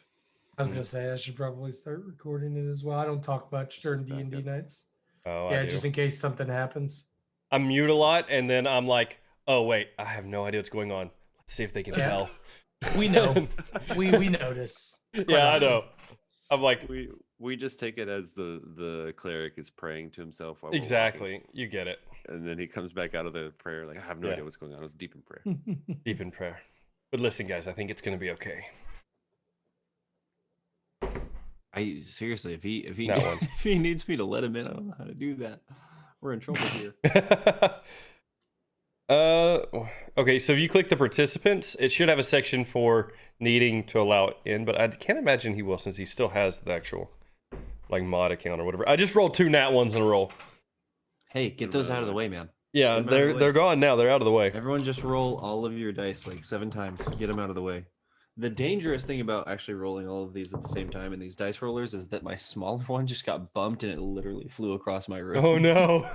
I was gonna say I should probably start recording it as well. I don't talk much during D&D nights. Oh, Yeah, I do. just in case something happens. I mute a lot, and then I'm like, oh wait, I have no idea what's going on. Let's see if they can Yeah. tell. We know. we notice. Yeah, I know. I'm like, We just take it as the cleric is praying to himself while we're walking. exactly. You get it. And then he comes back out of the prayer like, I have no Yeah. idea what's going on. I was deep in prayer. Deep in prayer. But listen, guys, I think it's going to be okay. I seriously, if he That one. if he needs me to let him in, I don't know how to do that. We're in trouble here. Okay, so if you click the participants, it should have a section for needing to allow it in, but I can't imagine he will since he still has the actual like mod account or whatever. I just rolled 2 nat ones in a row. Hey, get those out of the way, man. Yeah, Get 'em out of the way. they're gone now. They're out of the way. Everyone just roll all of your dice like 7 times. Get them out of the way. The dangerous thing about actually rolling all of these at the same time in these dice rollers is that my smaller one just got bumped and it literally flew across my room. Oh no.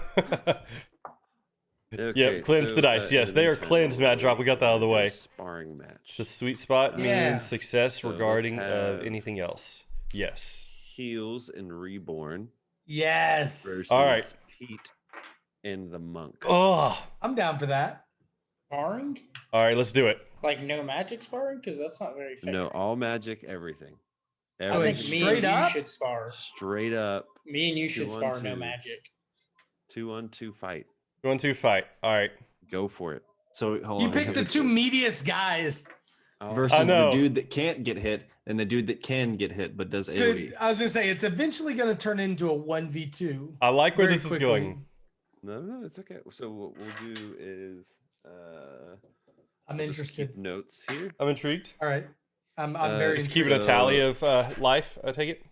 Okay, Yep, cleanse so, the dice. Yes, they are inventory cleansed, Matt Drop. We got that out of the way. Sparring match. Just sweet spot Yeah. means success So let's regarding have- anything else. Yes. Heals and Reborn Yes. versus All right. Pete and the Monk. Oh. I'm down for that. Sparring? All right, let's do it. Like no magic sparring? Because that's not very fair. No, all magic, everything. I Like think me straight and up? you should spar. Straight up. Me and you should 2-on-2. spar no magic. 2-on-2 fight. 2-on-2 fight. All right. Go for it. So hold You on. picked the 2 meatiest guys. Oh, versus the know. dude that can't get hit and the dude that can get hit but does To, AoE. I was gonna say it's eventually gonna turn into a 1v2. I like where Very this is quickly. going. No, it's okay. So what we'll do is I'm I'll just keep interested. notes here. I'm intrigued. All right. I'm very Just intrigued. keeping a So- tally of life, I take it.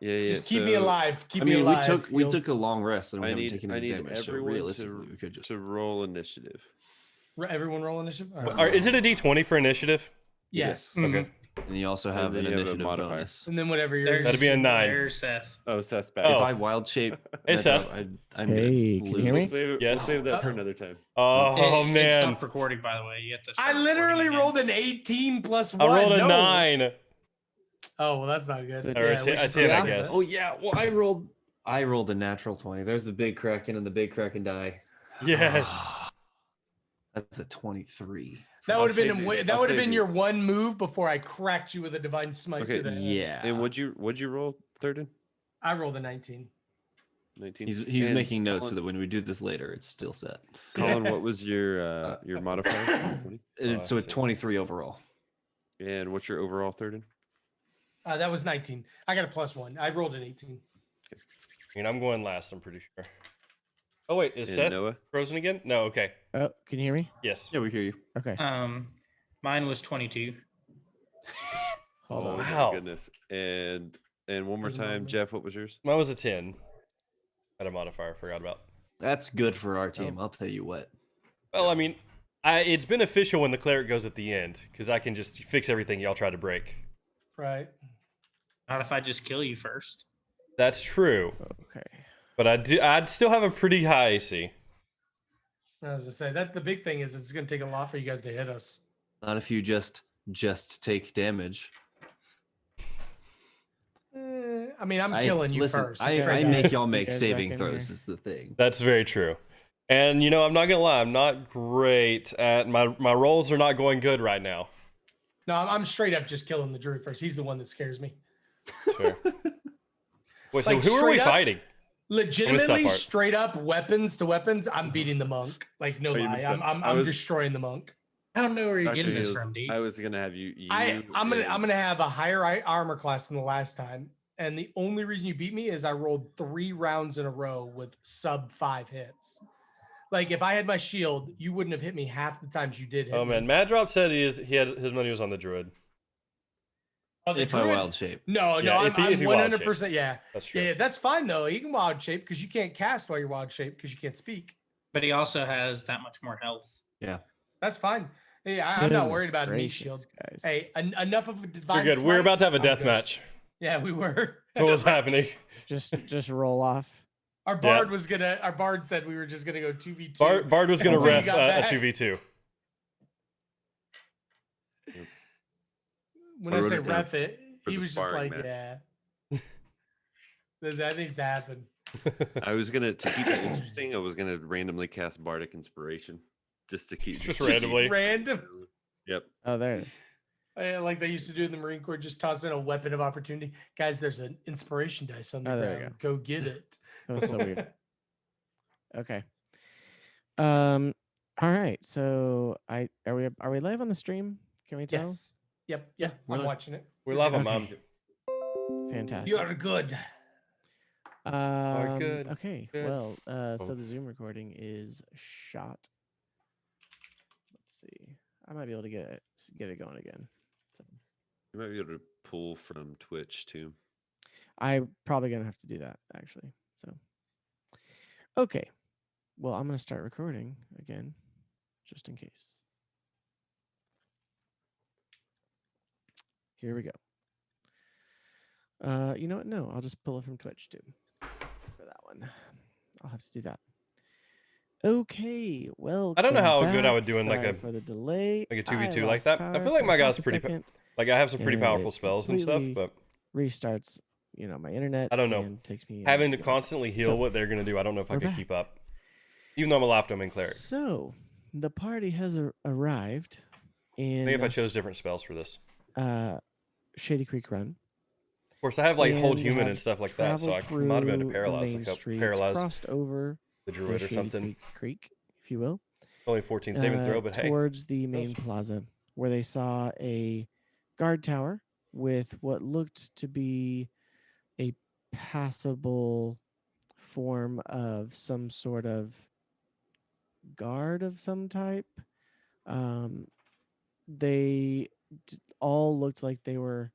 Yeah. Just keep me so alive. Keep I me mean, alive. we feels- took a long rest and we I haven't need taken any damage. So everyone realistically, we could just to roll initiative. Everyone roll initiative. All right. All right, is it a D20 for initiative? Yes. Yes. Okay. and you also have then an you have a initiative modifier. bonus. And then whatever your There's, That'd be a 9. There's Seth. Oh, Seth's back. Oh. If I wild shape, Hey, that Seth. I'm Hey, gonna can you hear lose. me? Yes. We'll save that for another time. Oh, It man. stopped recording, by the way. You have to. I start literally recording rolled an 18 plus 1. I rolled a No. 9. Oh well, that's not good. Or a we 10, should a 10, I probably- guess. Oh yeah, well I rolled a natural 20. There's the big Kraken and the big Kraken die. Yes. That's a 23. That I'll would have been save a, these. that I'll would have save been your these. one move before I cracked you with a divine smite Okay, to the head. Yeah. And what'd you roll, Therdin? I rolled a 19. 19. He's And making notes so Colin, that when we do this later, it's still set. Colin, what was your modifier? 20? So a see. 23 overall. And what's your overall, Therdin? That was 19. I got a plus 1. I rolled an 18. I mean, I'm going last, I'm pretty sure. Oh, wait, is And Seth Noah? frozen again? No, okay. Oh, can you hear me? Yes. Yeah, we hear you. Okay. Mine was 22. Hold Oh on. my Wow. goodness. And one more There's time, another. Jeff, what was yours? Mine was a 10. Had a modifier, I forgot about. That's good for our team. I'll tell you what. Well, I mean, it's beneficial when the cleric goes at the end, because I can just fix everything y'all try to break. Right. Not if I just kill you first. That's true. Okay. But I'd still have a pretty high AC. I was gonna say that the big thing is it's gonna take a lot for you guys to hit us. Not if you just take damage. I mean, I'm killing you listen, first. I straight make up. y'all make guys saving back in throws here. is the thing. That's very true. And, you know, I'm not going to lie. I'm not great at my rolls are not going good right now. No, I'm straight up just killing the druid first. He's the one that scares me. That's fair. Wait, so Like, who are we straight up- fighting? Legitimately, part. straight up weapons to weapons. I'm beating the monk. Like no Oh, you lie. missed I'm that. I'm, I I'm was- destroying the monk. I don't know where you're Dr. getting this Heals, from, D. I was gonna have you. I'm gonna and- I'm gonna have a higher armor class than the last time, and the only reason you beat me is I rolled 3 rounds in a row with sub 5 hits. Like if I had my shield, you wouldn't have hit me half the times you did hit Oh, me. man. Mad Drop said his money was on the druid. Oh, the If I druid? wild shape. No, Yeah, no, if he I'm wild 100%. shapes. Yeah. That's true. Yeah, that's fine though. You can wild shape because you can't cast while you're wild shape because you can't speak. But he also has that much more health. That's fine. Yeah, I'm not worried Goodness about a knee gracious, shield. guys. Hey, enough of a divine. You're good. We're smite. about to have a I'm death good. match. Yeah, we were. That's what was happening. Just roll off. Our bard was gonna. Our bard said we were just gonna go 2v2. Bard was going to Until you ref got a back. 2v2. When I I wrote say it down ref it, for he the was just sparring like, match. yeah. That needs to happen. I was gonna to keep it interesting. I was gonna randomly cast Bardic Inspiration, just to keep Just randomly. Random. Yep. Oh, there. it is. Like they used to do in the Marine Corps, just toss in a weapon of opportunity. Guys, there's an inspiration dice on the Oh, there we ground. Go get it. That was so weird. Okay. All right. So are we live on the stream? Can we tell? Yes. Yep. Yeah, Yep. we're I'm live. watching it. We're You're live good. on Okay. Mom. Fantastic. You are good. Good. Okay. Good. Well, Oh. so the Zoom recording is shot. Let's see. I might be able to get it going again. So You might be able to pull from Twitch too. I'm probably gonna have to do that actually. So okay. Well, I'm gonna start recording again, just in case. Here we go. You know what? No, I'll just pull it from Twitch too for that one. I'll have to do that. Okay, well, I don't know how good I would do in like Sorry a for the delay. 2v2 I like lost that. power I feel like for my half guy's a pretty second, like I have some pretty and powerful it spells and stuff, completely but restarts, my internet. I don't know. And takes me having to go. constantly heal So, what they're gonna do, I don't know if I we're could back. keep up. Even though I'm a laugh domain cleric. So the party has arrived in Maybe if I chose different spells for this. Shadycreek Run. Of course, I have like hold and human have and stuff like that, so I traveled might have been able through to the paralyze, main like streets, paralyze crossed over the the druid or something. Creek, if you will, Only 14 saving throw, but hey. towards the main plaza, where they saw a guard tower with what looked to be a passable form of some sort of guard of some type. They all looked like they were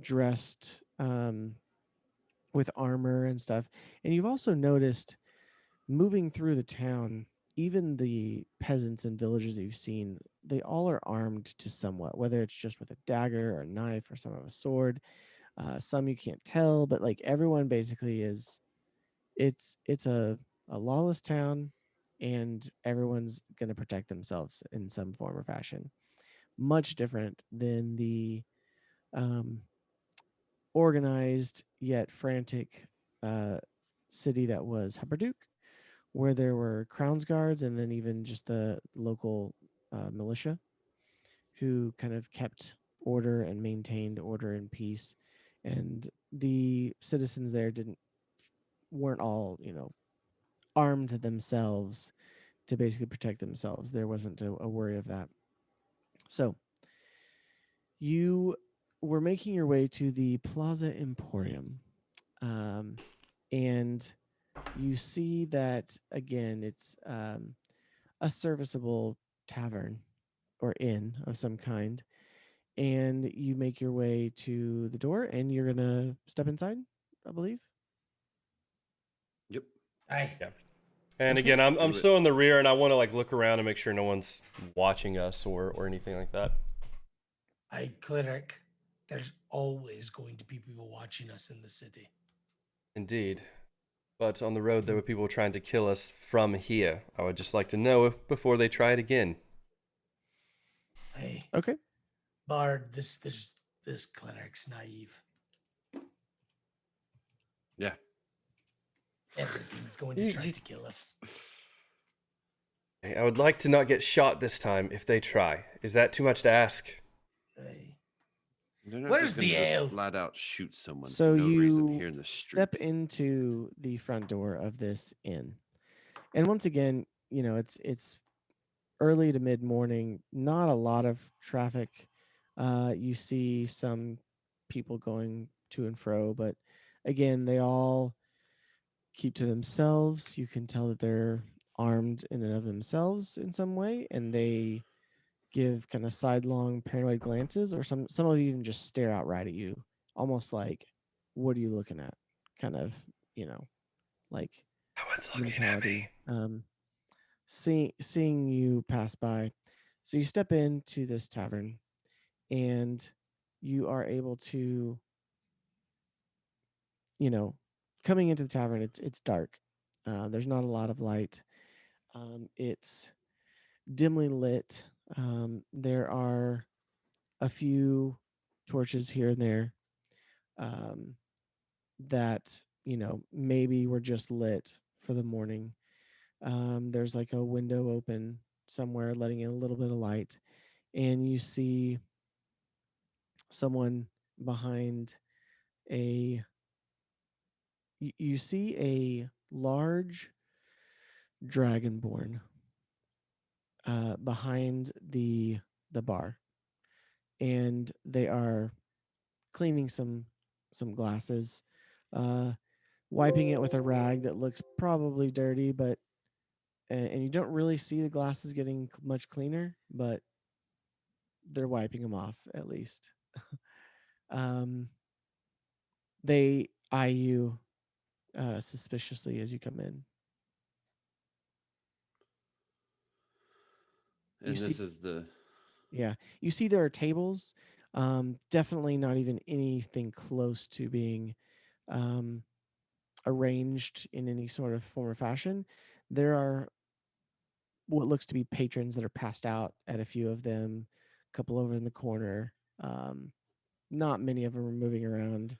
dressed with armor and stuff. And you've also noticed moving through the town, even the peasants and villagers that you've seen, they all are armed to somewhat, whether it's just with a dagger or a knife or some of a sword. Some you can't tell, but like everyone basically is. It's a lawless town, and everyone's going to protect themselves in some form or fashion. Much different than the organized yet frantic city that was Hupperduke, where there were Crown's guards and then even just the local militia who kind of kept order and maintained order and peace. And the citizens there weren't all, armed themselves to basically protect themselves. There wasn't a worry of that. So you were making your way to the Plaza Emporium. And you see that, again, it's a serviceable tavern or inn of some kind. And you make your way to the door, and you're going to step inside, I believe. Yep. Aye. Yeah. And Okay. again, I'm still in the rear, and I want to like look around and make sure no one's watching us or anything like that. Aye, cleric. There's always going to be people watching us in the city. Indeed. But on the road, there were people trying to kill us from here. I would just like to know before they try it again. Hey, Okay. Bard, this cleric's naive. Yeah. Everything's going to try to kill us. I would like to not get shot this time if they try. Is that too much to ask? Hey. They're not Where's just gonna the just ale? flat out shoot someone So for no reason you here in the street. step into the front door of this inn. And once again, it's early to mid morning, not a lot of traffic. You see some people going to and fro, but again, they all keep to themselves. You can tell that they're armed in and of themselves in some way, and they give kind of sidelong paranoid glances, or some of you even just stare out right at you, almost like, what are you looking at? Kind of, like No one's looking mentality. at me. Seeing you pass by. So you step into this tavern, and you are able to, coming into the tavern, it's dark. There's not a lot of light. It's dimly lit. There are a few torches here and there that, maybe were just lit for the morning. There's like a window open somewhere letting in a little bit of light, and you see someone behind a. You see a large dragonborn behind the bar, and they are cleaning some glasses, wiping it with a rag that looks probably dirty, but and you don't really see the glasses getting much cleaner, but they're wiping them off at least. They eye you suspiciously as you come in. And You this see- is the Yeah, you see there are tables. Definitely not even anything close to being um, arranged in any sort of form or fashion. There are what looks to be patrons that are passed out at a few of them, a couple over in the corner. Not many of them are moving around.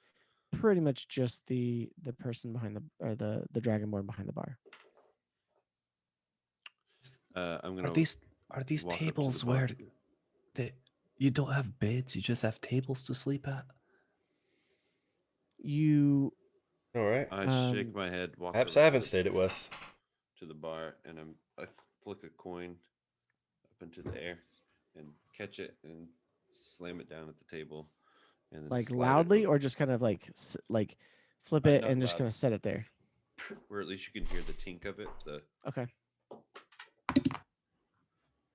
Pretty much just the person behind the dragonborn behind the bar. I'm gonna. Are these walk up to the tables bar. where you don't have beds, you just have tables to sleep at? You All right. I shake my head. Walk Perhaps over I haven't to stayed at West. the bar, and I flick a coin up into the air and catch it and slam it down at the table, and then like slide loudly, it or just kind of like flip it not and just loud. kind of set it there. where at least you can hear the tink of it. Okay.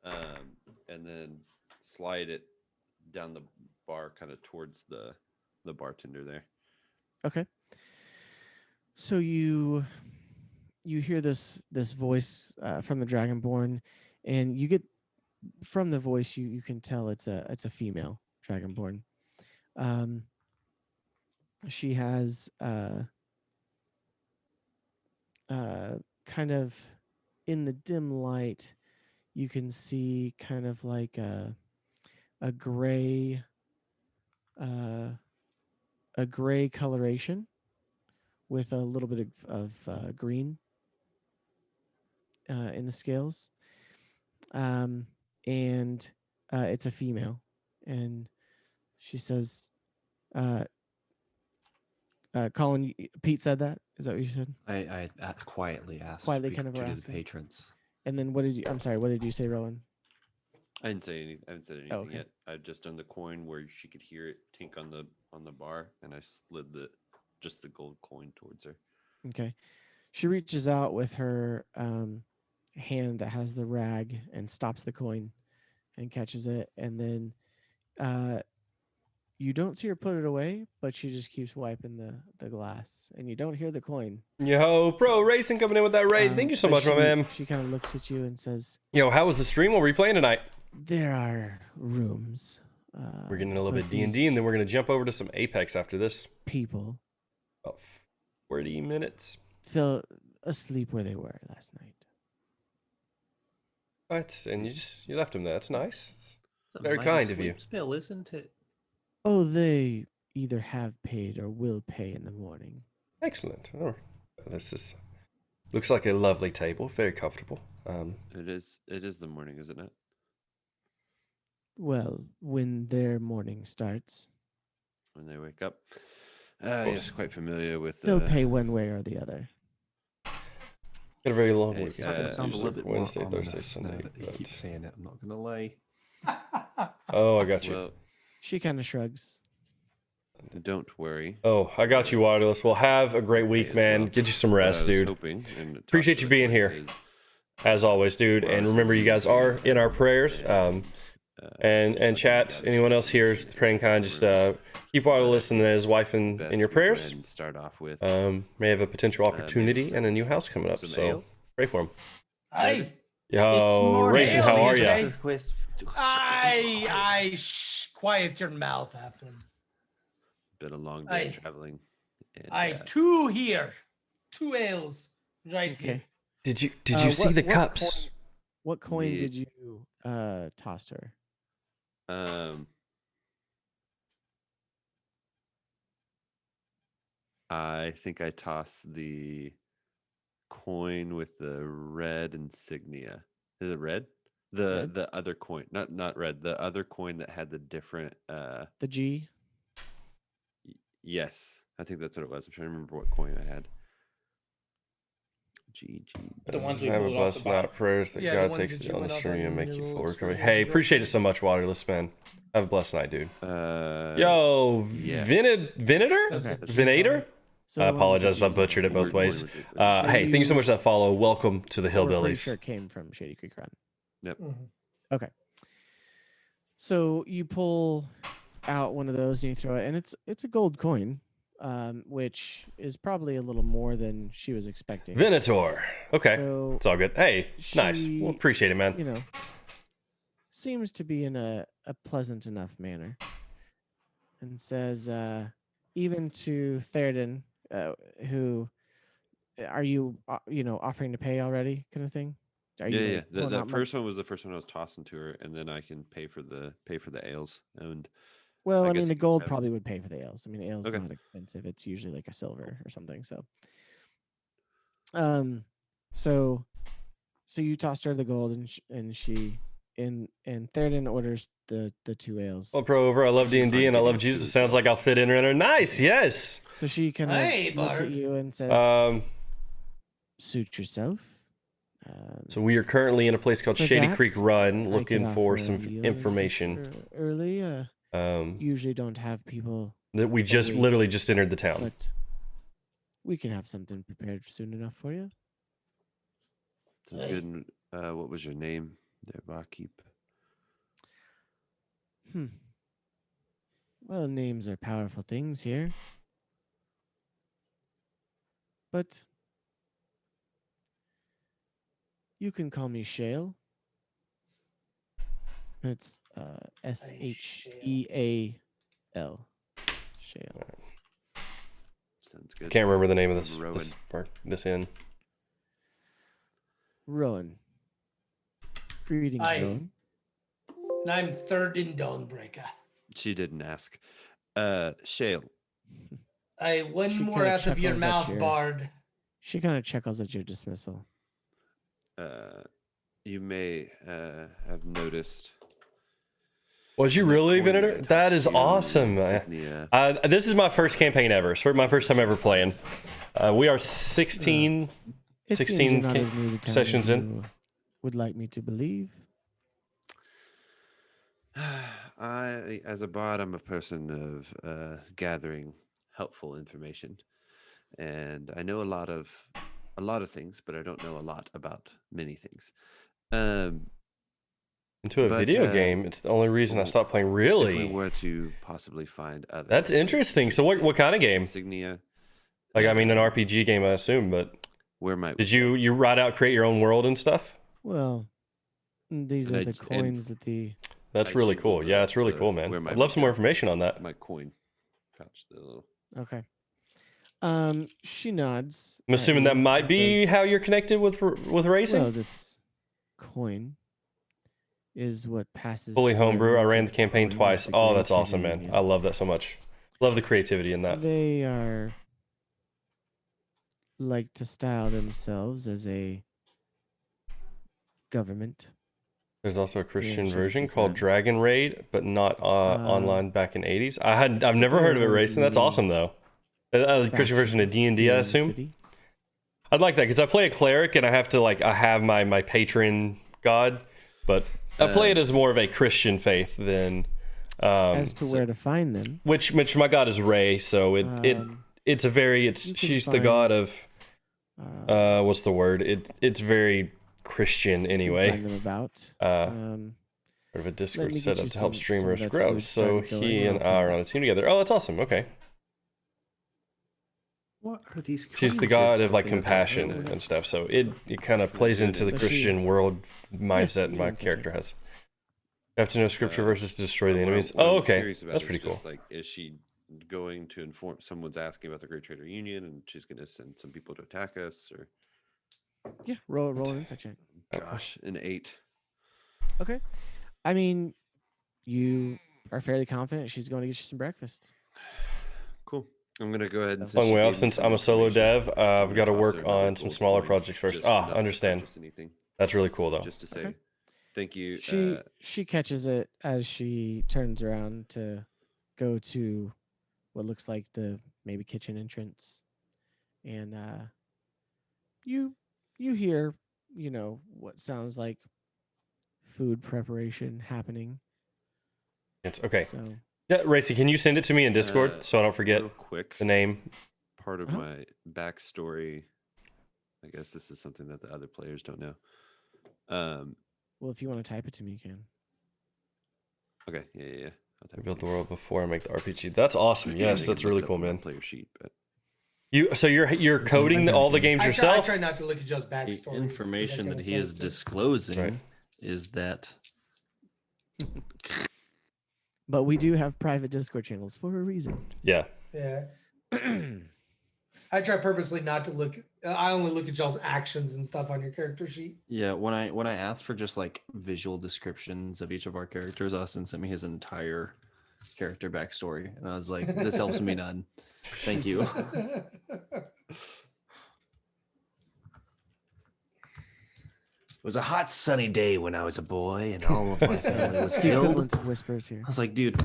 And then slide it down the bar, kind of towards the bartender there. Okay. So you hear this voice from the Dragonborn, and you get from the voice you can tell it's a female Dragonborn. She has kind of in the dim light, you can see kind of like a gray a gray coloration with a little bit of green in the scales. And it's a female, and she says, Colin, Pete said that. Is that what you said? I quietly asked Quietly kind of to were the asking. patrons. And then what did you? I'm sorry. What did you say, Rowan? I didn't say anything. I haven't said anything okay. yet. I've just done the coin where she could hear it tink on the bar, and I slid just the gold coin towards her. Okay. She reaches out with her hand that has the rag and stops the coin and catches it, and then you don't see her put it away, but she just keeps wiping the glass, and you don't hear the coin. Yo, Pro Racing coming in with that raid. Thank you so But much, my man. She kind of looks at you and says, Yo, how was the stream? What were you playing tonight? "There are rooms. We're getting a little but bit D&D, and these then we're going to jump over to some Apex after this. people About 40 minutes. fell asleep where they were last night." Right, and you left him there. That's nice. It's It's a very mighty kind of you. sleep spell, isn't it? Oh, they either have paid or will pay in the morning. Excellent. Oh, this is looks like a lovely table. Very comfortable. It is the morning, isn't it? Well, when their morning starts, When they wake up. Yes, quite familiar with. they'll pay one way or the other. Got a very long Hey, week. it's not gonna Sound a Usually little bit Wednesday, more Thursday, ominous now Sunday. that he But... keeps saying it. I'm not gonna lie. Oh, I got you. Well, She kind of shrugs. don't worry. Oh, I got you, Wireless. Well, have a great week, as man. well. Get you some What I rest, was dude. hoping and talked Appreciate to you the being coin here. is, As always, dude. Well, And remember, you guys are in our prayers. And chat. Anyone else here is praying kind? Just keep Wireless and his wife in your prayers. Start off with May have a potential opportunity and a new house coming up. some So ale. pray for him. Hey, Yo, Racing, how are Hey. you? Quiet your mouth, Halfling. been a long day Aye. traveling. And, Aye, two here, 2 ales right Okay. here. Did you see the cups? What coin Me- did you toss to her? I think I tossed the coin with the red insignia. Is it red? The other coin, not red. The other coin that had the different. The G. Yes, I think that's what it was. I'm trying to remember what coin I had. G. The ones we have a pulled off blessed the bottom. night. Prayers that Yeah, the God ones takes that the you went illness up from you and in make your you little full recovery. excursion Hey, book. appreciate it so much, Waterless man. Have a blessed night, dude. Yes. Venator? Okay. Venator? So I the one apologize if I that- butchered it both Weird ways. coin with it. Hey, thank you so much for that follow. Welcome to the We're pretty Hillbillies. sure it came from Shadycreek Run. Mhm. Okay. So you pull out one of those and you throw it, and it's a gold coin, which is probably a little more than she was expecting. Venator. Okay. So It's all good. Hey, nice. she- Well, appreciate it, man. you know, seems to be in a pleasant enough manner, and says, even to Therdin, who are you, offering to pay already, kind of thing? Are you Yeah. like, pulling That out first one was the first one I was tossing to her, and then I can pay for the ales. And Well, I I guess mean, the you gold have- probably would pay for the ales. I mean, ales Okay. not expensive. It's usually like a silver or something. So you tossed her the gold, and she and Therdin orders the 2 ales. Well, pro over. I love She's D&D and I nice love to Jesus. do as Sounds well. like I'll fit in right there. Nice. Yes. So she kind of Hey, looks at Bard. you and says, "Suit yourself." So we are currently in a place called For Shadycreek that, Run, I looking could for offer a some meal information. early. Usually don't have people, That we just wait. literally just entered the town. but we can have something prepared soon enough for you. Sounds good. And, what was your name there, barkeep? Well, names are powerful things here. But you can call me Shale. It's Sheal. Shale. Sounds good. Can't remember the name of Rowan. this inn. Rowan. Greetings, Aye. Rowan. And I'm Therdin Dawnbreaker. She didn't ask. Shale. Hey, one She more kinda out of your chuckles at mouth, your- Bard. She kind of chuckles at your dismissal. You may have noticed. Was you the really, coin that I Venator? tossed That is you, awesome. insignia. This is my first campaign ever. It's my first time ever playing. We are 16. It seems 16 you're not as new to town sessions as in. you would like me to believe. I, as a bard, I'm a person of gathering helpful information, and I know a lot of things, but I don't know a lot about many things. Into a But, video game. It's the only reason I stopped playing. If Really? we were to possibly find other, That's interesting. So what kind of game? insignia? Like, I mean, an RPG game, I assume, but Where might did you write out, create your own world and stuff? Well, these And are I- the and- coins that the That's I really jingle cool. Yeah, it's really the- cool, man. where my I'd love some more big- information on that. my coin pouch? The little. Okay. She nods. I'm at assuming you that might and be says, how you're connected with racing. Well, this coin is what passes. Fully for homebrew. I means ran of the campaign coin twice. of the Oh, Great that's awesome, Trade man. Union. I love that so much. Love the creativity in that. They are like to style themselves as a government. There's also a Christian should version keep called that. Dragon Raid, but not online back in '80s. I've never heard of it they're racing. That's the awesome though. Christian version of factions D&D, here I in the assume. city. I'd like that because I play a cleric and I have to I have my patron god, but I play it as more of a Christian faith than As to where to find them, which my god is Ray, so it's a very you can she's the god find, of what's the word? It's very Christian you can anyway. find them about. Part of a Discord me get setup you to help some of streamers that grow. food So started going, he and okay. I are on a team together. Oh, that's awesome. Okay. What are these? She's the coins you're god of like talking about? compassion and stuff. So it kind of plays into the So she- Christian world mindset you my can say character that. has. You have to know scripture verses to destroy the What enemies. I'm Oh, okay. curious about That's is pretty cool. just, like, is she going to inform? Someone's asking about the Great Trader Union, and she's going to send some people to attack us, or Yeah, roll an insight check. gosh, an 8. Okay. I mean, you are fairly confident she's going to get you some breakfast. Cool. I'm gonna go ahead and. Long she way gave off me since some I'm a solo information, dev. I'm I've gonna got to toss her work another on some gold smaller coin projects first. just not to Understand. purchase anything, That's really cool though. just to say, Okay. Thank you. She catches it as she turns around to go to what looks like the maybe kitchen entrance, and you hear what sounds like food preparation happening. It's okay. So Yeah, Racy, can you send it to me in Discord so I don't forget real quick, the name? part of my backstory. I guess this is something that the other players don't know. well, if you want to type it to me, you can. Okay, yeah. I'll I type built it. the world before I make the RPG. That's awesome. Yes, You that's can look really it up cool, on the man. Player sheet, but You're coding all the games I yourself? try not to look at Joe's The backstory. 'cause information that that kinda he is tells the- disclosing Right. is that But we do have private Discord channels for a reason. Yeah. Yeah. I try purposely not to look. I only look at y'all's actions and stuff on your character sheet. yeah. When I asked for just like visual descriptions of each of our characters, Austin sent me his entire character backstory, and I was like, "This helps me none. Thank you." It was a hot sunny day when I was a boy, and all of my family was The killed. equivalent of whispers here. I was like, dude,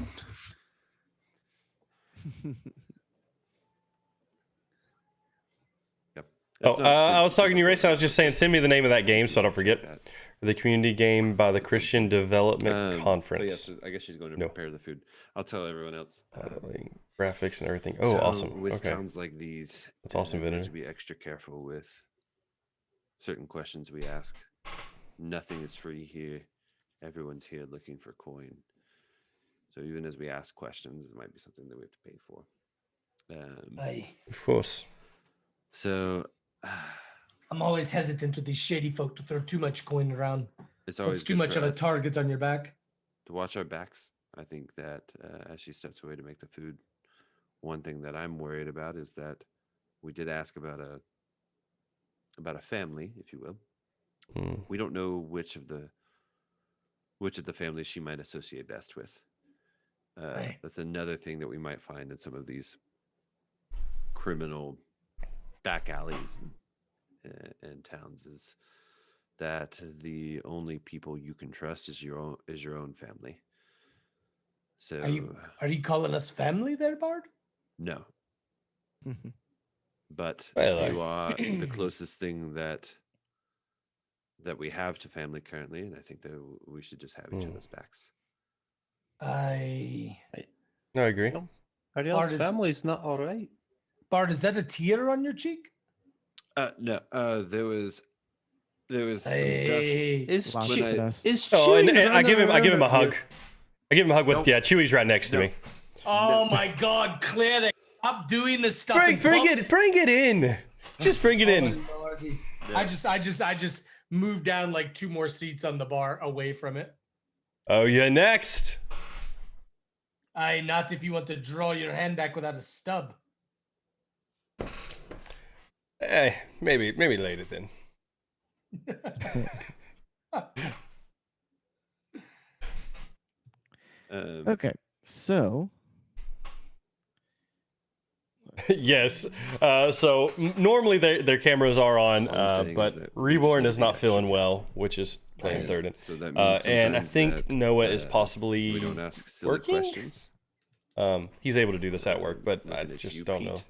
yep. Oh, It's not I was super talking to you, Race. I was important, just saying, send me the name of that game so I don't forget. that. The community game by the Christian Development But Conference. yes, I guess she's going to No. prepare the food. I'll tell everyone else. Graphics and everything. Oh, So awesome. With Okay. towns like these, That's awesome, we have Vinny. to be extra careful with certain questions we ask. Nothing is free here. Everyone's here looking for coin. So even as we ask questions, it might be something that we have to pay for. Of course. So I'm always hesitant with these shady folk to throw too much coin around. it's always Puts too good much for of a us target on your back. to watch our backs. I think that as she steps away to make the food, one thing that I'm worried about is that we did ask about a family, if you will. Mm. We don't know which of the families she might associate best with. Right. That's another thing that we might find in some of these criminal back alleys and towns is that the only people you can trust is your own family. So Are you calling us family there, Bard? no, but Well, you are the closest thing that we have to family currently, and I think that we should just have each other's backs. I agree. Ariel's is- family's not all right. Bard, is that a tear on your cheek? No, there was some dust. Hey. Is Lots When of I- dust. is Oh, and Chewie I give him running a around hug. here? I give him a hug with Nope. Chewie's right next to No. me. Oh my God, Cleric! Stop doing this stuff. Bring in it in. Just bring it in. Oh, Lordy. I just moved down like 2 more seats on the bar away from it. Oh, yeah, next. Not if you want to draw your hand back without a stub. Maybe later then. Okay, so Yes. So normally their cameras are on, All I'm saying is but that we just Reborn need is to not be feeling extra well, which is playing Therdin. So that means And I sometimes think that, Noah is we possibly don't ask silly working? questions. He's able to do this at work, but I Looking at just you, don't Pete. know.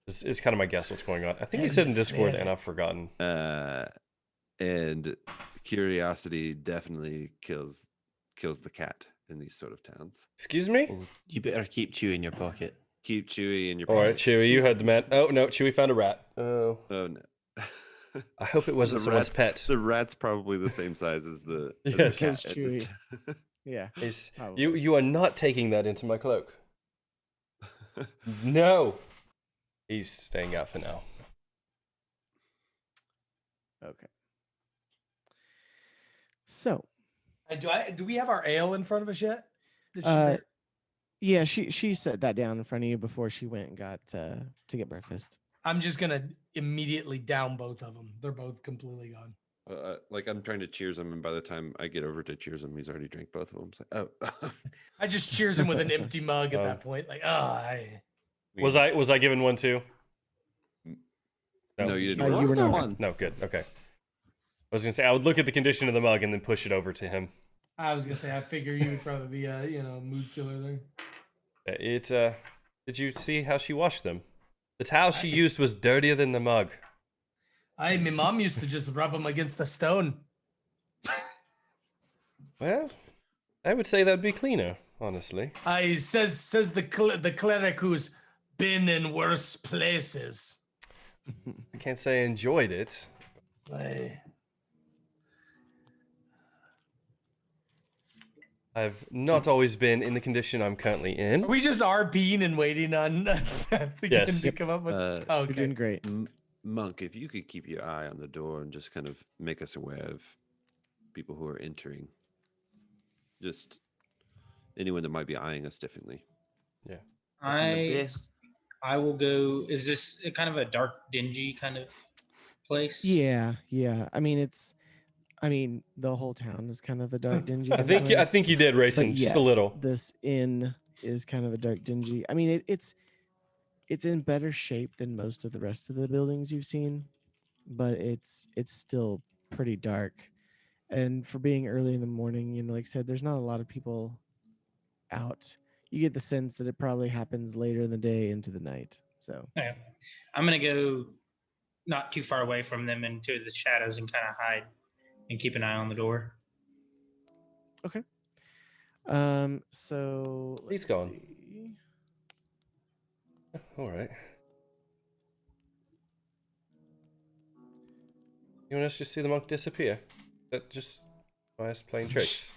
It's kind of my guess what's going on. I think he said in Discord, and I've forgotten. And curiosity definitely kills the cat in these sort of towns. Excuse me? Well, you better keep Chewie in your pocket. Keep Chewie in your All right, pocket. Chewie, you heard the man. Oh, no, Chewie found a rat. Oh. Oh no. I hope it wasn't The someone's rat's- pet. The rat's probably the same size as the as the Yes. cat Because at this Chewie- time. yeah. You are not taking that into my cloak. No. He's staying out for now. Okay. So, Do we have our ale in front of us yet? Did she uh, yeah, she set that down in front of you before she went and got to get breakfast. I'm just gonna immediately down both of them. They're both completely gone. Like I'm trying to cheers him, and by the time I get over to cheers him, he's already drank both of them. It's like, oh. I just cheers him with an empty mug at Oh. that point. Like, Was I given one too? No, you didn't. You were order not. one. No, good. Okay. was gonna say I would look at the condition of the mug and then push it over to him. I was gonna say I figure you would probably be a mood killer there. Did you see how she washed them? The towel she used was dirtier than the mug. My mom used to just rub them against the stone. Well, I would say that'd be cleaner, honestly. Says the cleric who's been in worse places. I can't say I enjoyed it. I've not always been in the condition I'm currently in. Are we just RPing and waiting on Seth again to come up with? Okay. You're doing great. Monk, if you could keep your eye on the door and just kind of make us aware of people who are entering, just anyone that might be eyeing us differently. Yeah. I will go. Is this kind of a dark, dingy kind of place? Yeah. I mean, the whole town is kind of a dark, dingy. I think you did, Rayson, But just yes, a little. This inn is kind of a dark, dingy. I mean, it's in better shape than most of the rest of the buildings you've seen, but it's still pretty dark. And for being early in the morning, like I said, there's not a lot of people out. You get the sense that it probably happens later in the day into the night. So Okay. I'm gonna go not too far away from them into the shadows and kind of hide and keep an eye on the door. So He's let's gone. see. All right. You want us to just see the monk disappear? That just us playing tricks.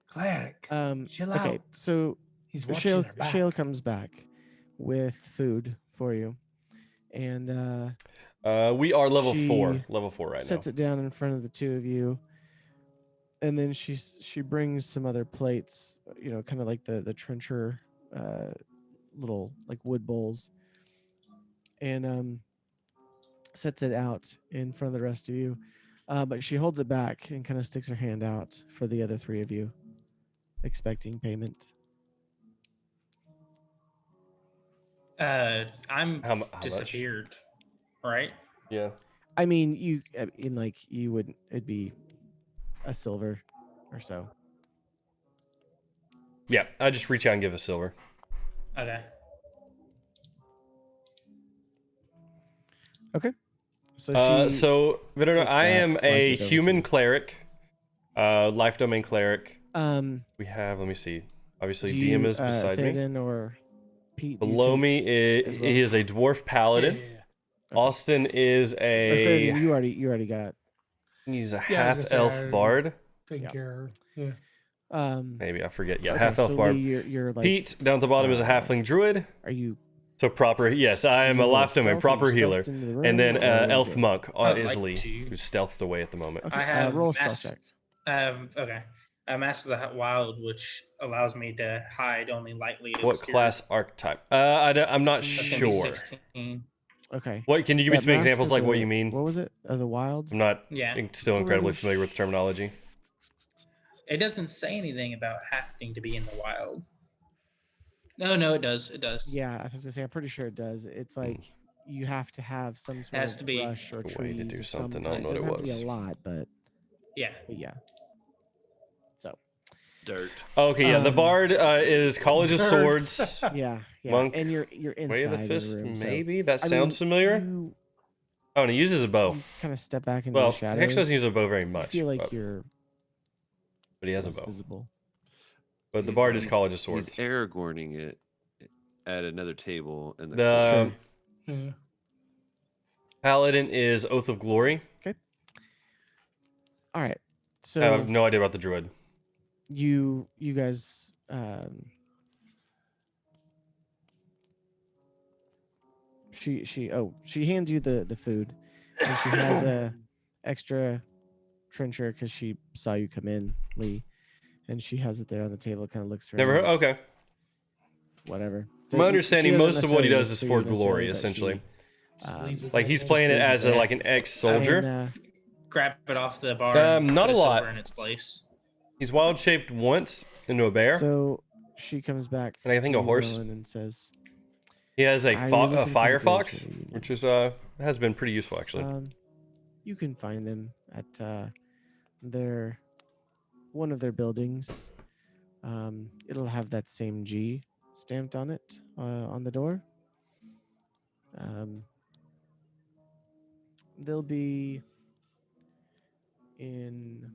Cleric. Chill Okay, out. so He's watching our back. Shale comes back with food for you, and We are level She 4. Level 4 right sets now. it down in front of the two of you, and then she brings some other plates, kind of like the trencher, little like wood bowls, and sets it out in front of the rest of you. But she holds it back and kind of sticks her hand out for the other three of you, expecting payment. I'm How much? disappeared, right? Yeah. I mean, you would, it'd be a silver or so. Yeah, I just reach out and give a silver. Okay. So So Vidor, takes I that, am slides a it over to human you. cleric, life domain cleric. um, We have, let me see. Obviously, do DM you, is beside me. Therdin or Pete, do you Below take me as is well? he is a dwarf paladin. Yeah. Austin is Or Therdin, a you already got. he's a Yeah, I was gonna half say, I elf already- bard. Take Yeah. care. Yeah. Maybe I forget. Yeah, Okay, half elf so bard. Lee, you're like, Pete down at the bottom is a uh, halfling druid. are you? So proper. Yes, I am you a roll life domain stealth? Are proper you healer. stealthed into the room, And then or what are you elf doing? monk I'd is like Lee, to. who's stealthed away at the moment. Okay, I have roll a stealth mass- check. Okay. A Mask of the Wild, which allows me to hide only lightly. What obscure. class archetype? I'm not That's gonna be sure. 16. Okay. What can you give me That some mask examples of like what the- you mean? What was it? The wild. I'm not Yeah. still incredibly familiar with the terminology. It doesn't say anything about having to be in the wild. No, it does. It does. Yeah, I was gonna say. I'm pretty sure it does. It's like you have to have some sort has of to be brush or a way to trees do of some something. I kind. don't It know doesn't what have it to be a lot, but Yeah. yeah. So Dirt. Okay, yeah, the Um, bard is College of Birds. Swords. yeah, Monk, and you're inside Way of the in Fist, the room. so, maybe? That I sounds mean, familiar? You, Oh, and he uses a bow. you kind of step back into Well, the he shadows. actually doesn't use a bow very I much. feel like but, you're but he has a less bow. visible. But the He's- bard is he's- College of He's Swords. Aragorning it at another table in the The Yeah. paladin is Oath of Glory. All right, I so have no idea about the druid. you guys. She hands you the food, and she has a extra trencher because she saw you come in, Lee, and she has it there on the table. Kind of looks around. Never heard. Okay. Whatever. My understanding, she doesn't most of what he necessarily does is figure for necessarily, glory, but essentially. Just leaves it Like there. he's playing it leaves it as a, there. like an ex-soldier. And, Grab it off the bar. and not put a lot. silver in its place. He's wild shaped once into a bear. so she comes back. And I think to a you, horse. Rowan, and says, He has a, Are you looking for a the firefox, bridge, or you know? which is has been pretty useful actually. You can find them. at one of their buildings. It'll have that same G stamped on it on the door. They'll be in.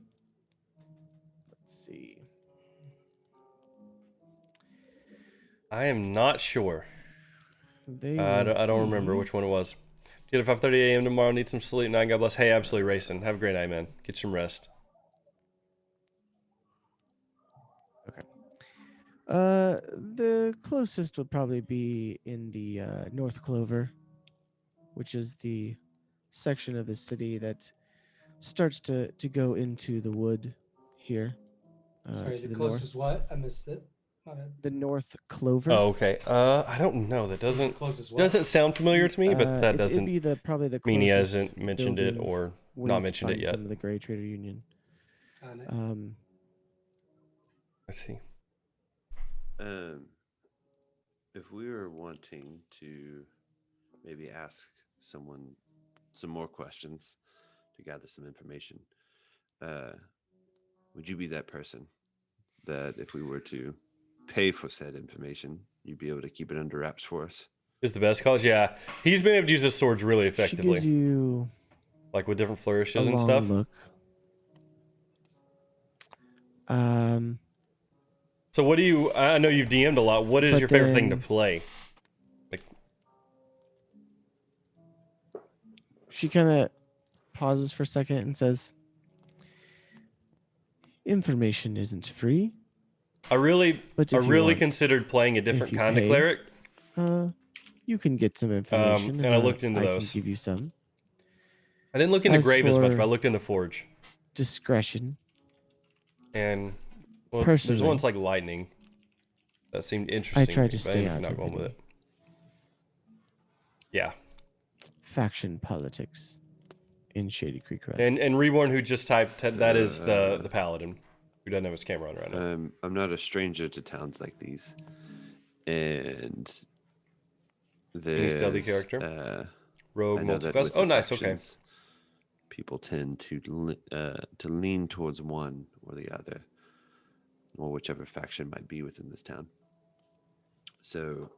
Let's see. I am not sure. They I will don't remember be- which one it was. Get at 5:30 a.m. tomorrow. Need some sleep. 9. God bless. Hey, absolutely, Racing. Have a great night, man. Get some rest. The closest would probably be in the North Clover, which is the section of the city that starts to go into the wood here. Sorry, to the the closest what? I missed it. My bad. The North Clover. Oh, okay. I don't know. That Closest what? doesn't sound familiar to me, but that It'd doesn't be probably the mean he closest hasn't mentioned it building or where not you mentioned it find yet. Some of the Grey Trader Union. Got it. I see. If we were wanting to maybe ask someone some more questions to gather some information, would you be that person that if we were to pay for said information, you'd be able to keep it under wraps for us? Is the best college? Yeah. He's been able to use his swords really She effectively. gives you Like with different a flourishes and long stuff. look. So what do you... I know you've DM'd a lot. What is But your favorite thing to then- play? Like, She kind of pauses for a second and says, "Information isn't free. I really But if you want- considered playing a different you kind of pay, cleric. You can get some information, and I looked into I those. can give you some I didn't look into As Grave as much, for- but I looked into Forge. discretion. And well, there's Personally, ones like Lightning. That seemed interesting. tried me, to but stay I'm out not of going with any. it. Yeah. Faction politics in Shadycreek Run. And Reborn, who just typed, that is the Paladin, who doesn't have his camera on right now. I'm not a stranger to towns like these, and Any stealthy there's, character? Rogue, I know that multiclass. with Oh, the nice. Okay. factions, people tend to lean towards one or the other, or whichever faction might be within this town. So,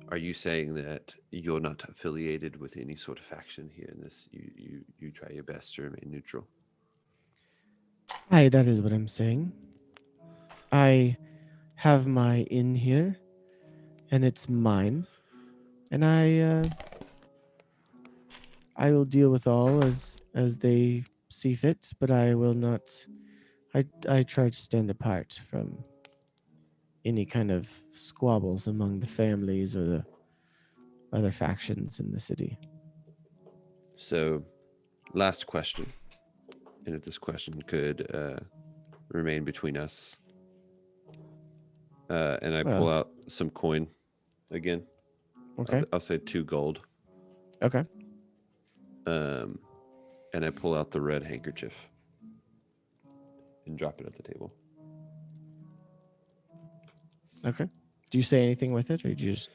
are you saying that you're not affiliated with any sort of faction here in this? You try your best to remain neutral. Hi, that is what I'm saying. I have my inn here, and it's mine, and I will deal with all as they see fit, but I will not. I try to stand apart from any kind of squabbles among the families or the other factions in the city. So, last question, and if this question could remain between us, and I pull Well. out some coin again. Okay. I'll say 2 gold. Okay. And I pull out the red handkerchief and drop it at the table. Okay. Do you say anything with it, or do you just?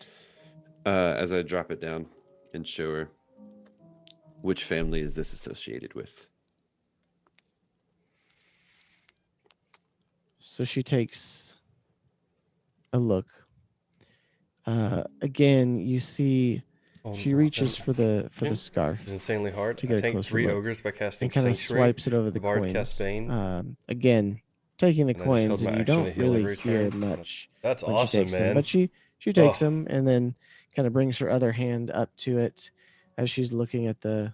As I drop it down and show her, which family is this associated with? So she takes a look. Again, you see she reaches for the scarf It's insanely hard. to I get a take closer 3 look ogres by casting and kind of Sanctuary. swipes it over the Bard coins. cast Bane. Again, taking the And I just held coins, my and you action to don't heal really every hear turn. much That's when she awesome, takes them. man. But she takes Oh. them and then kind of brings her other hand up to it as she's looking at the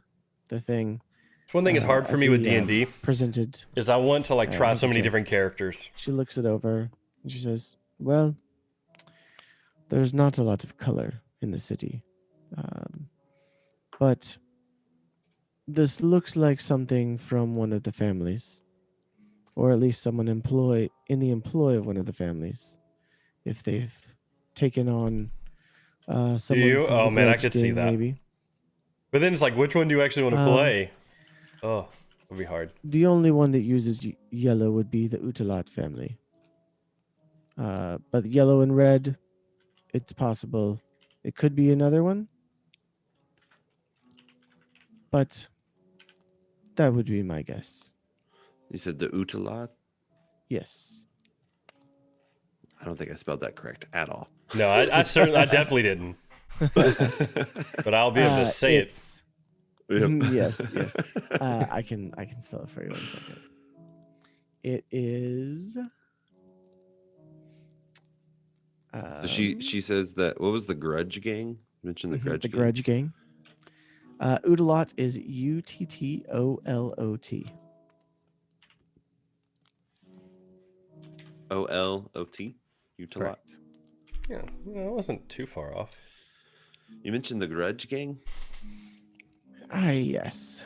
thing. It's one thing that's hard for me with D&D Presented. is I want to like try so many handkerchief. different characters. She looks it over and she says, "Well, there's not a lot of color in the city, but this looks like something from one of the families, or at least someone in the employ of one of the families, if they've taken on someone you? from Oh, the man, I Grudge could see Gang, that. maybe. But then it's like, which one do you actually want to play? Oh, it would be hard. The only one that uses yellow would be the Utalat family. But yellow and red, it's possible. It could be another one. But That would be my guess. You said the Utalot? Yes. I don't think I spelled that correct at all. No, I definitely didn't. But I'll be able to say it. Yes, yes. I can spell it for you 1 second. It is. So she says that. What was the Grudge Gang? You mentioned the Grudge the Gang. Grudge Gang. Utalot is Uttolot. OLOT. Utalot. Correct. Yeah, it wasn't too far off. You mentioned the Grudge Gang. Yes.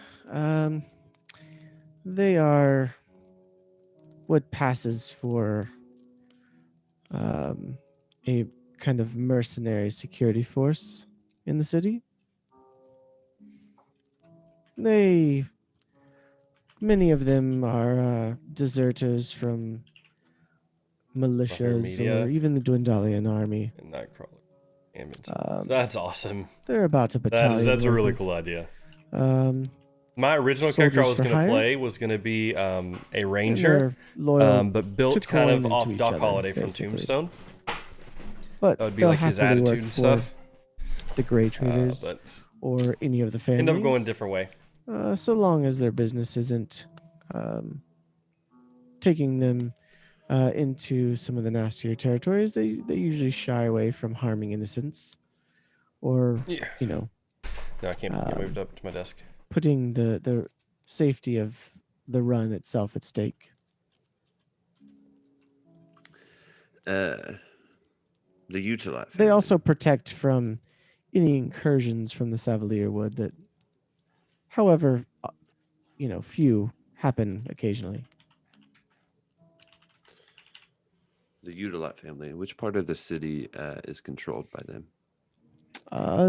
They are what passes for a kind of mercenary security force in the city. Many of them are deserters from militias Media. or even the Dwendalian army. And Nightcrawler. So that's awesome. They're about a battalion. That's a really worth cool idea. of, My original character I was soldiers for going to hire? play was going to be a and ranger, they're loyal, but built to kind coin of into off each Doc other, Holliday from basically. Tombstone. but That would be they'll like his happily work attitude and for stuff. the Grey Traders But or any of the families. end up going a different way. So long as their business isn't taking them into some of the nastier territories, they usually shy away from harming innocents or, Yeah. you know, No, I can't get moved up to my desk. putting the safety of the run itself at stake. The Utalot. They family. also protect from any incursions from the Savalier Wood that, however, few happen occasionally. The Utalot family. Which part of the city is controlled by them?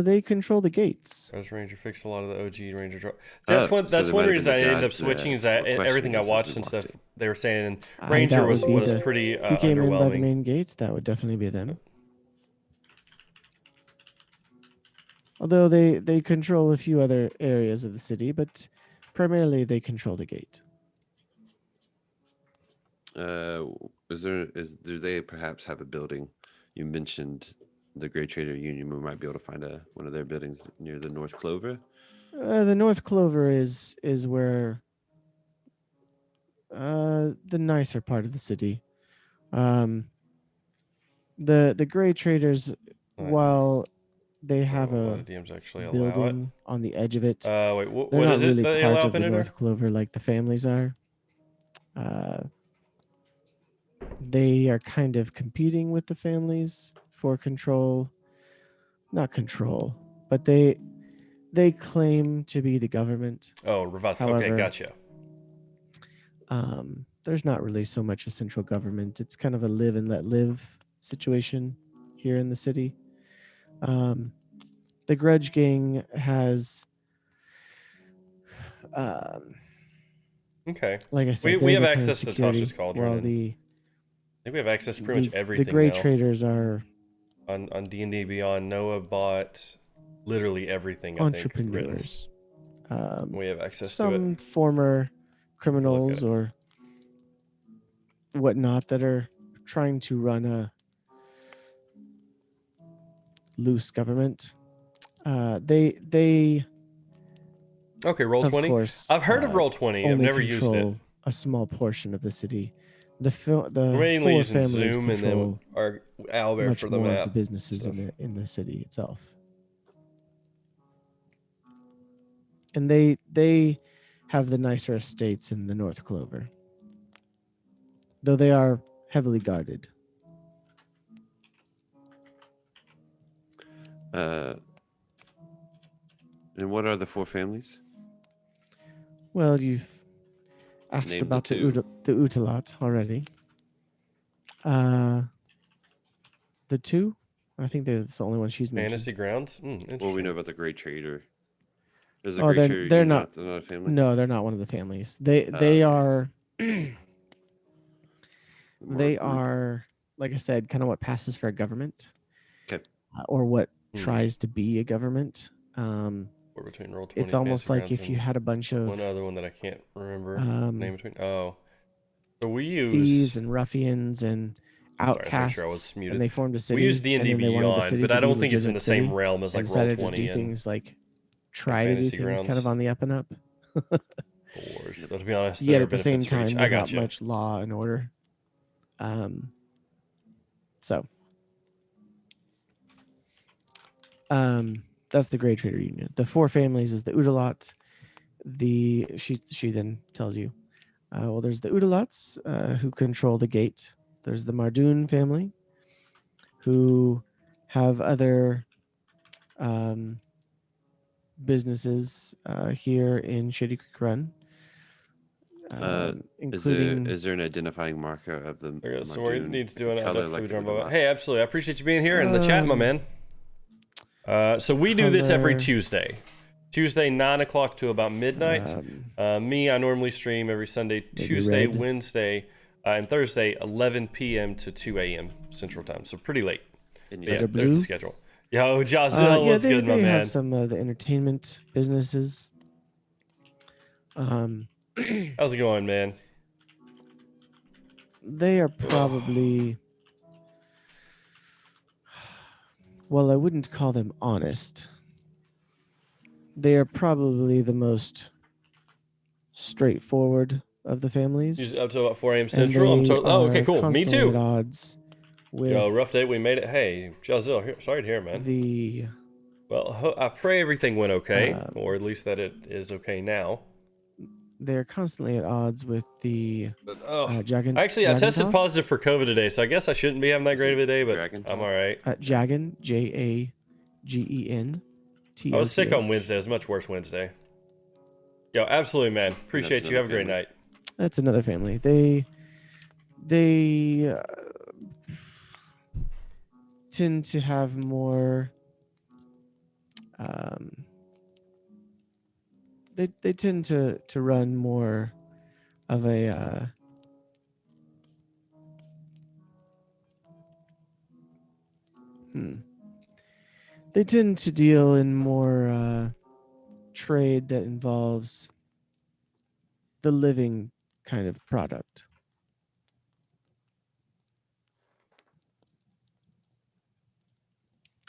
They control the gates. Ghost Ranger fixed a lot of the OG Ranger. See, Oh, that's so they one might have reason I been the ended up guys switching. Is that that were everything I questioning us as watched we and stuff, walked in. they were saying That Ranger would was be the- pretty If you came in by the underwhelming. main gates, that would definitely be them. Although they control a few other areas of the city, but primarily they control the gate. Do they perhaps have a building? You mentioned the Grey Trader Union. We might be able to find one of their buildings near the North Clover. The North Clover is where the nicer part of the city. The Grey Traders, while they have a lot a of DMs actually allow building on the edge of it, it. Wait, they're what not is it really that they part allow of the Venator? North Clover like the families are. They are kind of competing with the families for control. Not control, but they claim to be the government. Oh, Revas. Okay, However, gotcha. There's not really so much a central government. It's kind of a live and let live situation here in the city. The Grudge Gang has, Okay. like I said, We they're have the kind of access to security, Tasha's Cauldron. while and I think we have access to pretty much the everything Grey now. Traders are On D&D Beyond, Noah bought literally everything. I think written. entrepreneurs. We have access to Some it. former at criminals it. or whatnot that are trying to run a loose government. They Okay, roll of 20. course, I've heard of roll 20. I've only never used it. control a small portion of the city. The We're mainly four using families Zoom and then control our Owlbear much for the more of map. the businesses stuff. in the city itself. And they have the nicer estates in the North Clover, though they are heavily guarded. And what are the four families? Well, you've asked Name the about two. the Utalot already. The two, I think that's the only one she's mentioned. Fantasy Grounds? Interesting. Well, we know about the Grey Trader. Is the Oh, Grey Trader they're Union not. They're not a family? No, they're not one of the families. They okay. are. More They group? are, like I said, kind of what passes for a government. 'Kay. Or what Hmm. tries to be a government. Or between roll 20. It's almost fantasy like grounds if you and had a bunch of one other one that I can't remember name between. So we thieves use. and ruffians and Sorry, I'm pretty sure I outcasts, was muted. and they formed a city. We use D&D and then they wanted the Beyond, city but to I be don't think it's in legitimate the same city, realm as and like roll decided to 20 do and things like try to do fantasy things kind grounds. of on the up and up. Wars. Though, to be honest, Yet there are at the same benefits for each. time, I got without you. much law and order. So that's the Grey Trader Union. The 4 families is the Udalot. She then tells you, well, there's the Udalots who control the gate. There's the Mardoon family who have other businesses here in Shadycreek Run, including. Is there an identifying marker of the? I guess Sorry Mardoon, needs like a doing. I'll color definitely like drum the about. Hey, absolutely. I appreciate you being here in the chat, my man. So we do this every color- Tuesday. Tuesday, 9 o'clock to about midnight. I normally stream every Sunday, Tuesday, red. Wednesday, and Thursday, 11 p.m. to 2 a.m. Central Time. So pretty late. And But yeah, They're there's the blue? schedule. Yo, Jazil, Yeah, what's they, good, my they man? have some of the entertainment businesses. How's it going, man? They are probably, well, I wouldn't call them honest. They are probably the most straightforward of the families. Usually up to about 4 a.m. And Central. I'm they totally. Oh, okay, are cool. Me constantly at too. odds with Yo, rough day. We made it. Hey, Jazil, sorry to hear, man. the Well, I pray everything went okay, or at least that it is okay now. they're constantly at odds with the But, Jagan. actually, I tested positive for COVID today, so I guess I shouldn't be having that great of a day, but Dragon I'm Talk? all right. Jagan, Jagen. I was sick on Wednesday. It was much worse Wednesday. Yo, absolutely, man. Appreciate you. Have a great night. That's another family. They tend to have more. They tend to run more of a. They tend to deal in more trade that involves the living kind of product.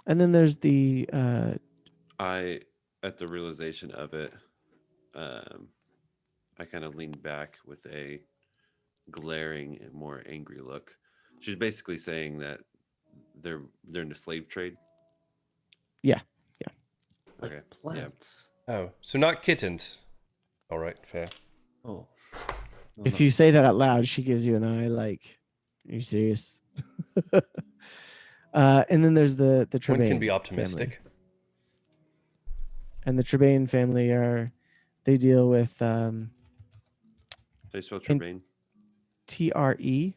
And then there's the at the realization of it, I kind of leaned back with a glaring and more angry look. She's basically saying that they're in the slave trade. yeah. Okay. Plants. Oh, so not kittens. All right, fair. Oh. No, If you say that out loud, she gives you an eye like, are you serious? And then there's the Trebain One can be optimistic. family. And the Trebain family they deal with How do you spell Trebain? Trebain.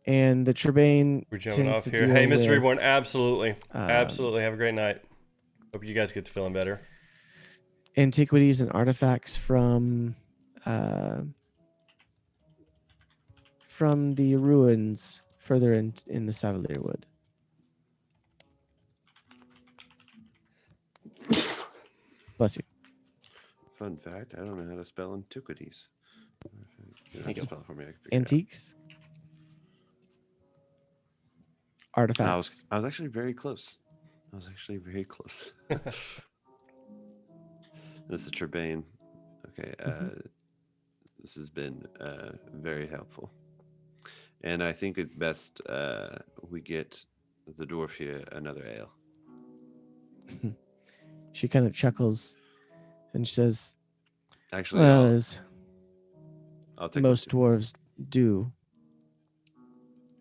And the Trebain We're jumping off to here. deal Hey, Mr. with, Reborn, absolutely. Absolutely. Have a great night. Hope you guys get to feeling better. antiquities and artifacts from the ruins further in the Savalier Wood. Bless you. Fun fact: I don't know how to spell antiquities. Thank you. Spell it for me. I can figure it out. Antiques. Artifacts. I was actually very close. This is Trebain. Okay. This has been very helpful. And I think it's best we get the dwarf here another ale. She kind of chuckles and she says, Actually, well, as I'll take most dwarves do.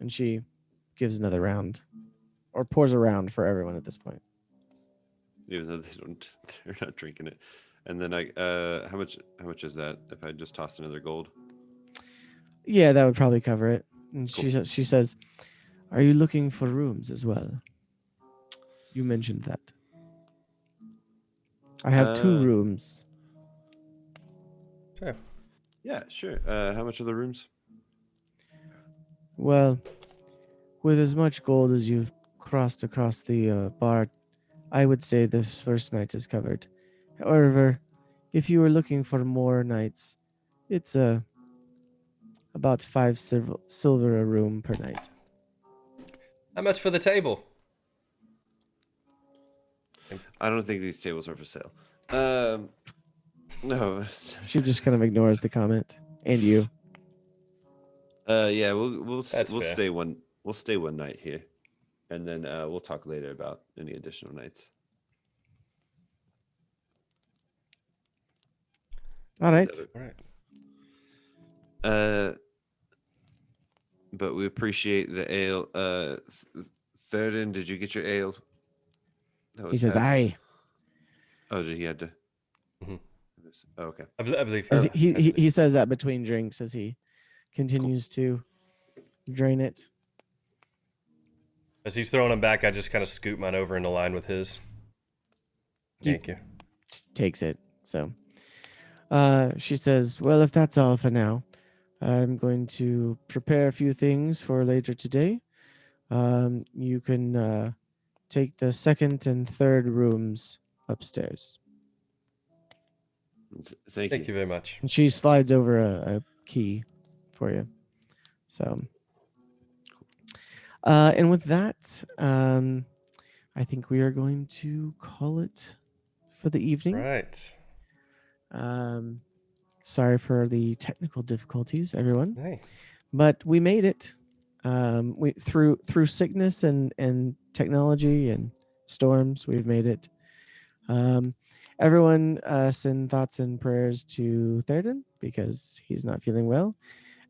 And she gives another round or pours a round for everyone at this point. Even though they're not drinking it. And then how much is that if I just tossed another gold? Yeah, that would probably cover it. And Cool. she says, are you looking for rooms as well? You mentioned that. I have 2 rooms. Sure. Yeah, sure. How much are the rooms? Well, with as much gold as you've crossed across the bar, I would say this first night is covered. However, if you were looking for more nights, it's about 5 silver a room per night. How much for the table? I don't think these tables are for sale. No. She just kind of ignores the comment, and you. Yeah, we'll That's fair. stay one night here, and then we'll talk later about any additional nights. All right. All right. But we appreciate the ale. Therdin, did you get your ale? He says, "Aye." Oh, did he had to? Mhm. Oh, okay. I believe As he says that between drinks as he continues to drain it. As he's throwing them back, I just kind of scoot mine over into line with his. Thank you. Takes it. So she says, "Well, if that's all for now, I'm going to prepare a few things for later today. You can take the second and third rooms upstairs." Thank you very much. And she slides over a key for you. So, and with that, I think we are going to call it for the evening. Right. Sorry for the technical difficulties, everyone. Hey. But we made it. We through sickness and technology and storms, we've made it. Everyone send thoughts and prayers to Therdin because he's not feeling well,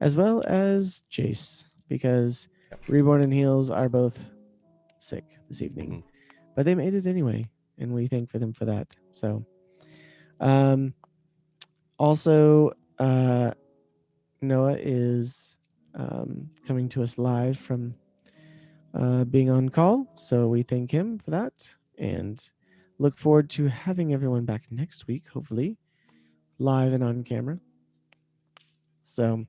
as well as Jace because Reborn and Heals are both sick this evening. But they made it anyway, and we thank for them for that. So, also, Noah is coming to us live from being on call, so we thank him for that and look forward to having everyone back next week, hopefully live and on camera. So,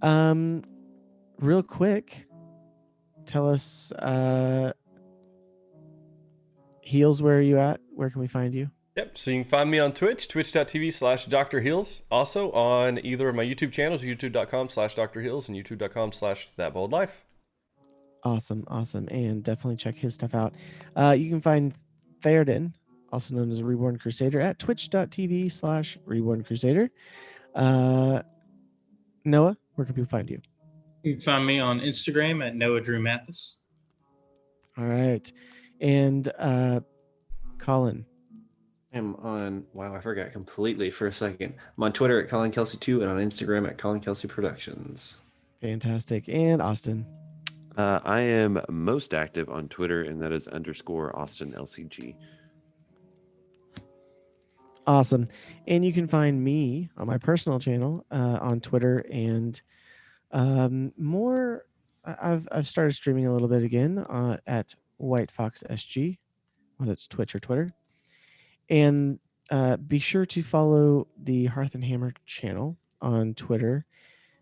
real quick, tell us, Heals, where are you at? Where can we find you? Yep, so you can find me on Twitch, twitch.tv/DrHeals. Also on either of my YouTube channels, youtube.com/DrHeals and youtube.com/ThatBoldLife. Awesome. And definitely check his stuff out. You can find Therdin, also known as Reborn Crusader, at twitch.tv/Reborn Crusader. Noah, where can people find you? You can find me on Instagram at Noah Drew Mathis. All right. And Colin. I'm on, wow, I forgot completely for a second. I'm on Twitter at Colin Kelsey 2 and on Instagram at Colin Kelsey Productions. Fantastic. And Austin. I am most active on Twitter, and that is _AustinLCG. Awesome. And you can find me on my personal channel on Twitter and more. I've started streaming a little bit again at White Fox SG, whether it's Twitch or Twitter. And be sure to follow the Hearth and Hammer channel on Twitter,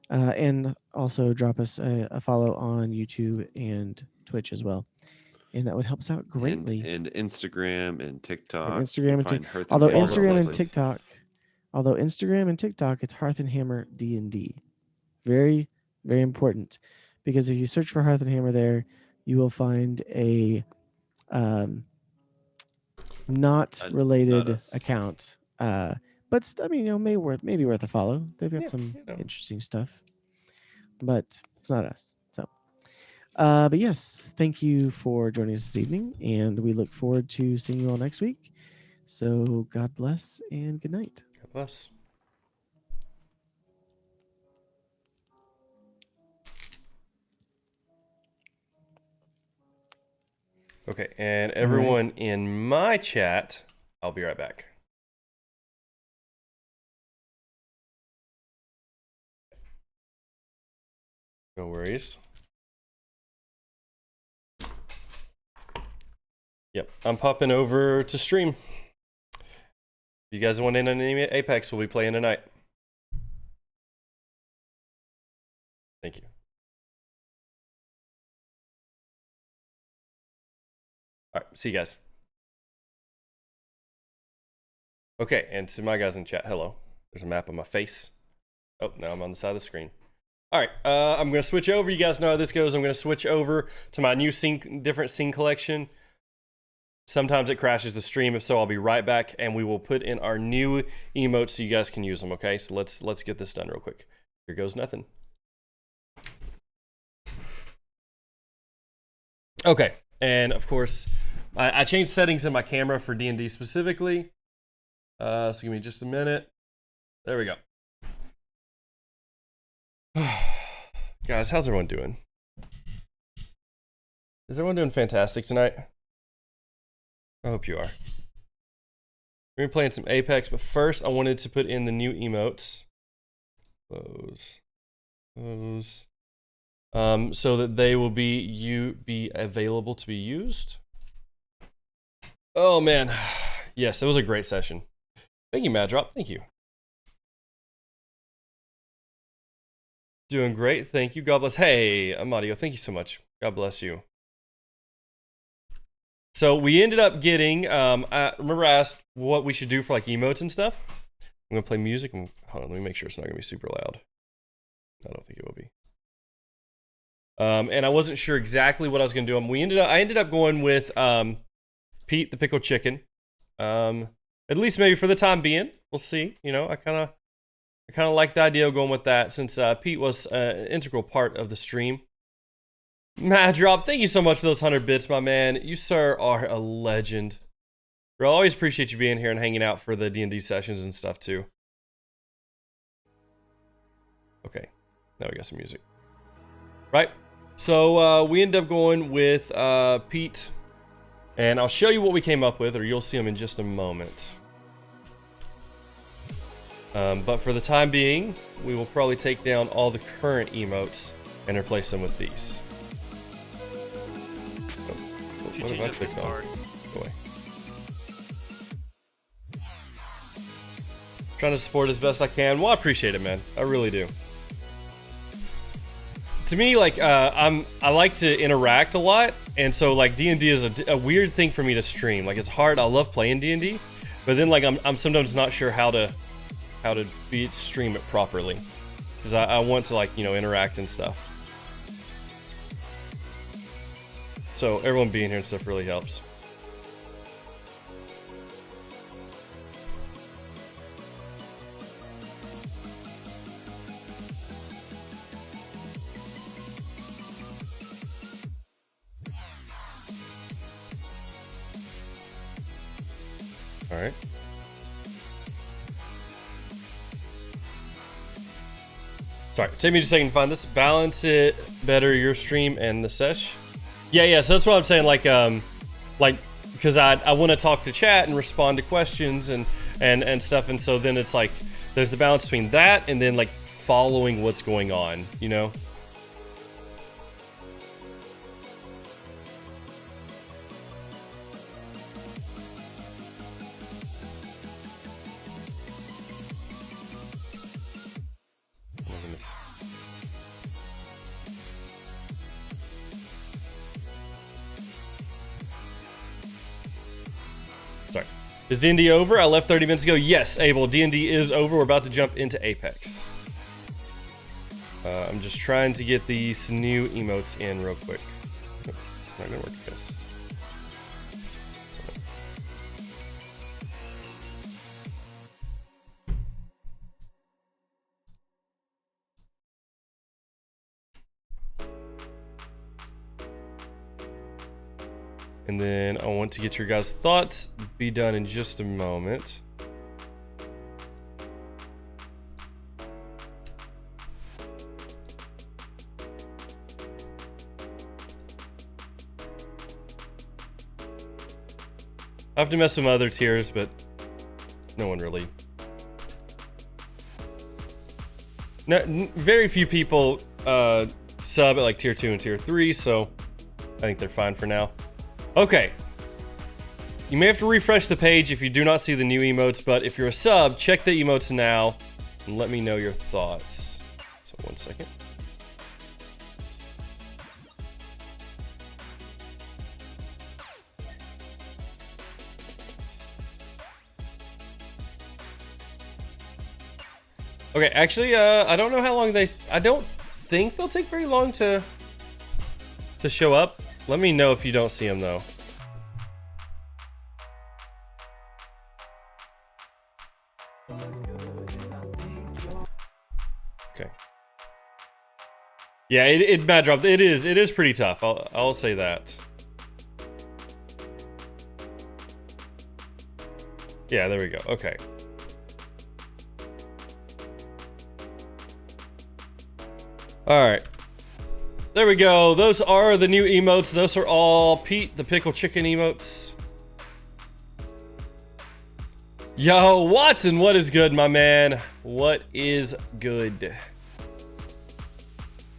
and also drop us a follow on YouTube and Twitch as well. And that would help us out greatly. And Instagram and TikTok. And Instagram and TikTok. although Instagram and TikTok, it's Hearth and Hammer D&D. Very, very important, because if you search for Hearth and Hammer there, you will find a not related account. But I mean, maybe worth a follow. They've got some interesting stuff, but it's not us. So, but yes, thank you for joining us this evening, and we look forward to seeing you all next week. So, God bless and good night. God bless. Okay, and everyone in my chat, I'll be right back. No worries. Yep, I'm popping over to stream. If you guys want in on any Apex, we'll be playing tonight. Thank you. All right, see you guys. Okay, and to my guys in chat, hello. There's a map on my face. Oh, now I'm on the side of the screen. All right, I'm going to switch over. You guys know how this goes. I'm going to switch over to my new different scene collection. Sometimes it crashes the stream. If so, I'll be right back, and we will put in our new emotes so you guys can use them, okay? So let's get this done real quick. Here goes nothing. Okay, and of course, I changed settings in my camera for D&D specifically. So give me just a minute. There we go. Guys, how's everyone doing? Is everyone doing fantastic tonight? I hope you are. We're gonna be playing some Apex, but first I wanted to put in the new emotes. Close. So that they will be available to be used. Oh man, yes, it was a great session. Thank you, Mad Drop. Thank you. Doing great. Thank you. God bless. Hey, Amadio, thank you so much. God bless you. So we ended up getting, I remember I asked what we should do for like emotes and stuff. I'm going to play music. And, hold on, let me make sure it's not going to be super loud. I don't think it will be. And I wasn't sure exactly what I was going to do. I ended up going with Pete the Pickled Chicken. At least maybe for the time being. We'll see. You know, I kind of like the idea of going with that since Pete was an integral part of the stream. Mad Drop, thank you so much for those 100 bits, my man. You, sir, are a legend. I always appreciate you being here and hanging out for the D&D sessions and stuff, too. Okay, now we got some music. Right, so we ended up going with Pete, and I'll show you what we came up with, or you'll see them in just a moment. But for the time being, we will probably take down all the current emotes and replace them with these. What have I clicked on? Go away. Trying to support as best I can. Well, I appreciate it, man. I really do. To me, like, I like to interact a lot, and so like D&D is a weird thing for me to stream. Like, it's hard. I love playing D&D, but then like I'm sometimes not sure how to stream it properly, because I want to, like, you know, interact and stuff. So everyone being here and stuff really helps. All right. Sorry, take me just a second to find this. Balance it better, your stream and the sesh. Yeah, so that's what I'm saying, like, because I want to talk to chat and respond to questions and stuff, and so then it's like, there's the balance between that and then, like, following what's going on, you know? Oh my goodness. Sorry. Is D&D over? I left 30 minutes ago. Yes, Abel, D&D is over. We're about to jump into Apex. I'm just trying to get these new emotes in real quick. Nope, it's not gonna work, I guess. And then I want to get your guys' thoughts. Be done in just a moment. I have to mess with my other tiers, but no one really. No, very few people sub at like tier 2 and tier 3, so I think they're fine for now. Okay. You may have to refresh the page if you do not see the new emotes, but if you're a sub, check the emotes now and let me know your thoughts. So 1 second. Okay, actually, I don't know how long I don't think they'll take very long to show up. Let me know if you don't see them though. Okay. Yeah, it bad dropped. It is pretty tough. I'll say that. Yeah, there we go. Okay. All right. There we go. Those are the new emotes. Those are all Pete the Pickle Chicken emotes. Yo, Watson, what is good, my man? What is good?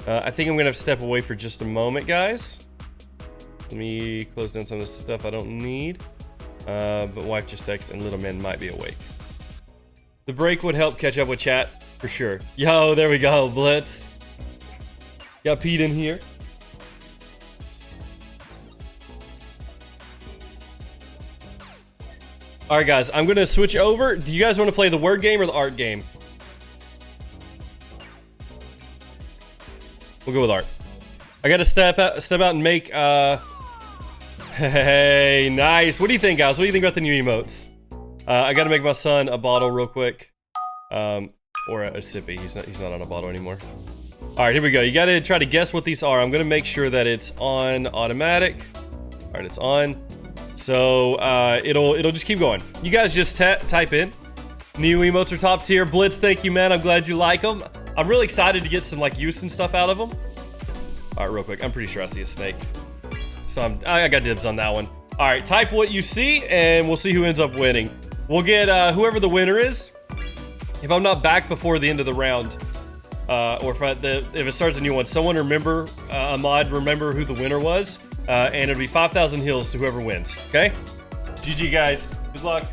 I think I'm gonna have to step away for just a moment, guys. Let me close down some of this stuff I don't need. But wife just texted and little man might be awake. The break would help catch up with chat, for sure. Yo, there we go, Blitz. Got Pete in here. All right, guys, I'm gonna switch over. Do you guys want to play the word game or the art game? We'll go with art. I gotta step out and make. Hey, nice. What do you think, guys? What do you think about the new emotes? I gotta make my son a bottle real quick, or a sippy. He's not on a bottle anymore. All right, here we go. You gotta try to guess what these are. I'm gonna make sure that it's on automatic. All right, it's on. So it'll just keep going. You guys just type in. New emotes are top tier. Blitz, thank you, man. I'm glad you like them. I'm really excited to get some like use and stuff out of them. All right, real quick. I'm pretty sure I see a snake. So I got dibs on that one. All right, type what you see, and we'll see who ends up winning. We'll get whoever the winner is. If I'm not back before the end of the round, or if it starts a new one, someone remember, Ahmad, remember who the winner was, and it'll be 5,000 heals to whoever wins. Okay? GG, guys. Good luck.